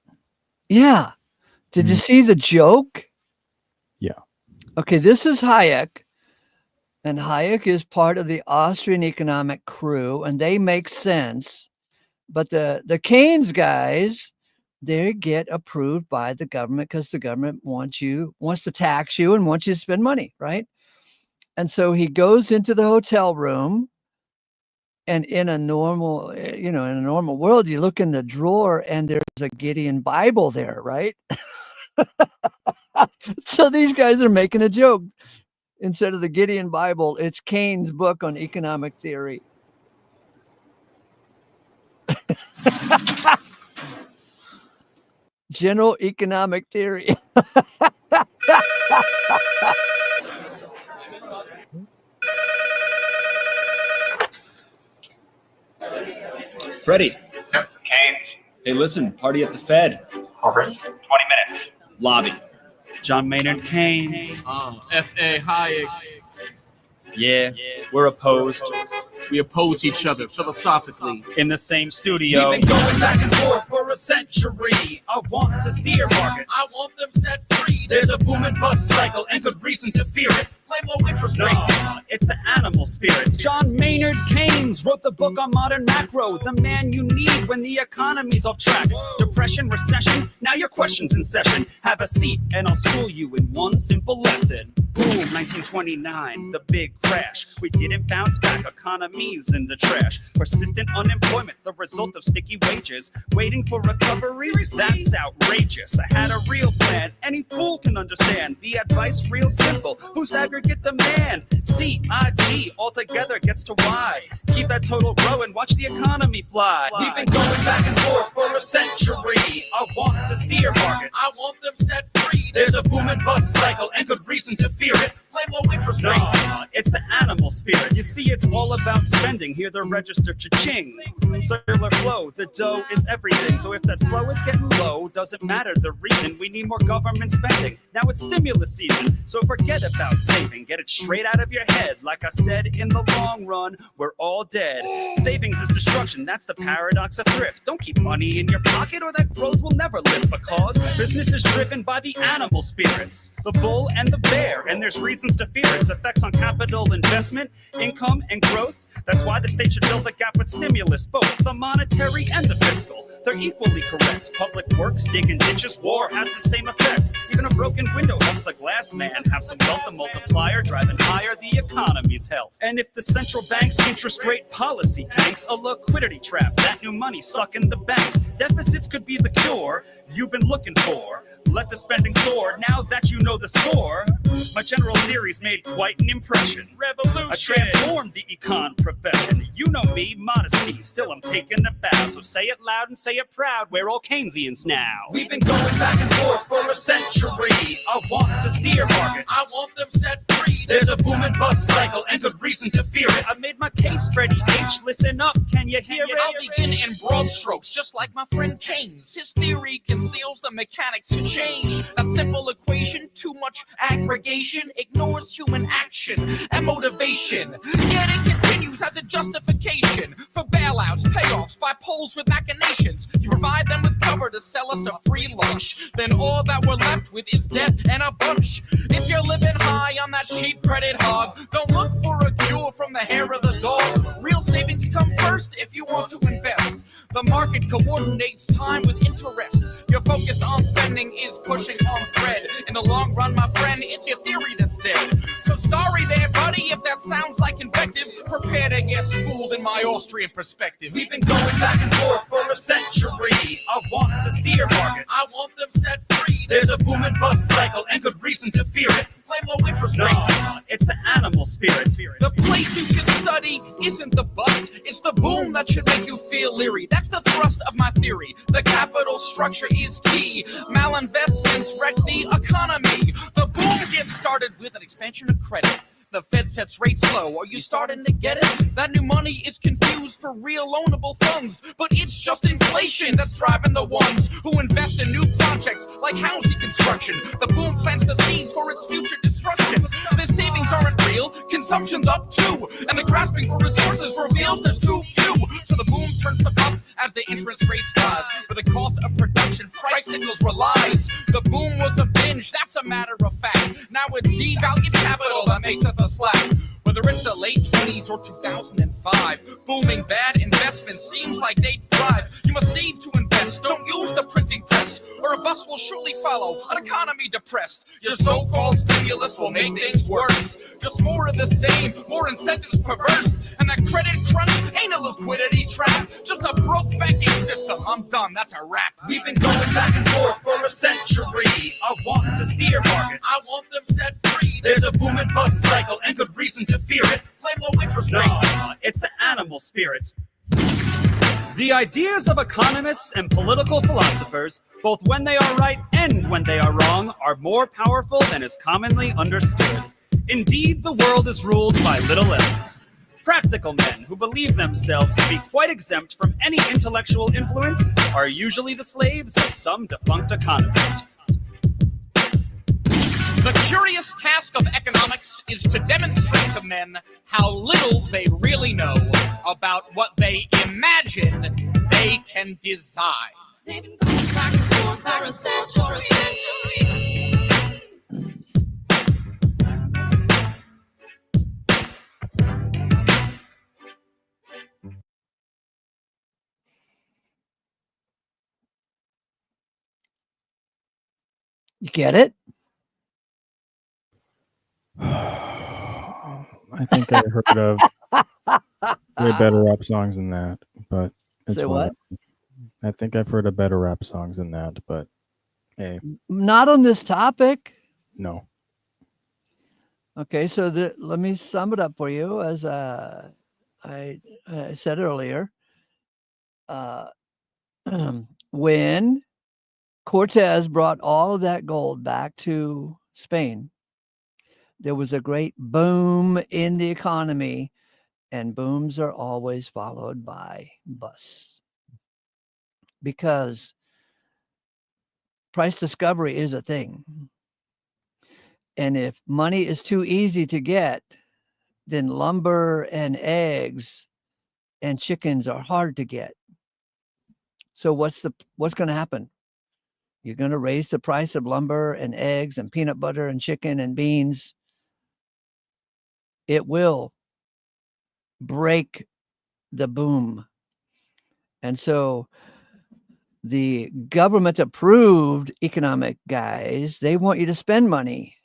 Yeah. Did you see the joke? Yeah. Okay, this is Hayek. And Hayek is part of the Austrian economic crew, and they make sense. But the Keynes guys, they get approved by the government because the government wants to tax you and wants you to spend money, right? And so he goes into the hotel room, and in a normal, in a normal world, you look in the drawer and there's a Gideon Bible there, right? So these guys are making a joke. Instead of the Gideon Bible, it's Keynes' book on economic theory. General economic theory. Freddie. Yep. Keynes. Hey, listen, party at the Fed. Already? 20 minutes. Lobby. John Maynard Keynes. F.A. Hayek. Yeah, we're opposed. We oppose each other philosophically. In the same studio. We've been going back and forth for a century. I want to steer markets. I want them set free. There's a boom and bust cycle and good reason to fear it. Play low interest rates. No, it's the animal spirits. John Maynard Keynes wrote the book on modern macro. The man you need when the economy's off track. Depression, recession, now your question's in session. Have a seat and I'll school you in one simple lesson. Boom, 1929, the big crash. We didn't bounce back, economy's in the trash. Persistent unemployment, the result of sticky wages. Waiting for recovery? Seriously? That's outrageous. I had a real plan, any fool can understand. The advice real simple, boost aggregate demand. CIG altogether gets to Y. Keep that total growing, watch the economy fly. We've been going back and forth for a century. I want to steer markets. I want them set free. There's a boom and bust cycle and good reason to fear it. Play low interest No, rates. it's the animal spirit. You see, it's all about spending. Hear the register cha-ching. Circular flow, the dough is everything. So if that flow is getting low, doesn't matter the reason. We need more government spending. Now it's stimulus season, so forget about saving. Get it straight out of your head. Like I said, in the long run, we're all dead. Savings is destruction, that's the paradox of thrift. Don't keep money in your pocket or that growth will never lift. Because business is driven by the animal spirits, the bull and the bear, and there's reasons to fear its effects on capital investment, income, and growth. That's why the state should fill the gap with stimulus, both the monetary and the fiscal. They're equally correct. Public works, digging ditches, war has the same effect. Even a broken window helps the glass man have some wealth. The multiplier driving higher the economy's health. And if the central bank's interest rate policy tanks, a liquidity trap, that new money stuck in the banks. Deficits could be the cure you've been looking for. Let the spending soar now that you know the score. My general theories made quite an impression. Revolution. I transformed the econ profession. You know me, modesty, still I'm taking a bow. So say it loud and say it proud, we're all Keynesians now. We've been going back and forth for a century. I want to steer markets. I want them set free. There's a boom and bust cycle and good reason to fear it. I made my case, Freddie H. Listen up, can you hear it? I'll begin in broad strokes, just like my friend Keynes. His theory conceals the mechanics to change. That simple equation, too much aggregation, ignores human action and motivation. Yet it continues as a justification for bailouts, payoffs by polls with machinations. You provide them with cover to sell us a free lunch. Then all that we're left with is debt and a bunch. If you're living high on that cheap credit hog, don't look for a cure from the hair of the dog. Real savings come first if you want to invest. The market coordinates time with interest. Your focus on spending is pushing on Fred. In the long run, my friend, it's your theory that's dead. So sorry there, buddy, if that sounds like invective. Prepare to get schooled in my Austrian perspective. We've been going back and forth for a century. I want to steer markets. I want them set free. There's a boom and bust cycle and good reason to fear it. Play low interest No, rates. it's the animal spirit. The place you should study isn't the bust, it's the boom that should make you feel leery. That's the thrust of my theory. The capital structure is key. Malinvestments wreck the economy. The boom gets started with an expansion of credit. The Fed sets rates low. Are you starting to get it? That new money is confused for real loanable funds, but it's just inflation that's driving the ones who invest in new projects like housing construction. The boom plants the seeds for its future destruction. The savings aren't real, consumption's up too, and the grasping for resources reveals there's too few. So the boom turns to bust as the interest rates rise. For the cost of production, price signals relies. The boom was a binge, that's a matter of fact. Now it's devalued capital that makes up the slack. Whether it's the late 20s or 2005, booming bad investments seems like they'd thrive. You must save to invest, don't use the printing press, or a bust will surely follow, an economy depressed. Your so-called stimulus will make things worse. Just more of the same, more incentives perverse. And that credit crunch ain't a liquidity trap, just a broke banking system. I'm done, that's a wrap. We've been going back and forth for a century. I want to steer markets. I want them set free. There's a boom and bust cycle and good reason to fear it. Play low interest No, rates. it's the animal spirit. The ideas of economists and political philosophers, both when they are right and when they are wrong, are more powerful than is commonly understood. Indeed, the world is ruled by little else. Practical men who believe themselves to be quite exempt from any intellectual influence are usually the slaves of some defunct economist. The curious task of economics is to demonstrate to men how little they really know about what they imagine they can design. They've been going back and forth for a century. You get it? I think I heard of way better rap songs than that, but it's Say what? I think I've heard of better rap songs than that, but hey, Not on this topic. no. Okay, so let me sum it up for you. As I said earlier, when Cortez brought all of that gold back to Spain, there was a great boom in the economy, and booms are always followed by busts because price discovery is a thing. And if money is too easy to get, then lumber and eggs and chickens are hard to get. So what's going to happen? You're going to raise the price of lumber and eggs and peanut butter and chicken and beans. It will break the boom. And so the government approved economic guys, they want you to spend money.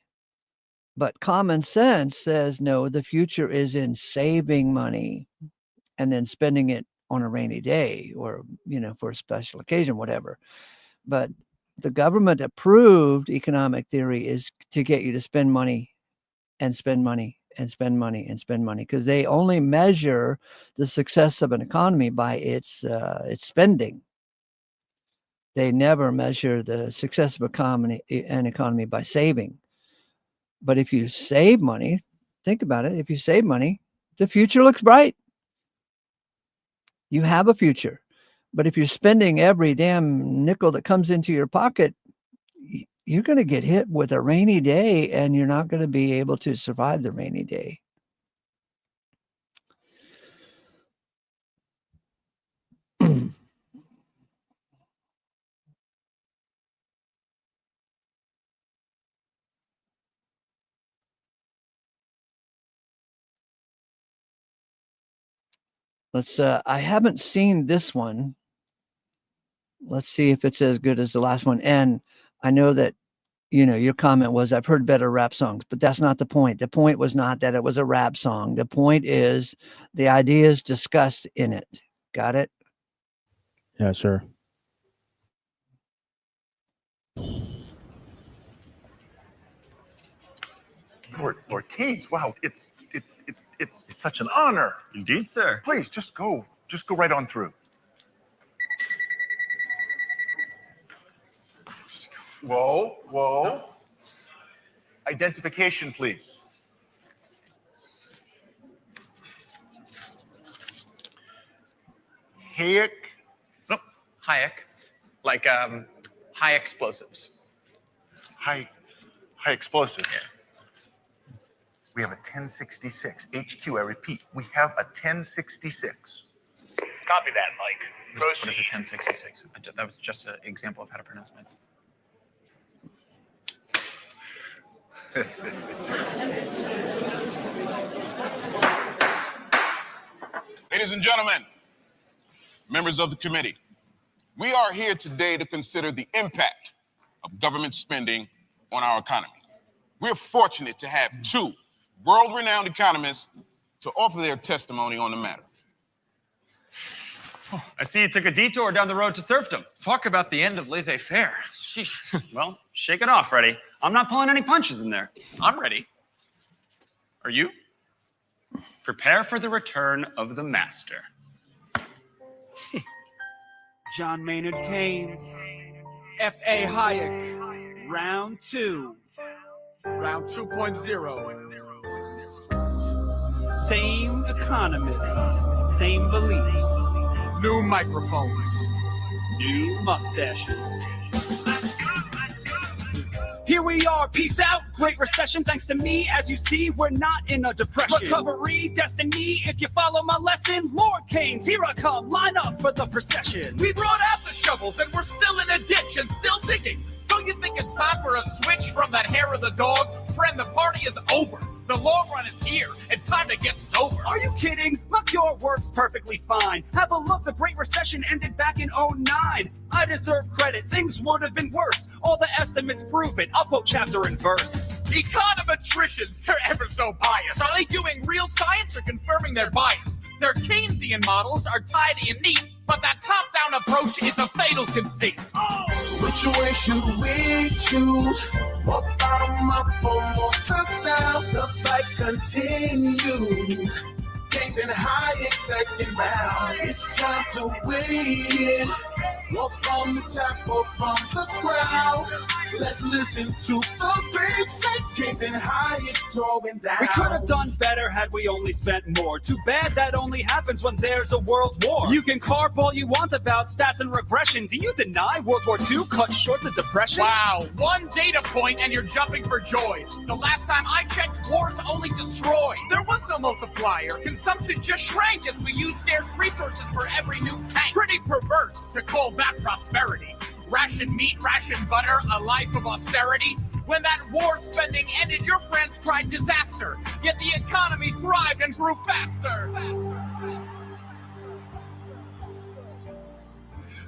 But common sense says, no, the future is in saving money and then spending it on a rainy day or, for a special occasion, whatever. But the government approved economic theory is to get you to spend money and spend money and spend money and spend money, because they only measure the success of an economy by its spending. They never measure the success of an economy by saving. But if you save money, think about it. If you save money, the future looks bright. You have a future. But if you're spending every damn nickel that comes into your pocket, you're going to get hit with a rainy day and you're not going to be able to survive the rainy day. I haven't seen this one. let's see if it's as good as the last one. And I know that, you know, your comment was, I've heard better rap songs, but that's not the point. The point was not that it was a rap song. The point is the ideas discussed in it. Got it? Yeah, sure. Lord Keynes, wow, it's such an honor. Indeed, sir. Please just go right on through. Whoa. Identification, please. Hayek. Nope. Hayek. Like high explosives. High explosives. Yeah. We have a 1066 HQ. I repeat, we have a 1066. Copy that, Mike. What is a 1066? That was just an example of how to pronounce it. Ladies and gentlemen, members of the committee, we are here today to consider the impact of government spending on our economy. We're fortunate to have two world-renowned economists to offer their testimony on the matter. Oh, I see you took a detour down the road to serfdom. Talk about the end of laissez-faire. Well, shake it off, Freddie. I'm not pulling any punches in there. I'm ready. Are you? Prepare for the return of the master. John Maynard Keynes, F.A. Hayek, round 2. Round 2.0. Same economists, same beliefs. New microphones, new mustaches. Here we are, peace out, Great Recession. Thanks to me, as you see, we're not in a depression. Recovery, destiny, if you follow my lesson. Lord Keynes, here I come, line up for the procession. We brought out the shovels and we're still in a ditch and still digging. Don't you think it's time for a switch from that hair of the dog? Friend, the party is over. The long run is here. It's time to get sober. Are you kidding? My cure works perfectly fine. Have a look, the Great Recession ended back in 2009. I deserve credit, things would have been worse. All the estimates prove it, I'll quote chapter and verse. Econometricians, they're ever so biased. Are they doing real science or confirming their bias? Their Keynesian models are tidy and neat, but that top-down approach is a fatal conceit. Which way should we choose? More bottom up or more top down? The fight continues. Keynes and Hayek second round. It's time to win. Or from the top or from the crowd. Let's listen to the great say Keynes and Hayek throwing down. We could have done better had we only spent more. Too bad that only happens when there's a world war. You can carp all you want about stats and regression. Do you deny World War II cut short the depression? Wow, one data point and you're jumping for joy. The last time I checked, wars only destroy. There was no multiplier. Consumption just shrank as we used scarce resources for every new tank. Pretty perverse to call that prosperity. Ration meat, ration butter, a life of austerity. When that war spending ended, your friends cried disaster. Yet the economy thrived and grew faster.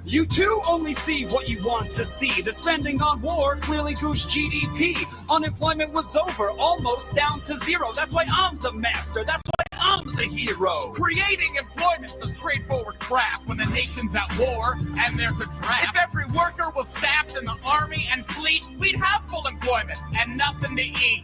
You too only see what you want to see. The spending on war clearly goosed GDP. Unemployment was over, almost down to zero. That's why I'm the master. That's why I'm the hero. Creating employment's a straightforward craft when the nation's at war and there's a draft. If every worker was staffed in the army and fleet, we'd have full employment and nothing to eat.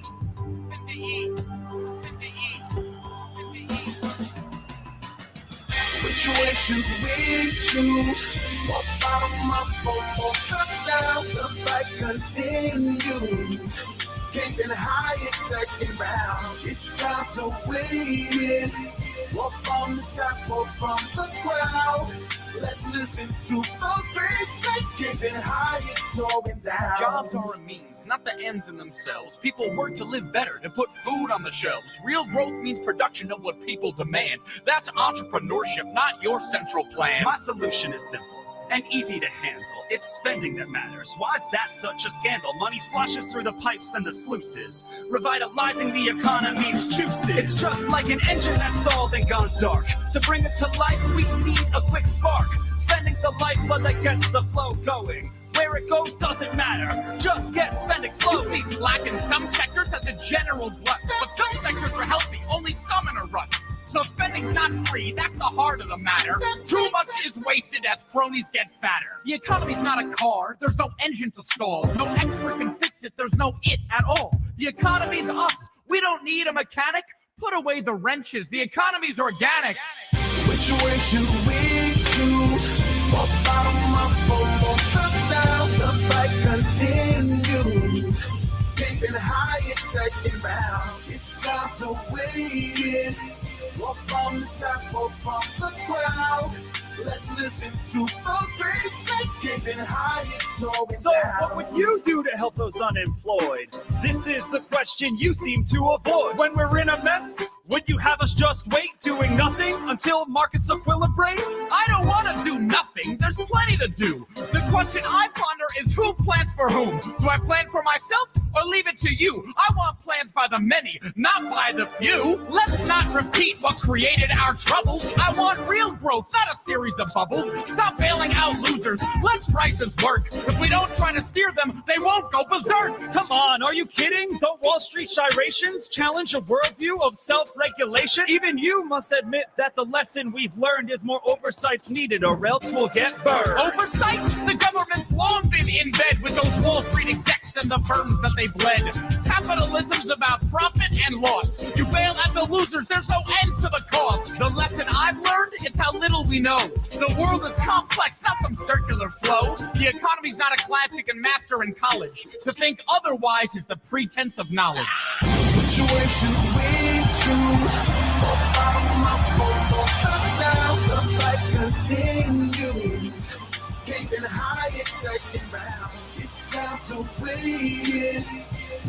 Which way should we choose? More bottom up or more top down? The fight continues. Keynes and Hayek second round. It's time to win. Or from the top or from the crowd. Let's listen to the great say Keynes and Hayek throwing down. Jobs are a means, not the ends in themselves. People work to live better, to put food on the shelves. Real growth means production of what people demand. That's entrepreneurship, not your central plan. My solution is simple and easy to handle. It's spending that matters. Why's that such a scandal? Money sloshes through the pipes and the sluices, revitalizing the economy's juices. It's just like an engine that's stalled and gone dark. To bring it to life, we need a quick spark. Spending's the lifeblood that gets the flow going. Where it goes doesn't matter. Just get spending flow. You see slack in some sectors as a general glut, but some sectors are healthy, only some in a rut. So spending's not free, that's the heart of the matter. Too much is wasted as cronies get fatter. The economy's not a car, there's no engine to stall. No expert can fix it, there's no it at all. The economy's us, we don't need a mechanic. Put away the wrenches, the economy's organic. Which way should we choose? Or bottom up or more top down? The fight continues. Gazing high, it's second round. It's time to weigh in. Or from the top or from the ground. Let's listen to the great changing high, it's going So down. what would you do to help those unemployed? This is the question you seem to avoid. When we're in a mess, would you have us just wait, doing nothing until markets equilibrate? I don't want to do nothing, there's plenty to do. The question I ponder is who plans for whom? Do I plan for myself or leave it to you? I want plans by the many, not by the few. Let's not repeat what created our troubles. I want real growth, not a series of bubbles. Stop bailing out losers, let prices work. If we don't try to steer them, they won't go berserk. Come on, are you kidding? Don't Wall Street gyrations challenge a worldview of self-regulation? Even you must admit that the lesson we've learned is more oversight's needed or else we'll get burned. Oversight? The government's long been in bed with those Wall Street execs and the firms that they bled. Capitalism's about profit and loss. You bail at the losers, there's no end to the cost. The lesson I've learned is how little we know. The world is complex, not some circular flow. The economy's not a class you can master in college. To think otherwise is the pretense of knowledge. Which way should we choose? Or bottom up or more top down? The fight continues. Gazing high, it's second round. It's time to weigh in.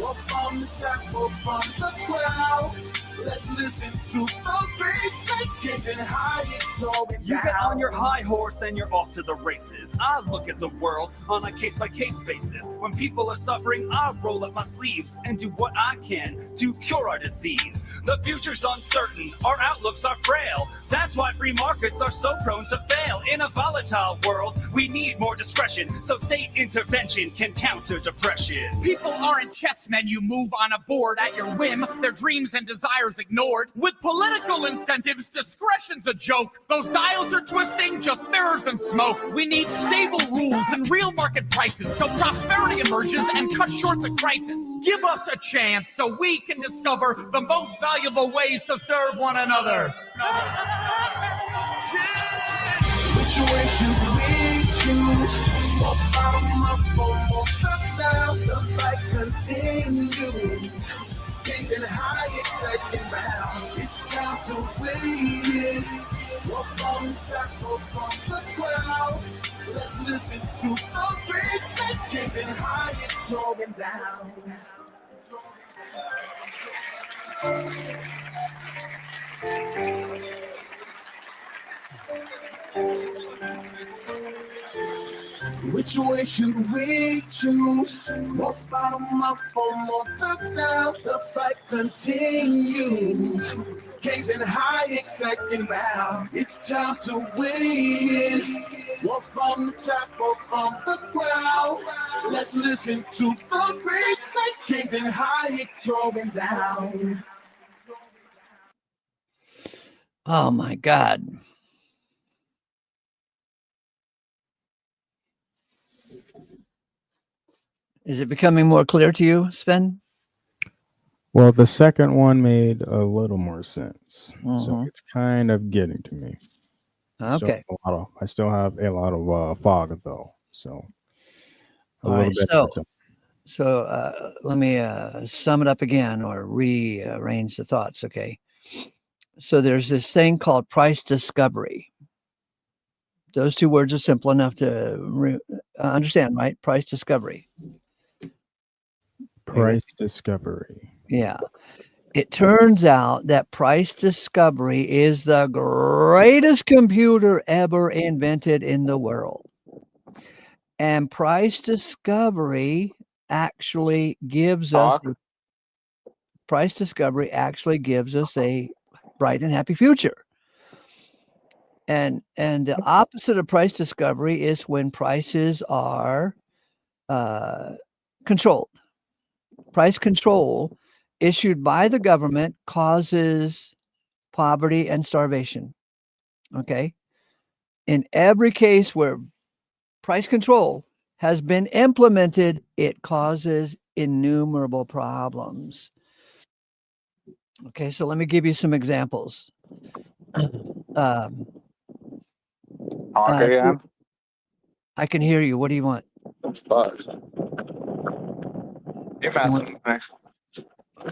Or from the top or from the ground. Let's listen to the great sight, changing high, it's going You down. get on your high horse and you're off to the races. I look at the world on a case-by-case basis. When people are suffering, I roll up my sleeves and do what I can to cure our disease. The future's uncertain, our outlooks are frail. That's why free markets are so prone to fail. In a volatile world, we need more discretion, so state intervention can counter depression. People aren't chessmen you move on a board at your whim. Their dreams and desires ignored. With political incentives, discretion's a joke. Those dials are twisting, just mirrors and smoke. We need stable rules and real market prices so prosperity emerges and cuts short the crisis. Give us a chance so we can discover the most valuable ways to serve one another. Which way should we choose? Or bottom up or more top down? The fight continues. Gazing high, it's second round. It's time to weigh in. Or from the top or from the ground. Let's listen to the great sight, changing high, it's going down. Which way should we choose? More bottom up or more top down? The fight continues. Gazing high, it's second round. It's time to weigh in. More from the top or from the ground. Let's listen to the great sight, changing high, it's going down. Oh my God. Is it becoming more clear to you, Sven? Well, the second one made a little more sense. So Mhm. it's kind of getting to me. Okay. I still have a lot of fog, though. So a All little right. bit. at a time. So let me sum it up again or rearrange the thoughts. Okay. So there's this thing called price discovery. Those two words are simple enough to understand, right? Price discovery. Price discovery. Yeah. It turns out that price discovery is the greatest computer ever invented in the world. And price discovery actually gives us a bright and happy future. And the opposite of price discovery is when prices are controlled. Price control issued by the government causes poverty and starvation. Okay. In every case where price control has been implemented, it causes innumerable problems. Okay, so let me give you some examples. Talk again. I can hear you. What do you want? Bugs. You're messing with me.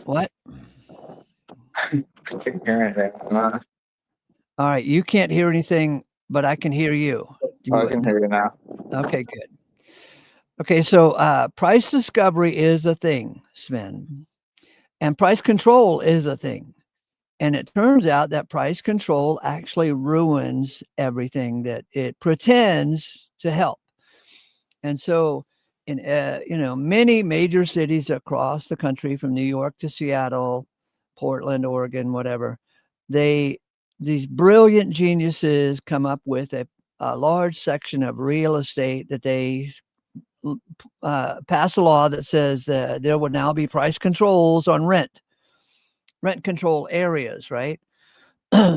What? I can't hear anything. All right, you can't hear anything, but I can hear you. I can hear you now. Okay, good. Okay, so price discovery is a thing, Sven, and price control is a thing. And it turns out that price control actually ruins everything that it pretends to help. And so in many major cities across the country, from New York to Seattle, Portland, Oregon, whatever, these brilliant geniuses come up with a large section of real estate that they pass a law that says there will now be price controls on rent control areas, right?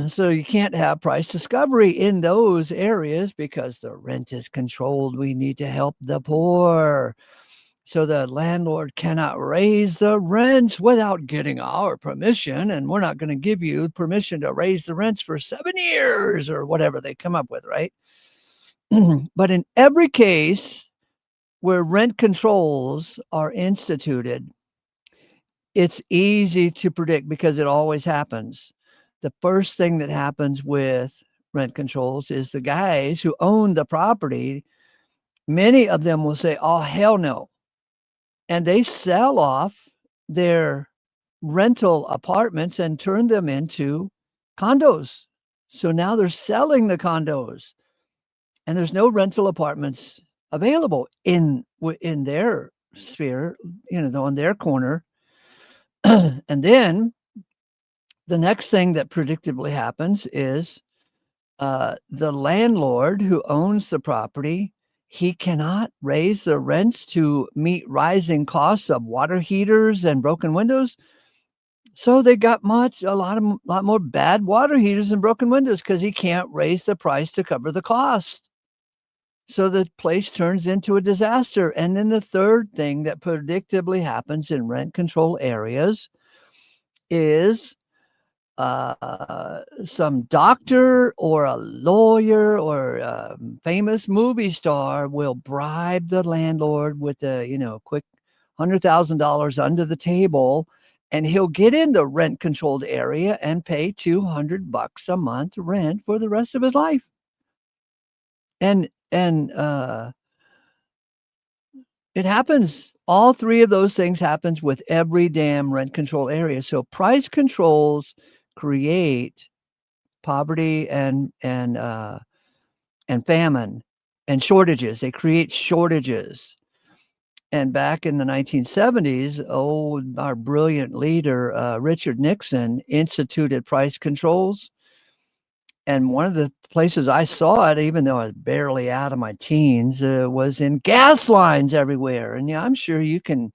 So you can't have price discovery in those areas because the rent is controlled. We need to help the poor. So the landlord cannot raise the rents without getting our permission. And we're not going to give you permission to raise the rents for 7 years or whatever they come up with, right? But in every case where rent controls are instituted, it's easy to predict because it always happens. The first thing that happens with rent controls is the guys who own the property, many of them will say, oh, hell no. And they sell off their rental apartments and turn them into condos. So now they're selling the condos and there's no rental apartments available in their sphere, on their corner. And then the next thing that predictably happens is the landlord who owns the property, he cannot raise the rents to meet rising costs of water heaters and broken windows. So they got a lot more bad water heaters and broken windows because he can't raise the price to cover the cost. So the place turns into a disaster. And then the third thing that predictably happens in rent control areas is some doctor or a lawyer or a famous movie star will bribe the landlord with a quick $100,000 under the table, and he'll get in the rent controlled area and pay $200 a month rent for the rest of his life. And it happens. All three of those things happens with every damn rent control area. So price controls create poverty and famine and shortages. They create shortages. And back in the 1970s, our brilliant leader, Richard Nixon, instituted price controls. And one of the places I saw it, even though I was barely out of my teens, was in gas lines everywhere. And I'm sure you can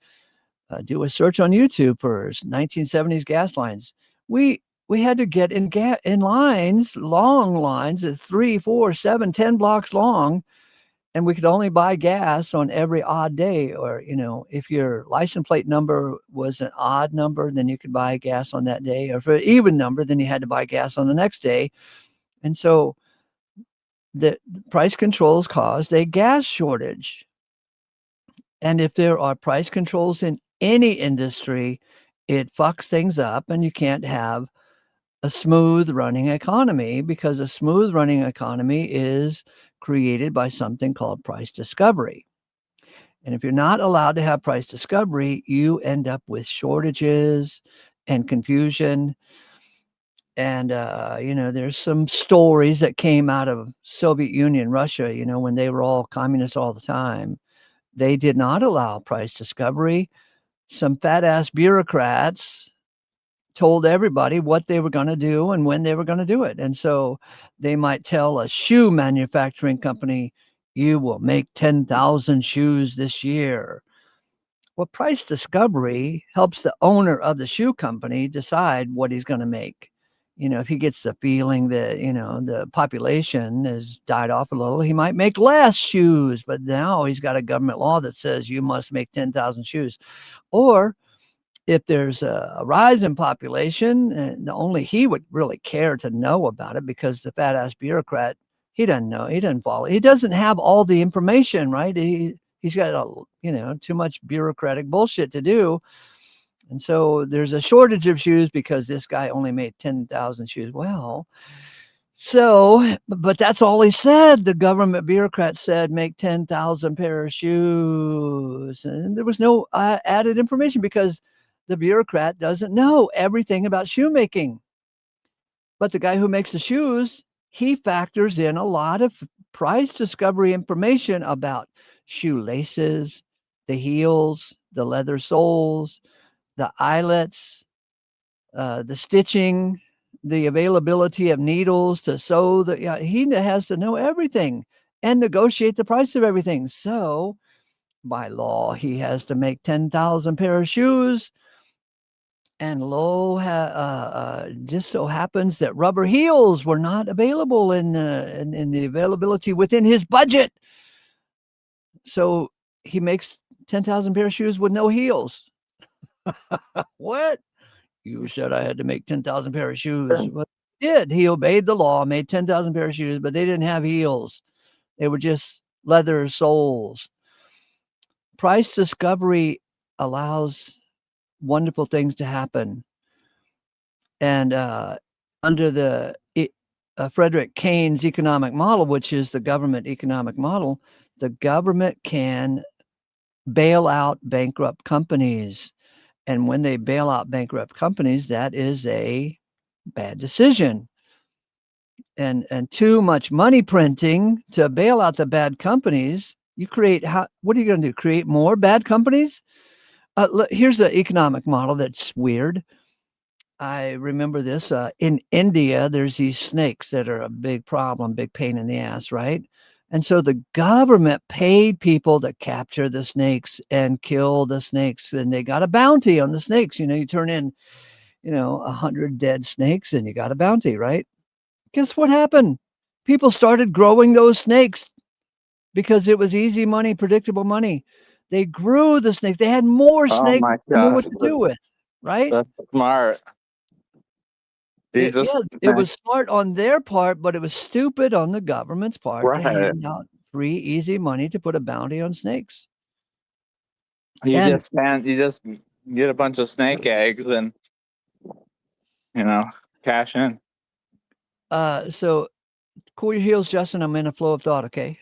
do a search on YouTube for 1970s gas lines. We had to get in lines, long lines, 3, 4, 7, 10 blocks long, and we could only buy gas on every odd day. Or if your license plate number was an odd number, then you could buy gas on that day. Or if an even number, then you had to buy gas on the next day. And so the price controls caused a gas shortage. And if there are price controls in any industry, it fucks things up, and you can't have a smooth running economy, because a smooth running economy is created by something called price discovery. And if you're not allowed to have price discovery, you end up with shortages and confusion. And, there's some stories that came out of Soviet Union, Russia, when they were all communists all the time. They did not allow price discovery. Some fat ass bureaucrats told everybody what they were going to do and when they were going to do it. And so they might tell a shoe manufacturing company, you will make 10,000 shoes this year. Well, price discovery helps the owner of the shoe company decide what he's going to make. If he gets the feeling that, the population has died off a little, he might make less shoes. But now he's got a government law that says you must make 10,000 shoes. Or if there's a rise in population, and only he would really care to know about it, because the fat ass bureaucrat, he doesn't know, he doesn't follow, he doesn't have all the information, right? He's got too much bureaucratic bullshit to do. And so there's a shortage of shoes because this guy only made 10,000 shoes. Well, but that's all he said. The government bureaucrat said, make 10,000 pair of shoes. And there was no added information because the bureaucrat doesn't know everything about shoemaking. But the guy who makes the shoes, he factors in a lot of price discovery information about shoelaces, the heels, the leather soles, the eyelets, the stitching, the availability of needles to sew. He has to know everything and negotiate the price of everything. So by law, he has to make 10,000 pair of shoes. And just so happens that rubber heels were not available in the availability within his budget. So he makes 10,000 pair of shoes with no heels. What? You said I had to make 10,000 pair of shoes. Well, he did. He obeyed the law, made 10,000 pair of shoes, but they didn't have heels. They were just leather soles. Price discovery allows wonderful things to happen. And under the Frederick Keynes economic model, which is the government economic model, the government can bail out bankrupt companies. And when they bail out bankrupt companies, that is a bad decision. And too much money printing to bail out the bad companies, what are you going to do? Create more bad companies? Here's an economic model that's weird. I remember this. In India, there's these snakes that are a big problem, big pain in the ass, right? And so the government paid people to capture the snakes and kill the snakes. And they got a bounty on the snakes. You turn in, 100 dead snakes and you got a bounty, right? Guess what happened? People started growing those snakes because it was easy money, predictable money. They grew the snakes. They had more snakes to know what to do with, right? That's smart. It was smart on their part, but it was stupid on the government's part to hand out free, easy money to put a bounty on snakes. You just get a bunch of snake eggs and cash in. So cool your heels, Justin. I'm in a flow of thought, okay?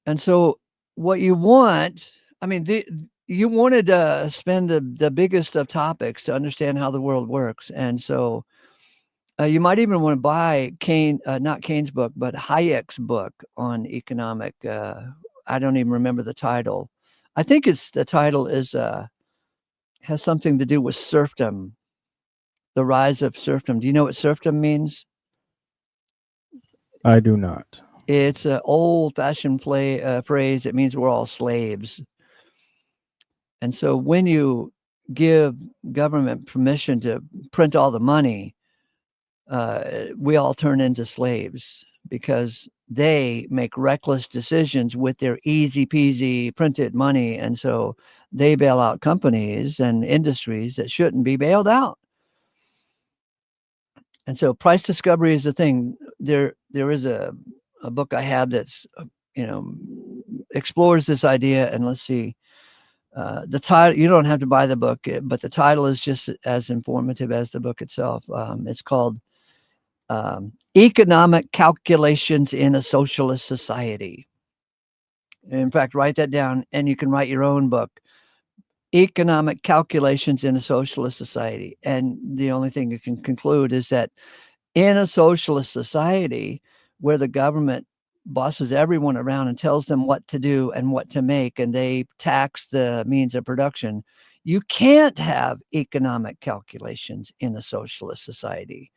And so what you want, you wanted to spend the biggest of topics to understand how the world works. And so you might even want to buy not Keynes' book, but Hayek's book on economic. I don't even remember the title. I think the title has something to do with serfdom, the rise of serfdom. Do you know what serfdom means? I do not. It's an old-fashioned phrase. It means we're all slaves. And so when you give government permission to print all the money, we all turn into slaves because they make reckless decisions with their easy peasy printed money. And so they bail out companies and industries that shouldn't be bailed out. And so price discovery is the thing. There is a book I have that's, explores this idea. And let's see, the title, you don't have to buy the book, but the title is just as informative as the book itself. It's called Economic Calculations in a Socialist Society. In fact, write that down and you can write your own book. Economic Calculations in a Socialist Society. And the only thing you can conclude is that in a socialist society where the government bosses everyone around and tells them what to do and what to make, and they tax the means of production, You can't have economic calculations in a socialist society.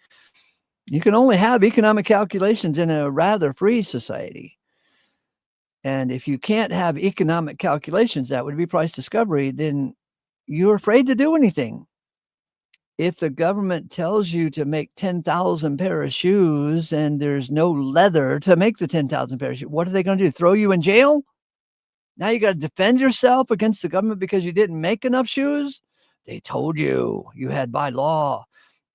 You can only have economic calculations in a rather free society. And if you can't have economic calculations, that would be price discovery, then you're afraid to do anything. If the government tells you to make 10,000 pair of shoes and there's no leather to make the 10,000 pair of shoes, what are they going to do? Throw you in jail? Now you got to defend yourself against the government because you didn't make enough shoes? They told you had by law.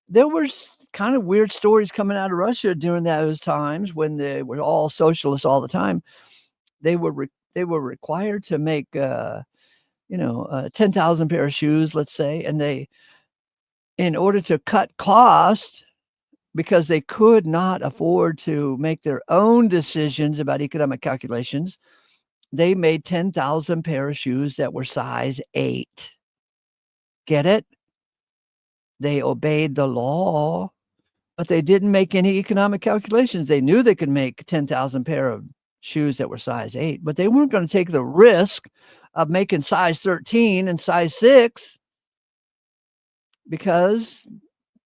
There were kind of weird stories coming out of Russia during those times when they were all socialists all the time. They were required to make 10,000 pair of shoes, let's say, and they, in order to cut costs, because they could not afford to make their own decisions about economic calculations, they made 10,000 pair of shoes that were size 8. Get it? They obeyed the law, but they didn't make any economic calculations. They knew they could make 10,000 pair of shoes that were size 8, but they weren't going to take the risk of making size 13 and size 6 because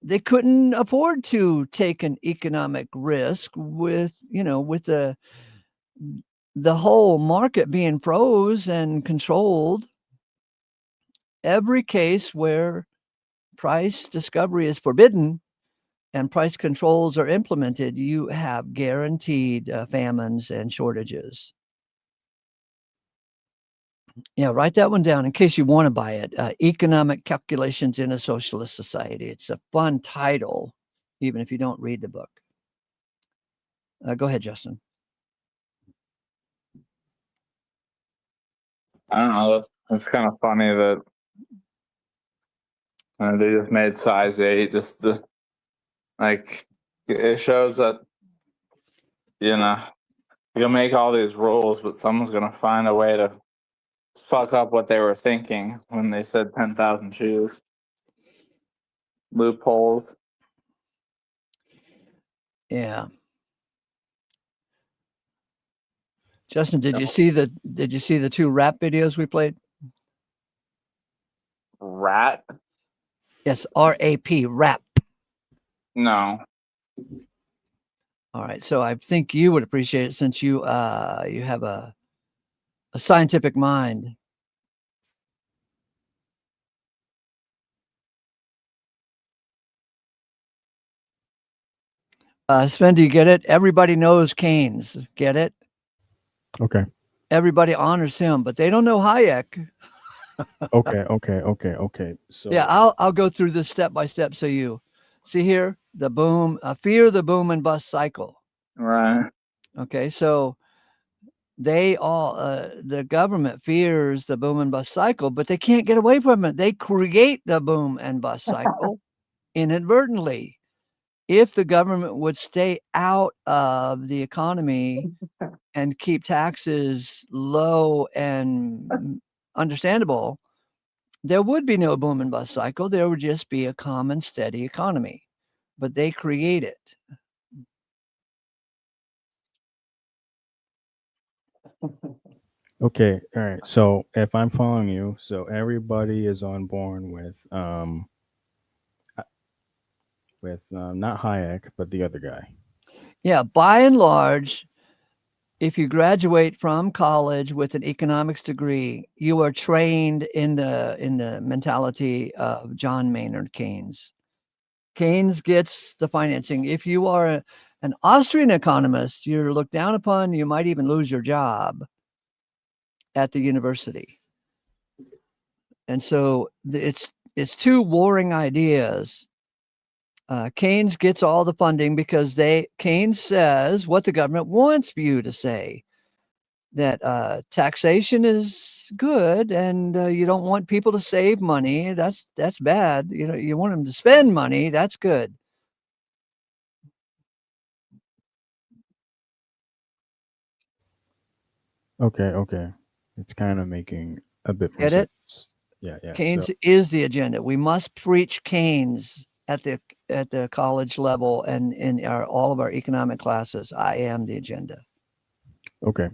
they couldn't afford to take an economic risk with the whole market being froze and controlled. Every case where price discovery is forbidden and price controls are implemented, you have guaranteed famines and shortages. Yeah, write that one down in case you want to buy it. Economic Calculations in a Socialist Society. It's a fun title, even if you don't read the book. Go ahead, Justin. I don't know. That's kind of funny that they just made size 8 just to, like, it shows that, you can make all these rules, but someone's going to find a way to fuck up what they were thinking when they said 10,000 shoes. Loopholes. Yeah. Justin, did you see the 2 rap videos we played? Rat? Yes, R-A-P, rap. No. All right, so I think you would appreciate it since you have a scientific mind. Sven, do you get it? Everybody knows Keynes. Get it? Okay. Everybody honors him, but they don't know Hayek. Okay. So yeah, I'll go through this step by step. So you see here the boom, fear the boom and bust cycle. Right. Okay, so they all the government fears the boom and bust cycle, but they can't get away from it. They create the boom and bust cycle inadvertently. If the government would stay out of the economy and keep taxes low and understandable, there would be no boom and bust cycle. There would just be a common, steady economy. But they create it. Okay, all right. So if I'm following you, so everybody is on board with not Hayek, but the other guy. Yeah, by and large, if you graduate from college with an economics degree, you are trained in the mentality of John Maynard Keynes. Keynes gets the financing. If you are an Austrian economist, you're looked down upon. You might even lose your job at the university. And so it's 2 warring ideas. Keynes gets all the funding because Keynes says what the government wants you to say, that taxation is good and you don't want people to save money. That's bad. You want them to spend money. That's good. Okay. It's kind of making a bit more Get it? sense. Yeah. Keynes So, is the agenda. We must preach Keynes at the college level and in all of our economic classes. I am the agenda. okay.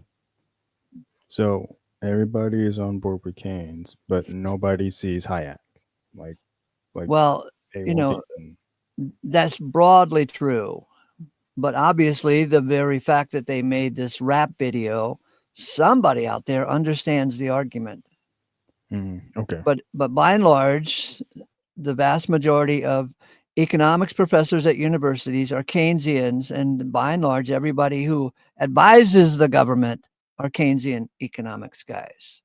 So everybody is on board with Keynes, but nobody sees Hayek. Like Well, they you won't know, even- that's broadly true. But obviously, the very fact that they made this rap video, somebody out there understands the argument. Okay. But by and large, the vast majority of economics professors at universities are Keynesians, and by and large, everybody who advises the government are Keynesian economics guys.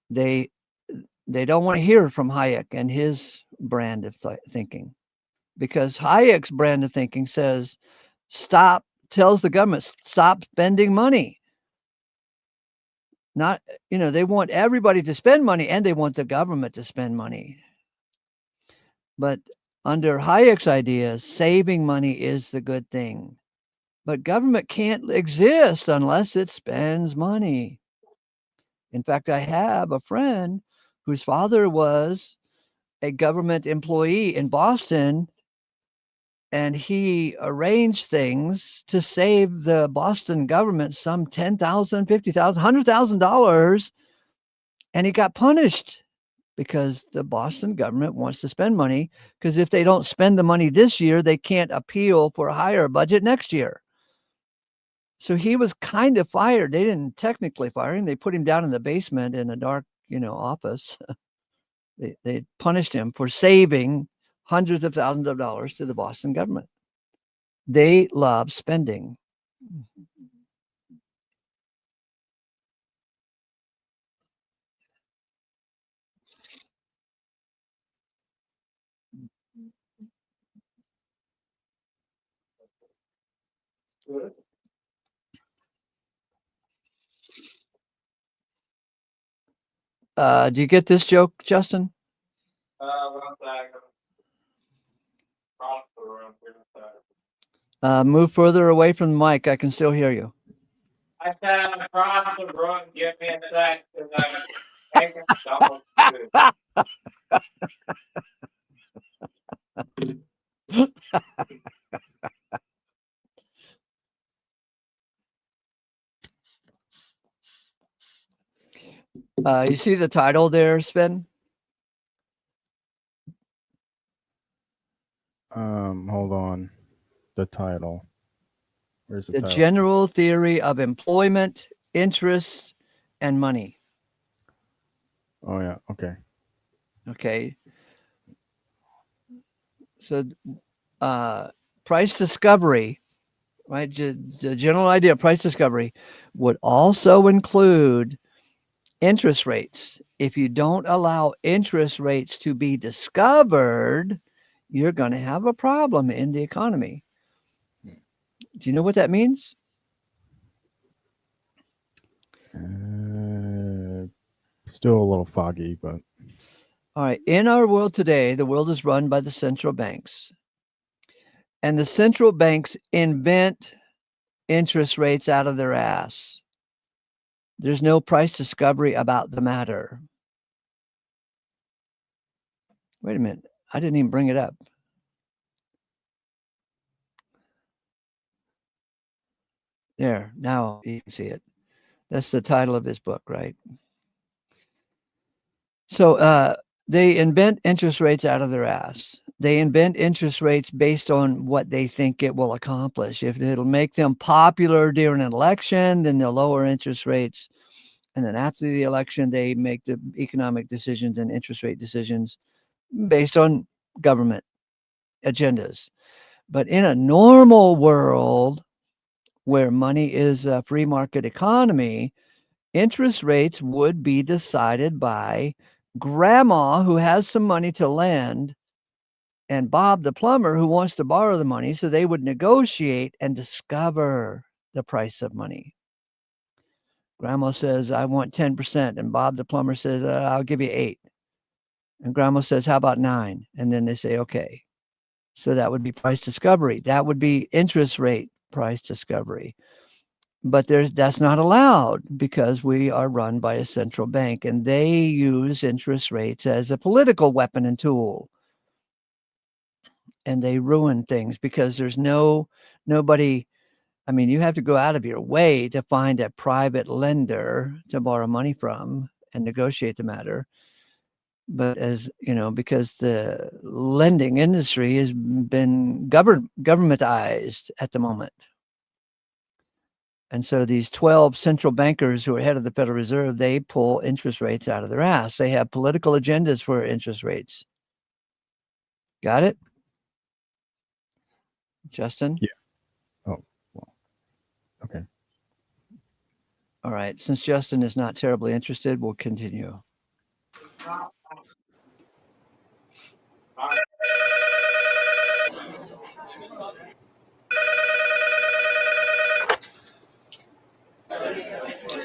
They don't want to hear from Hayek and his brand of thinking, because Hayek's brand of thinking tells the government, stop spending money. Not, they want everybody to spend money, and they want the government to spend money. But under Hayek's ideas, saving money is the good thing. But government can't exist unless it spends money. In fact, I have a friend whose father was a government employee in Boston, and he arranged things to save the Boston government some $10,000, $50,000, $100,000, and he got punished because the Boston government wants to spend money, because if they don't spend the money this year, they can't appeal for a higher budget next year. So he was kind of fired. They didn't technically fire him. They put him down in the basement in a dark, office. They punished him for saving hundreds of thousands of dollars to the Boston government. They love spending. Do you get this joke, Justin? Move further away from the mic. I can still hear you. I said I'm across the room. Give me a sec because I'm taking double You see the title there, Sven? Hold on. The title. Where's the The title? general theory of employment, interest, and money. Oh yeah. Okay. Okay. So, price discovery, right? The general idea of price discovery would also include interest rates. If you don't allow interest rates to be discovered, you're going to have a problem in the economy. Do you know what that means? Still a little foggy, but All right. In our world today, the world is run by the central banks. And the central banks invent interest rates out of their ass. There's no price discovery about the matter. Wait a minute. I didn't even bring it up. There. Now you can see it. That's the title of his book, right? So they invent interest rates out of their ass. They invent interest rates based on what they think it will accomplish. If it'll make them popular during an election, then they'll lower interest rates. And then after the election, they make the economic decisions and interest rate decisions based on government agendas. But in a normal world where money is a free market economy, interest rates would be decided by grandma who has some money to lend and Bob the plumber who wants to borrow the money. So they would negotiate and discover the price of money. Grandma says, I want 10%. And Bob the plumber says, I'll give you 8. And grandma says, how about 9? And then they say, okay. So that would be price discovery. That would be interest rate price discovery. But that's not allowed because we are run by a central bank, and they use interest rates as a political weapon and tool. And they ruin things because there's nobody I mean, you have to go out of your way to find a private lender to borrow money from and negotiate the matter. But as you know, because the lending industry has been governmentized at the moment. And so these 12 central bankers who are head of the Federal Reserve, they pull interest rates out of their ass. They have political agendas for interest rates. Got it? Justin? Yeah. Oh, well. Okay. All right. Since Justin is not terribly interested, we'll continue.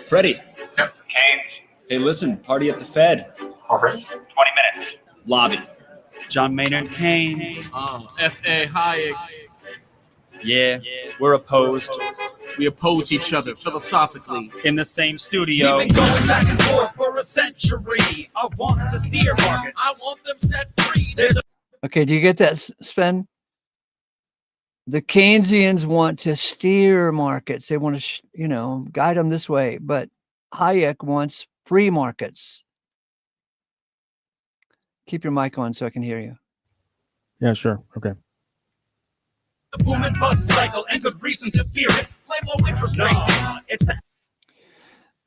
Freddie. Yep. Hey, listen, party at the Fed. Already? 20 minutes. Lobby. John Maynard Keynes. F.A. Hayek. Yeah, we're opposed. We oppose each other philosophically. In the same studio. We've been going back and forth for a century. I want to steer markets. I want them set free. There's a Okay, do you get that, Sven? The Keynesians want to steer markets. They want to, guide them this way. But Hayek wants free markets. Keep your mic on so I can hear you. Yeah, sure. Okay. the boom and bust cycle and good reason to fear it. Blame low interest rates. It's the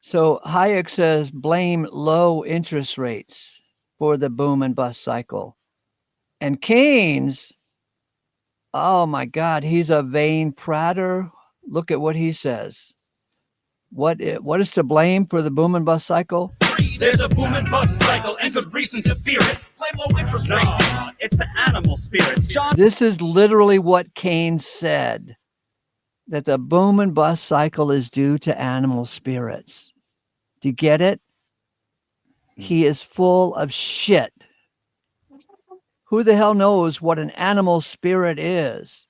So Hayek says blame low interest rates for the boom and bust cycle. And Keynes, oh my God, he's a vain prater. Look at what he says. What is to blame for the boom and bust cycle? There's a boom and bust cycle and good reason to fear it. Blame low interest rates. It's the animal spirits. John. This is literally what Keynes said, that the boom and bust cycle is due to animal spirits. Do you get it? He is full of shit. Who the hell knows what an animal spirit is?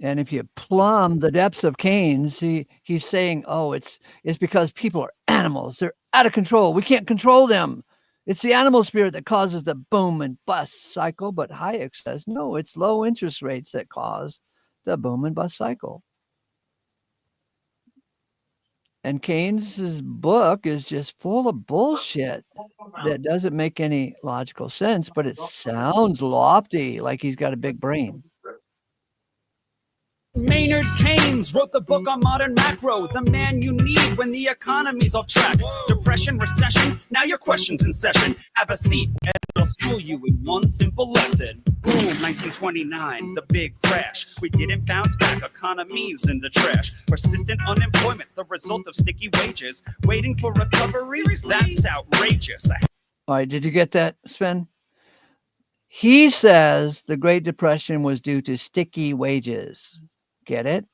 And if you plumb the depths of Keynes, he's saying, oh, it's because people are animals. They're out of control. We can't control them. It's the animal spirit that causes the boom and bust cycle. But Hayek says, no, it's low interest rates that cause the boom and bust cycle. And Keynes's book is just full of bullshit that doesn't make any logical sense, but it sounds lofty, like he's got a big brain. Maynard Keynes wrote the book on modern macro, the man you need when the economy's off track. Depression, recession, now your question's in session. Have a seat and I'll school you in one simple lesson. Boom, 1929, the big crash. We didn't bounce back, economy's in the trash. Persistent unemployment, the result of sticky wages. Waiting for recovery, that's outrageous. All right, did you get that, Sven? He says the Great Depression was due to sticky wages. Get it?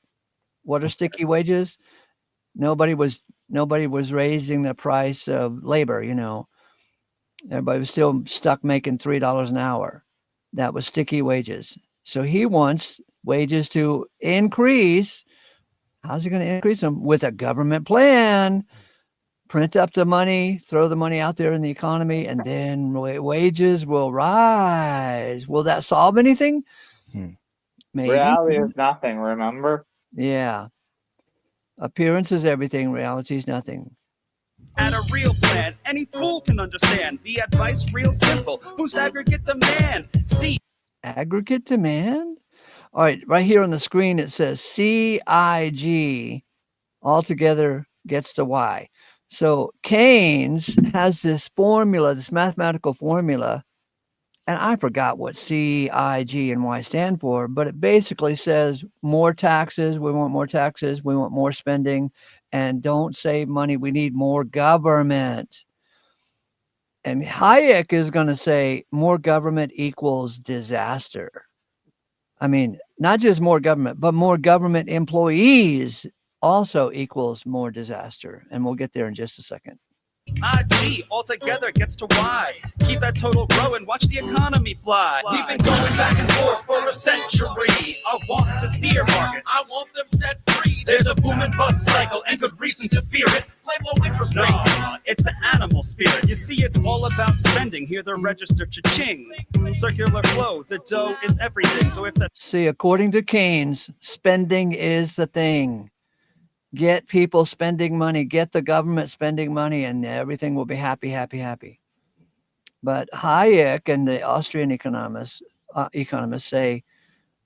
What are sticky wages? Nobody was raising the price of labor, you know. Everybody was still stuck making $3 an hour. That was sticky wages. So he wants wages to increase. How's he going to increase them? With a government plan. Print up the money, throw the money out there in the economy, and then wages will rise. Will that solve anything? Maybe. Reality is nothing, remember? Yeah. Appearance is everything. Reality is nothing. At a real plan, any fool can understand. The advice real simple. Who's aggregate demand? See. Aggregate demand? All right, right here on the screen it says CIG altogether gets to Y. So Keynes has this formula, this mathematical formula, and I forgot what C, I, G, and Y stand for, but it basically says more taxes. We want more taxes. We want more spending, and don't save money. We need more government. And Hayek is going to say more government equals disaster. I mean, not just more government, but more government employees also equals more disaster. And we'll get there in just a second. IG altogether gets to Y. Keep that total growing, watch the economy fly. We've been going back and forth for a century. I want to steer markets. I want them set free. There's a boom and bust cycle and good reason to fear it. Blame low interest rates. It's the animal animal spirit. You see, it's all about spending. Hear the register cha-ching. Circular flow, the dough is everything. So if that See, according to Keynes, spending is the thing. Get people spending money, get the government spending money, and everything will be happy, happy, happy. But Hayek and the Austrian economists say,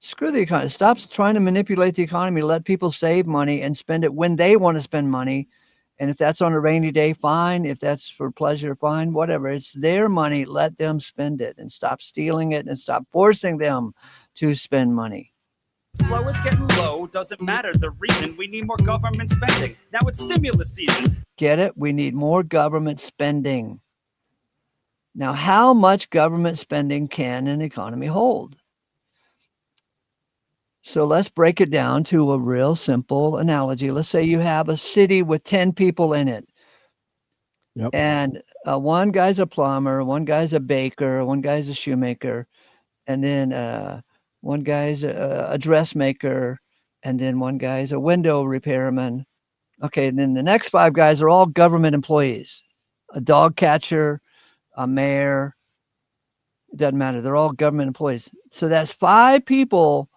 screw the economy. Stop trying to manipulate the economy. Let people save money and spend it when they want to spend money. And if that's on a rainy day, fine. If that's for pleasure, fine. Whatever. It's their money. Let them spend it and stop stealing it and stop forcing them to spend money. flow is getting low, doesn't matter the reason. We need more government spending. Now it's stimulus season. Get it? We need more government spending. Now, how much government spending can an economy hold? So let's break it down to a real simple analogy. Let's say you have a city with 10 people in it. Yep. And one guy's a plumber, one guy's a baker, one guy's a shoemaker, and then one guy's a dressmaker, and then one guy's a window repairman. Okay, and then the next 5 guys are all government employees. A dog catcher, a mayor, it doesn't matter. They're all government employees. So that's 5 people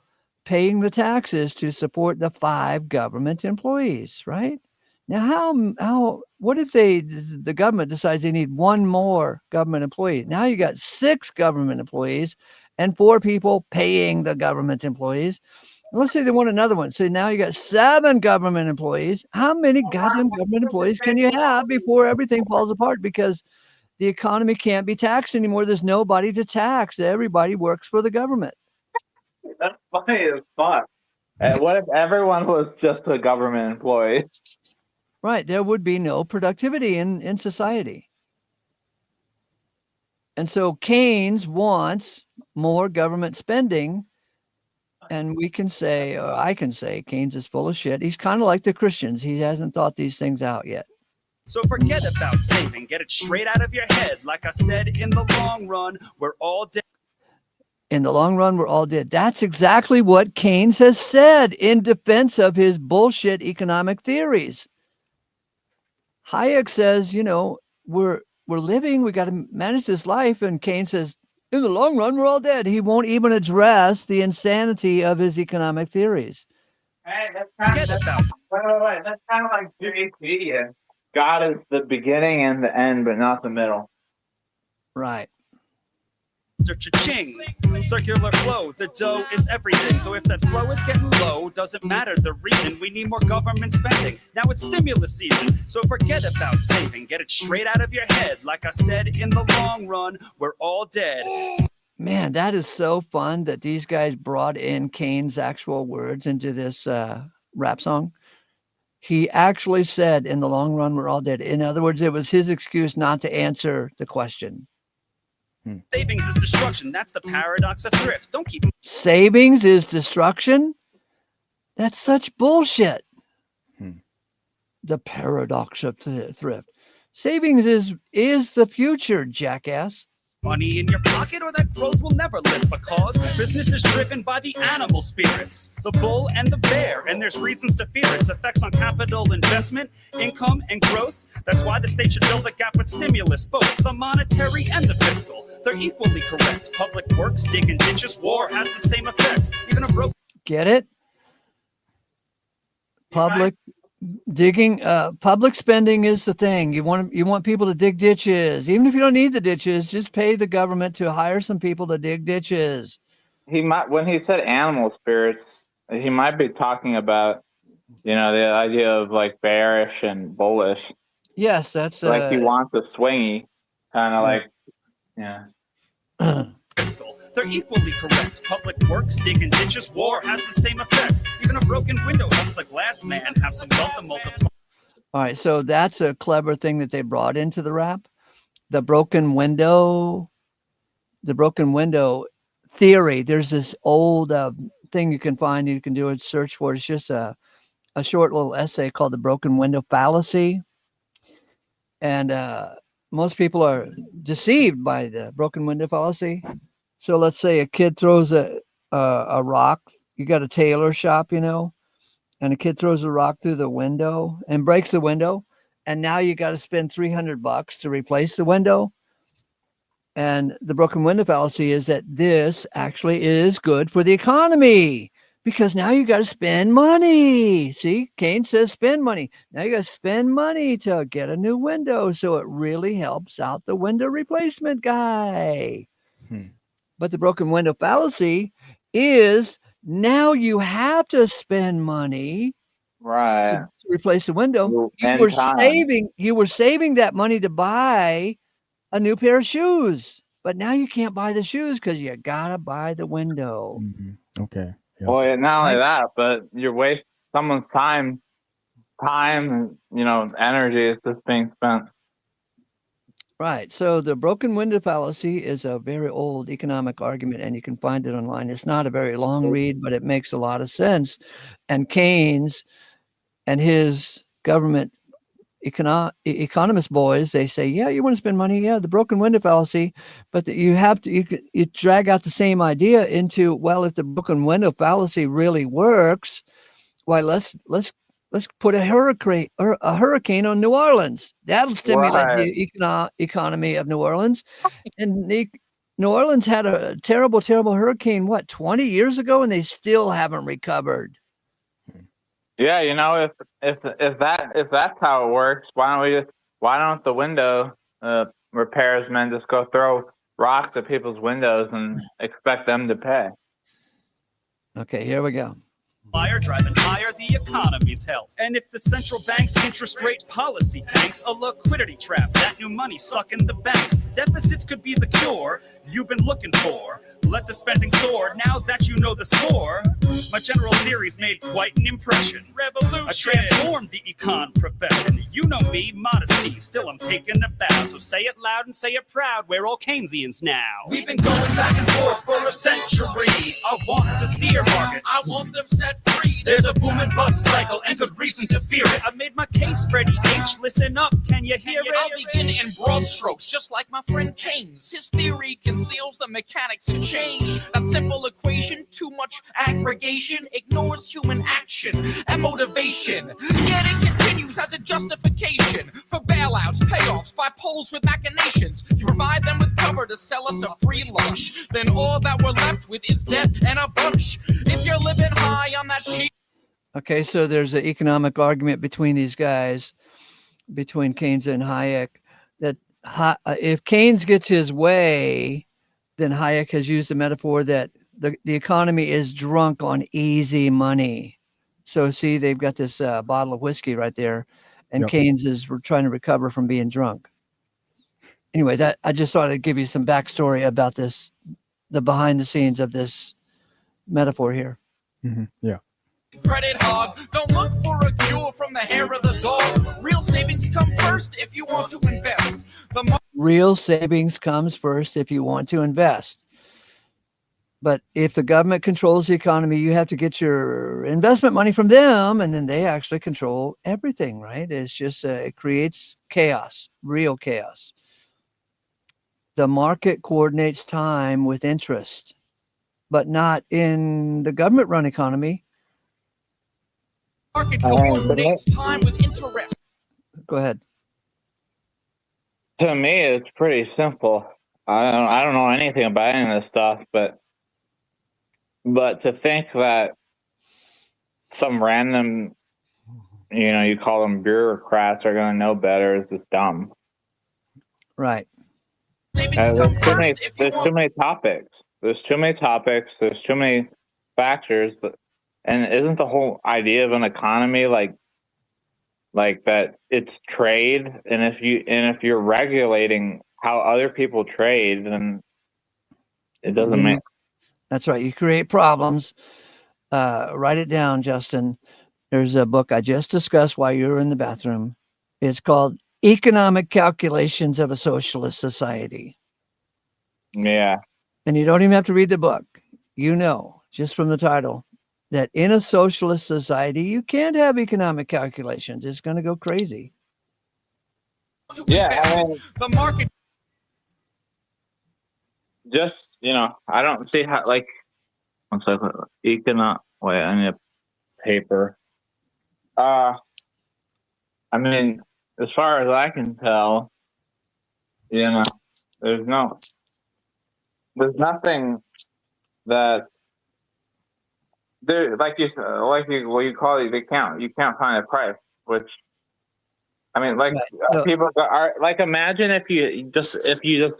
paying the taxes to support the 5 government employees, right? Now, what if the government decides they need 1 more government employee? Now you got 6 government employees and 4 people paying the government employees. Let's say they want another one. So now you got 7 government employees. How many goddamn government employees can you have before everything falls apart? Because the economy can't be taxed anymore. There's nobody to tax. Everybody works for the government. That's funny as fuck. What if everyone was just a government employee? Right. There would be no productivity in society. And so Keynes wants more government spending. And we can say, or I can say, Keynes is full of shit. He's kind of like the Christians. He hasn't thought these things out yet. So forget about saving. Get it straight out of your head. Like I said, in the long run, we're all dead. In the long run, we're all dead. That's exactly what Keynes has said in defense of his bullshit economic theories. Hayek says, we're living, we got to manage this life. And Keynes says, in the long run, we're all dead. He won't even address the insanity of his economic theories. Hey, that's kind of wait. That's kind of like JP. And God is the beginning and the end, but not the middle. Right. Cha-ching. Circular flow, the dough is everything. So if that flow is getting low, doesn't matter the reason. We need more government spending. Now it's stimulus season. So forget about saving. Get it straight out of your head. Like I said, in the long run, we're all dead. Man, that is so fun that these guys brought in Keynes' actual words into this rap song. He actually said, in the long run, we're all dead. In other words, it was his excuse not to answer the question. Savings is destruction. That's the paradox of thrift. Don't keep Savings is destruction? That's such bullshit. The paradox of thrift. Savings is the future, jackass. money in your pocket or that growth will never live, because business is driven by the animal spirits, the bull and the bear, and there's reasons to fear its effects on capital investment, income, and growth. That's why the state should fill the gap with stimulus, both the monetary and the fiscal. They're equally correct. Public works, digging ditches, war has the same effect. Even a broke. Get it? Public spending is the thing. You want people to dig ditches. Even if you don't need the ditches, just pay the government to hire some people to dig ditches. When he said animal spirits, he might be talking about, the idea of like bearish and bullish. Yes, that's like he wants a swingy, kind of like, yeah. Fiscal. They're equally correct. Public works, digging ditches, war has the same effect. Even a broken window helps the glass man have some wealth to multiply. All right, so that's a clever thing that they brought into the rap. The broken window theory. There's this old thing you can find. You can do a search for it. It's just a short little essay called The Broken Window Fallacy. And most people are deceived by the broken window fallacy. So let's say a kid throws a rock. You got a tailor shop, and a kid throws a rock through the window and breaks the window. and now you got to spend $300 to replace the window. And the broken window fallacy is that this actually is good for the economy because now you got to spend money. See, Keynes says spend money. Now you got to spend money to get a new window. So it really helps out the window replacement guy. But the broken window fallacy is now you have to spend money Right. to replace the window. And time. You were saving that money to buy a new pair of shoes. But now you can't buy the shoes because you gotta buy the window. Okay. Well, yeah, not only that, but you're wasting someone's time, and energy is just being spent. Right. So the broken window fallacy is a very old economic argument, and you can find it online. It's not a very long read, but it makes a lot of sense. And Keynes and his government economist boys, they say, yeah, you want to spend money, yeah, the broken window fallacy, but you have to you drag out the same idea into, well, if the broken window fallacy really works, why let's put a hurricane on New Orleans. That'll stimulate the economy of New Orleans. And New Orleans had a terrible hurricane 20 years ago, and they still haven't recovered. Yeah, if that's how it works, why don't the window repairsmen just go throw rocks at people's windows and expect them to pay? Okay, here we go. Fire driving higher the economy's health. And if the central bank's interest rate policy tanks, a liquidity trap, that new money stuck in the banks. Deficits could be the cure you've been looking for. Let the spending soar now that you know the score. My general theories made quite an impression. Revolution. I transformed the econ profession. You know me, modesty, still I'm taking a bow. So say it loud and say it proud, we're all Keynesians now. We've been going back and forth for a century. I want to steer markets. I want them set free. There's a boom and bust cycle and good reason to fear it. I made my case, Freddie H. Listen up, can you hear it? I'll begin in broad strokes, just like my friend Keynes. His theory conceals the mechanics of change. That simple equation, too much aggregation, ignores human action and motivation. Yet it continues as a justification for bailouts, payoffs, by poles with machinations. You provide them with cover to sell us a free lunch. Then all that we're left with is debt and a bunch. If you're living high on that sheet. Okay, so there's an economic argument between these guys, between Keynes and Hayek, that if Keynes gets his way, then Hayek has used the metaphor that the economy is drunk on easy money. So see, they've got this bottle of whiskey right there, and Keynes is trying to recover from being drunk. Anyway, that I just thought I'd give you some backstory about this, the behind the scenes of this metaphor here. Yeah. Credit hog, don't look for a cure from the hair of the dog. Real savings come first if you want to invest. Real savings comes first if you want to invest. But if the government controls the economy, you have to get your investment money from them, and then they actually control everything, right? It's just, it creates chaos, real chaos. The market coordinates time with interest, but not in the government-run economy. Market coordinates time with interest. Go ahead. To me, it's pretty simple. I don't know anything about any of this stuff, but to think that some random, you call them bureaucrats, are going to know better is just dumb. Right. There's too many topics. There's too many factors. And isn't the whole idea of an economy like that it's trade? And if you're regulating how other people trade, then it doesn't make. That's right. You create problems. Write it down, Justin. There's a book I just discussed while you were in the bathroom. It's called Economic Calculations of a Socialist Society. Yeah. And you don't even have to read the book. Just from the title, that in a socialist society, you can't have economic calculations. It's going to go crazy. Yeah. The market. Just, I don't see how, one second. Wait, I need a paper. as far as I can tell, there's nothing that there, like you call it, you can't find a price, which, I mean, like, people are like, imagine if you just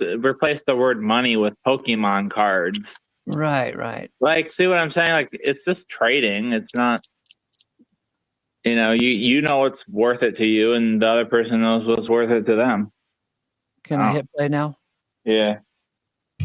replace the word money with Pokemon cards. Right. Like, see what I'm saying? Like, it's just trading. It's not, you know what's worth it to you, and the other person knows what's worth it to them. Can I hit play now? Yeah.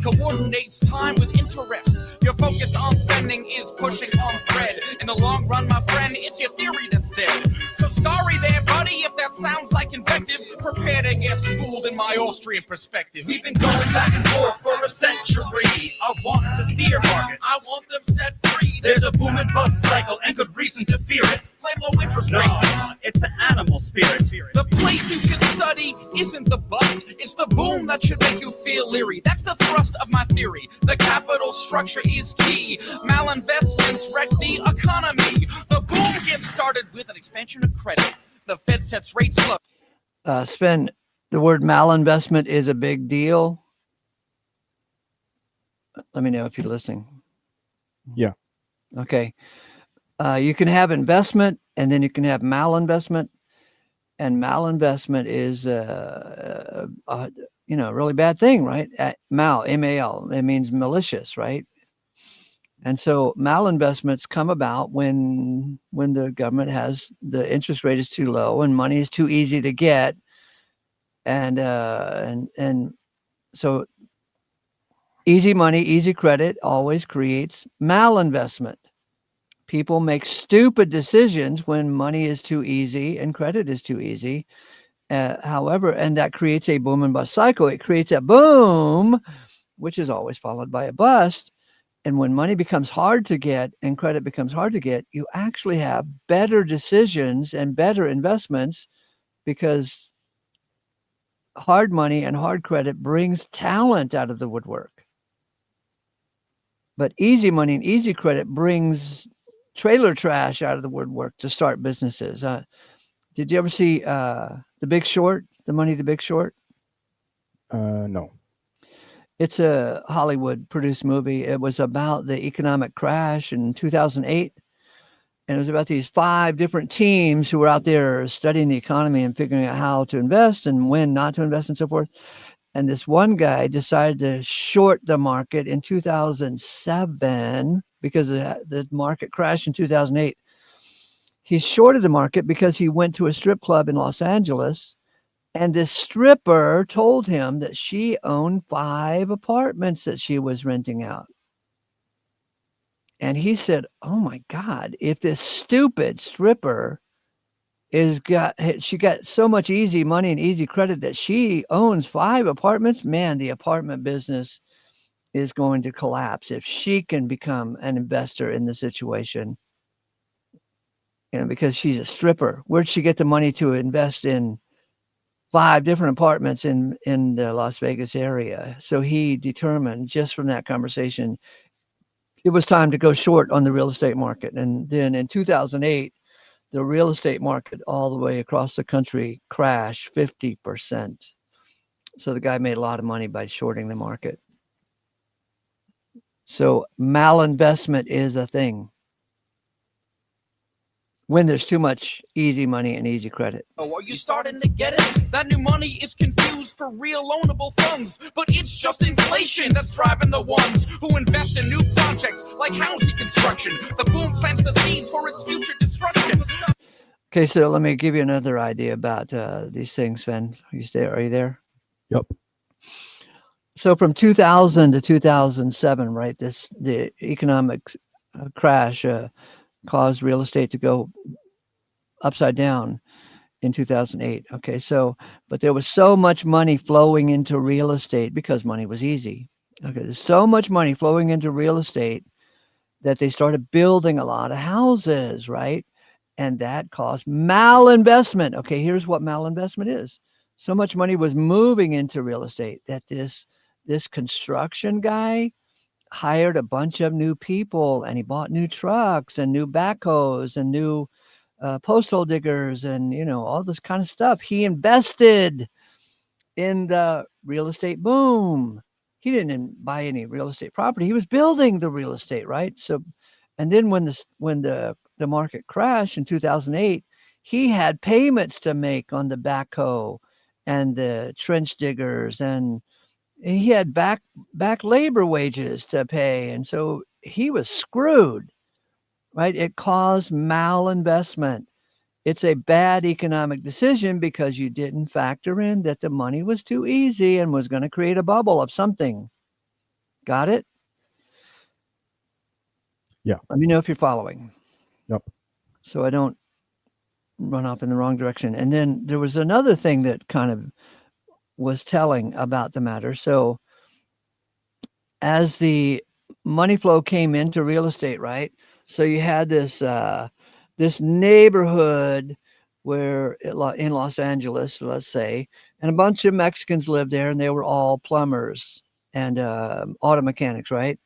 Coordinates time with interest. Your focus on spending is pushing on thread. In the long run, my friend, it's your theory that's dead. So sorry there, buddy, if that sounds like invective. Prepare to get schooled in my Austrian perspective. We've been going back and forth for a century. I want to steer markets. I want them set free. There's a boom and bust cycle and good reason to fear it. Blame low interest rates. It's the animal spirit. The place you should study isn't the bust. It's the boom that should make you feel leery. That's the thrust of my theory. The capital structure is key. Malinvestments wreck the economy. The boom gets started with an expansion of credit. The Fed sets rates low. Sven, the word malinvestment is a big deal. Let me know if you're listening. Yeah. Okay. You can have investment, and then you can have malinvestment. And malinvestment is a really bad thing, right? M-A-L, it means malicious, right? And so malinvestments come about when the government has the interest rate is too low and money is too easy to get, and so easy money, easy credit always creates malinvestment. People make stupid decisions when money is too easy and credit is too easy. However, and that creates a boom and bust cycle. It creates a boom, which is always followed by a bust. And when money becomes hard to get and credit becomes hard to get, you actually have better decisions and better investments, because hard money and hard credit brings talent out of the woodwork. But easy money and easy credit brings trailer trash out of the woodwork to start businesses. Did you ever see The Big Short, The Big Short? No. It's a Hollywood produced movie. It was about the economic crash in 2008. And it was about these 5 different teams who were out there studying the economy and figuring out how to invest and when not to invest and so forth. And this one guy decided to short the market in 2007 because the market crashed in 2008. He shorted the market because he went to a strip club in Los Angeles, and this stripper told him that she owned 5 apartments that she was renting out. And he said, oh my God, if this stupid stripper she got so much easy money and easy credit that she owns 5 apartments, man, the apartment business is going to collapse if she can become an investor in the situation. Because she's a stripper. Where'd she get the money to invest in 5 different apartments in the Las Vegas area? So he determined just from that conversation, it was time to go short on the real estate market. And then in 2008, the real estate market all the way across the country crashed 50%. So the guy made a lot of money by shorting the market. So malinvestment is a thing when there's too much easy money and easy credit. Oh, are you starting to get it? That new money is confused for real loanable funds, but it's just inflation that's driving the ones who invest in new projects like housing construction. The boom plants the seeds for its future destruction. Okay, so let me give you another idea about these things, Sven. Are you there? Yep. So from 2000 to 2007, right, the economic crash caused real estate to go upside down in 2008. Okay, but there was so much money flowing into real estate because money was easy. Okay, there's so much money flowing into real estate that they started building a lot of houses, right? And that caused malinvestment. Okay, here's what malinvestment is. So much money was moving into real estate that this construction guy hired a bunch of new people, and he bought new trucks and new backhoes and new postal diggers and, all this kind of stuff. He invested in the real estate boom. He didn't buy any real estate property. He was building the real estate, right? So, and then when the market crashed in 2008, he had payments to make on the backhoe and the trench diggers, and he had back labor wages to pay, and so he was screwed, right? It caused malinvestment. It's a bad economic decision because you didn't factor in that the money was too easy and was going to create a bubble of something. Got it? Yeah. Let me know if you're following. Yep. So I don't run off in the wrong direction. And then there was another thing that kind of was telling about the matter. So as the money flow came into real estate, right? So you had this neighborhood where in Los Angeles, let's say, and a bunch of Mexicans lived there, and they were all plumbers and auto mechanics, right?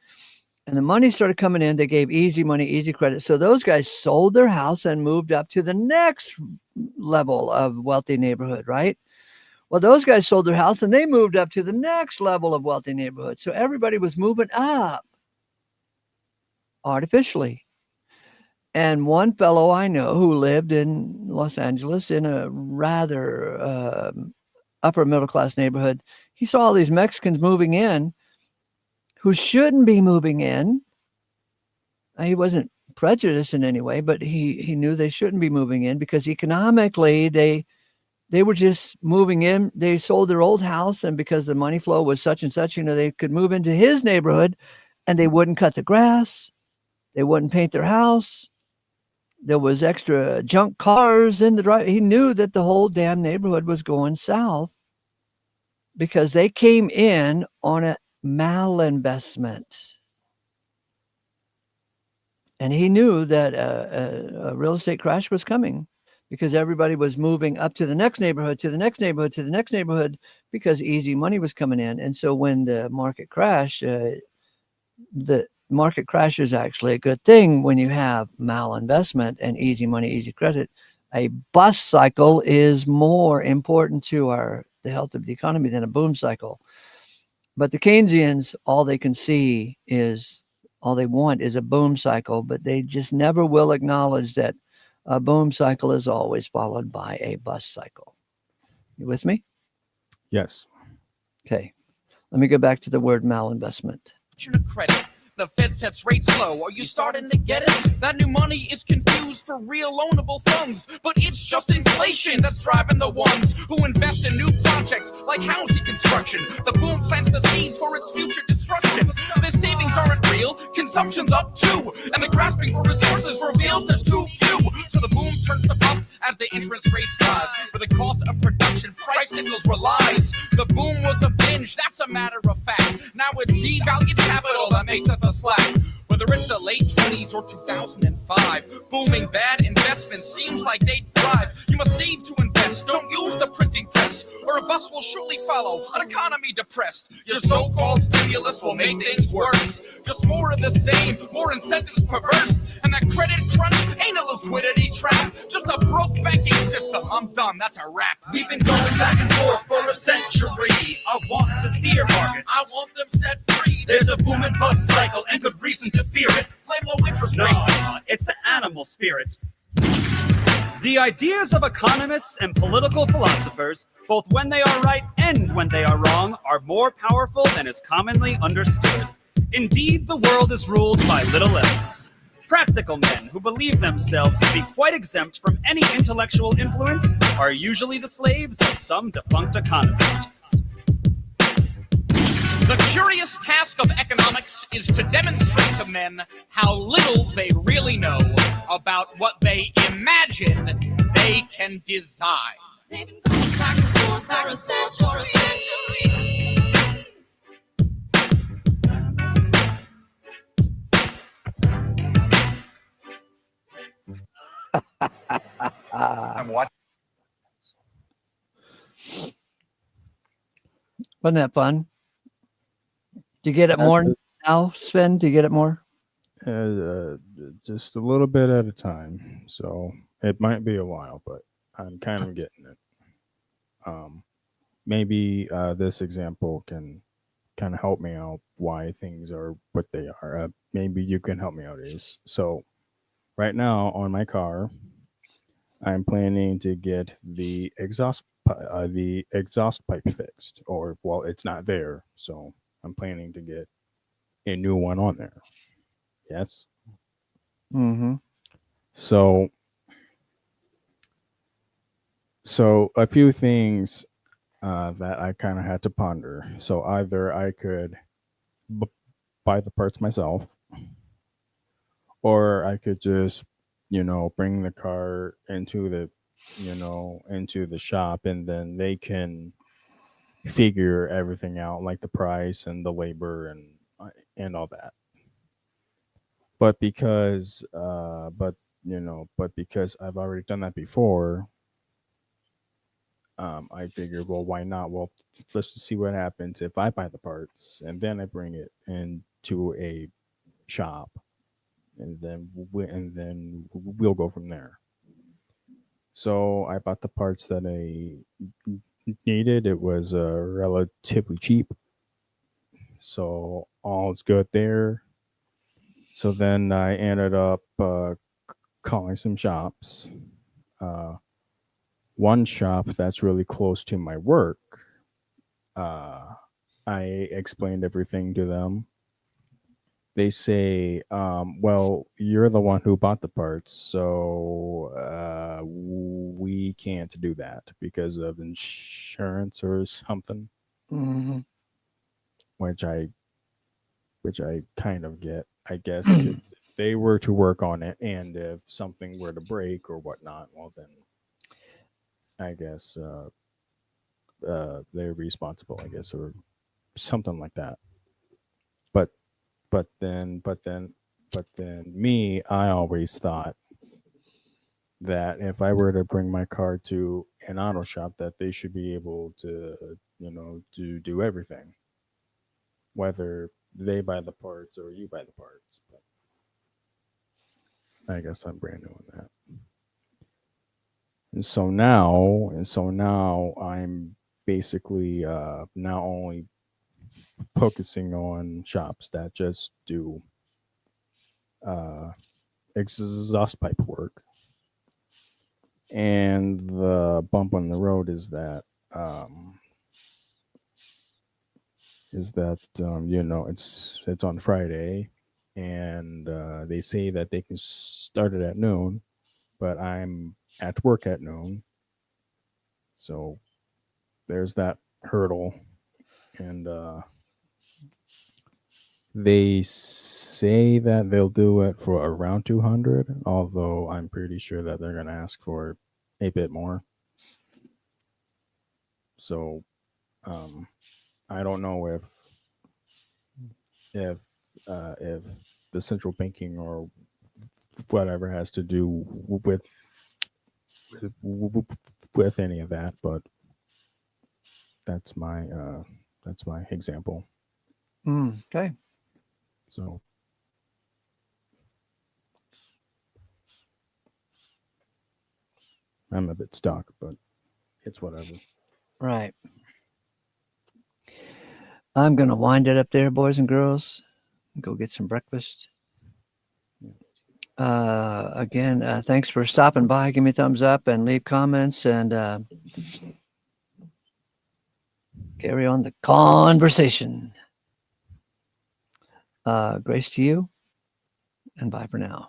And the money started coming in. They gave easy money, easy credit. So those guys sold their house and moved up to the next level of wealthy neighborhood, right? Well, those guys sold their house and they moved up to the next level of wealthy neighborhood. So everybody was moving up artificially. And one fellow I know who lived in Los Angeles in a rather upper middle class neighborhood, he saw all these Mexicans moving in who shouldn't be moving in. He wasn't prejudiced in any way, but he knew they shouldn't be moving in because economically they were just moving in. They sold their old house, and because the money flow was such and such, they could move into his neighborhood and they wouldn't cut the grass. They wouldn't paint their house. There was extra junk cars in the drive. He knew that the whole damn neighborhood was going south because they came in on a malinvestment. And he knew that a real estate crash was coming because everybody was moving up to the next neighborhood, to the next neighborhood, to the next neighborhood because easy money was coming in. And so when the market crashed, the market crash is actually a good thing when you have malinvestment and easy money, easy credit. A bust cycle is more important to the health of the economy than a boom cycle. But the Keynesians, all they want is a boom cycle, but they just never will acknowledge that a boom cycle is always followed by a bust cycle. You with me? Yes. Okay. Let me go back to the word malinvestment. Credit. The Fed sets rates low. Are you starting to get it? That new money is confused for real loanable funds, but it's just inflation that's driving the ones who invest in new projects like housing construction. The boom plants the seeds for its future destruction. The savings aren't real, consumption's up too, and the grasping for resources reveals there's too few. So the boom turns to bust as the interest rates rise, where the cost of production price signals relies. The boom was a binge, that's a matter of fact. Now it's devalued capital that makes up the slack. Whether it's the late 20s or 2005, booming bad investments seems like they'd thrive. You must save to invest, don't use the printing press, or a bust will surely follow, an economy depressed. Your so-called stimulus will make things worse. Just more of the same, more incentives perverse. And that credit crunch ain't a liquidity trap, just a broke banking system. I'm done, that's a wrap. We've been going back and forth for a century. I want to steer markets. I want them set free. There's a boom and bust cycle and good reason to fear it. Blame low interest rates. No, it's the animal spirits. The ideas of economists and political philosophers, both when they are right and when they are wrong, are more powerful than is commonly understood. Indeed, the world is ruled by little else. Practical men who believe themselves to be quite exempt from any intellectual influence are usually the slaves of some defunct economist. The curious task of economics is to demonstrate to men how little they really know about what they imagine they can design. They've been going back and forth for a century. I'm watching. Wasn't that fun? Do you get it more now, Sven? Do you get it more? Just a little bit at a time. So It might be a while, but I'm kind of getting it. Maybe this example can kind of help me out why things are what they are. Maybe you can help me out. Is so right now on my car, I'm planning to get the exhaust pipe fixed, or well, it's not there, so I'm planning to get a new one on there. Yes. Mm-hmm. So a few things that I kind of had to ponder. So either I could buy the parts myself, or I could just, bring the car into the shop, and then they can figure everything out, like the price and the labor and all that. But because I've already done that before, I figured, well, why not? Well, let's just see what happens if I buy the parts and then I bring it into a shop, and then we'll go from there. So I bought the parts that I needed. It was relatively cheap, so all's good there. So then I ended up calling some shops. Uh, One shop that's really close to my work, I explained everything to them. They say, well, you're the one who bought the parts, so we can't do that because of insurance or something, Mm-hmm. which I kind of get, I guess, 'cause if they were to work on it, and if something were to break or whatnot, well, then I guess they're responsible, I guess, or something like that. But me, I always thought that if I were to bring my car to an auto shop, that they should be able to, to do everything, whether they buy the parts or you buy the parts. But I guess I'm brand new on that. And so now I'm basically now only focusing on shops that just do exhaust pipe work. And the bump on the road is that it's on Friday, and they say that they can start it at noon, but I'm at work at noon, so there's that hurdle. And they say that they'll do it for around 200, although I'm pretty sure that they're going to ask for a bit more. So I don't know if the central banking or whatever has to do with any of that, but that's my example. Okay. So I'm a bit stuck, but it's whatever. Right. I'm going to wind it up there, boys and girls. Go get some breakfast. Again, thanks for stopping by. Give me a thumbs up and leave comments, and carry on the conversation. Grace to you, and bye for now.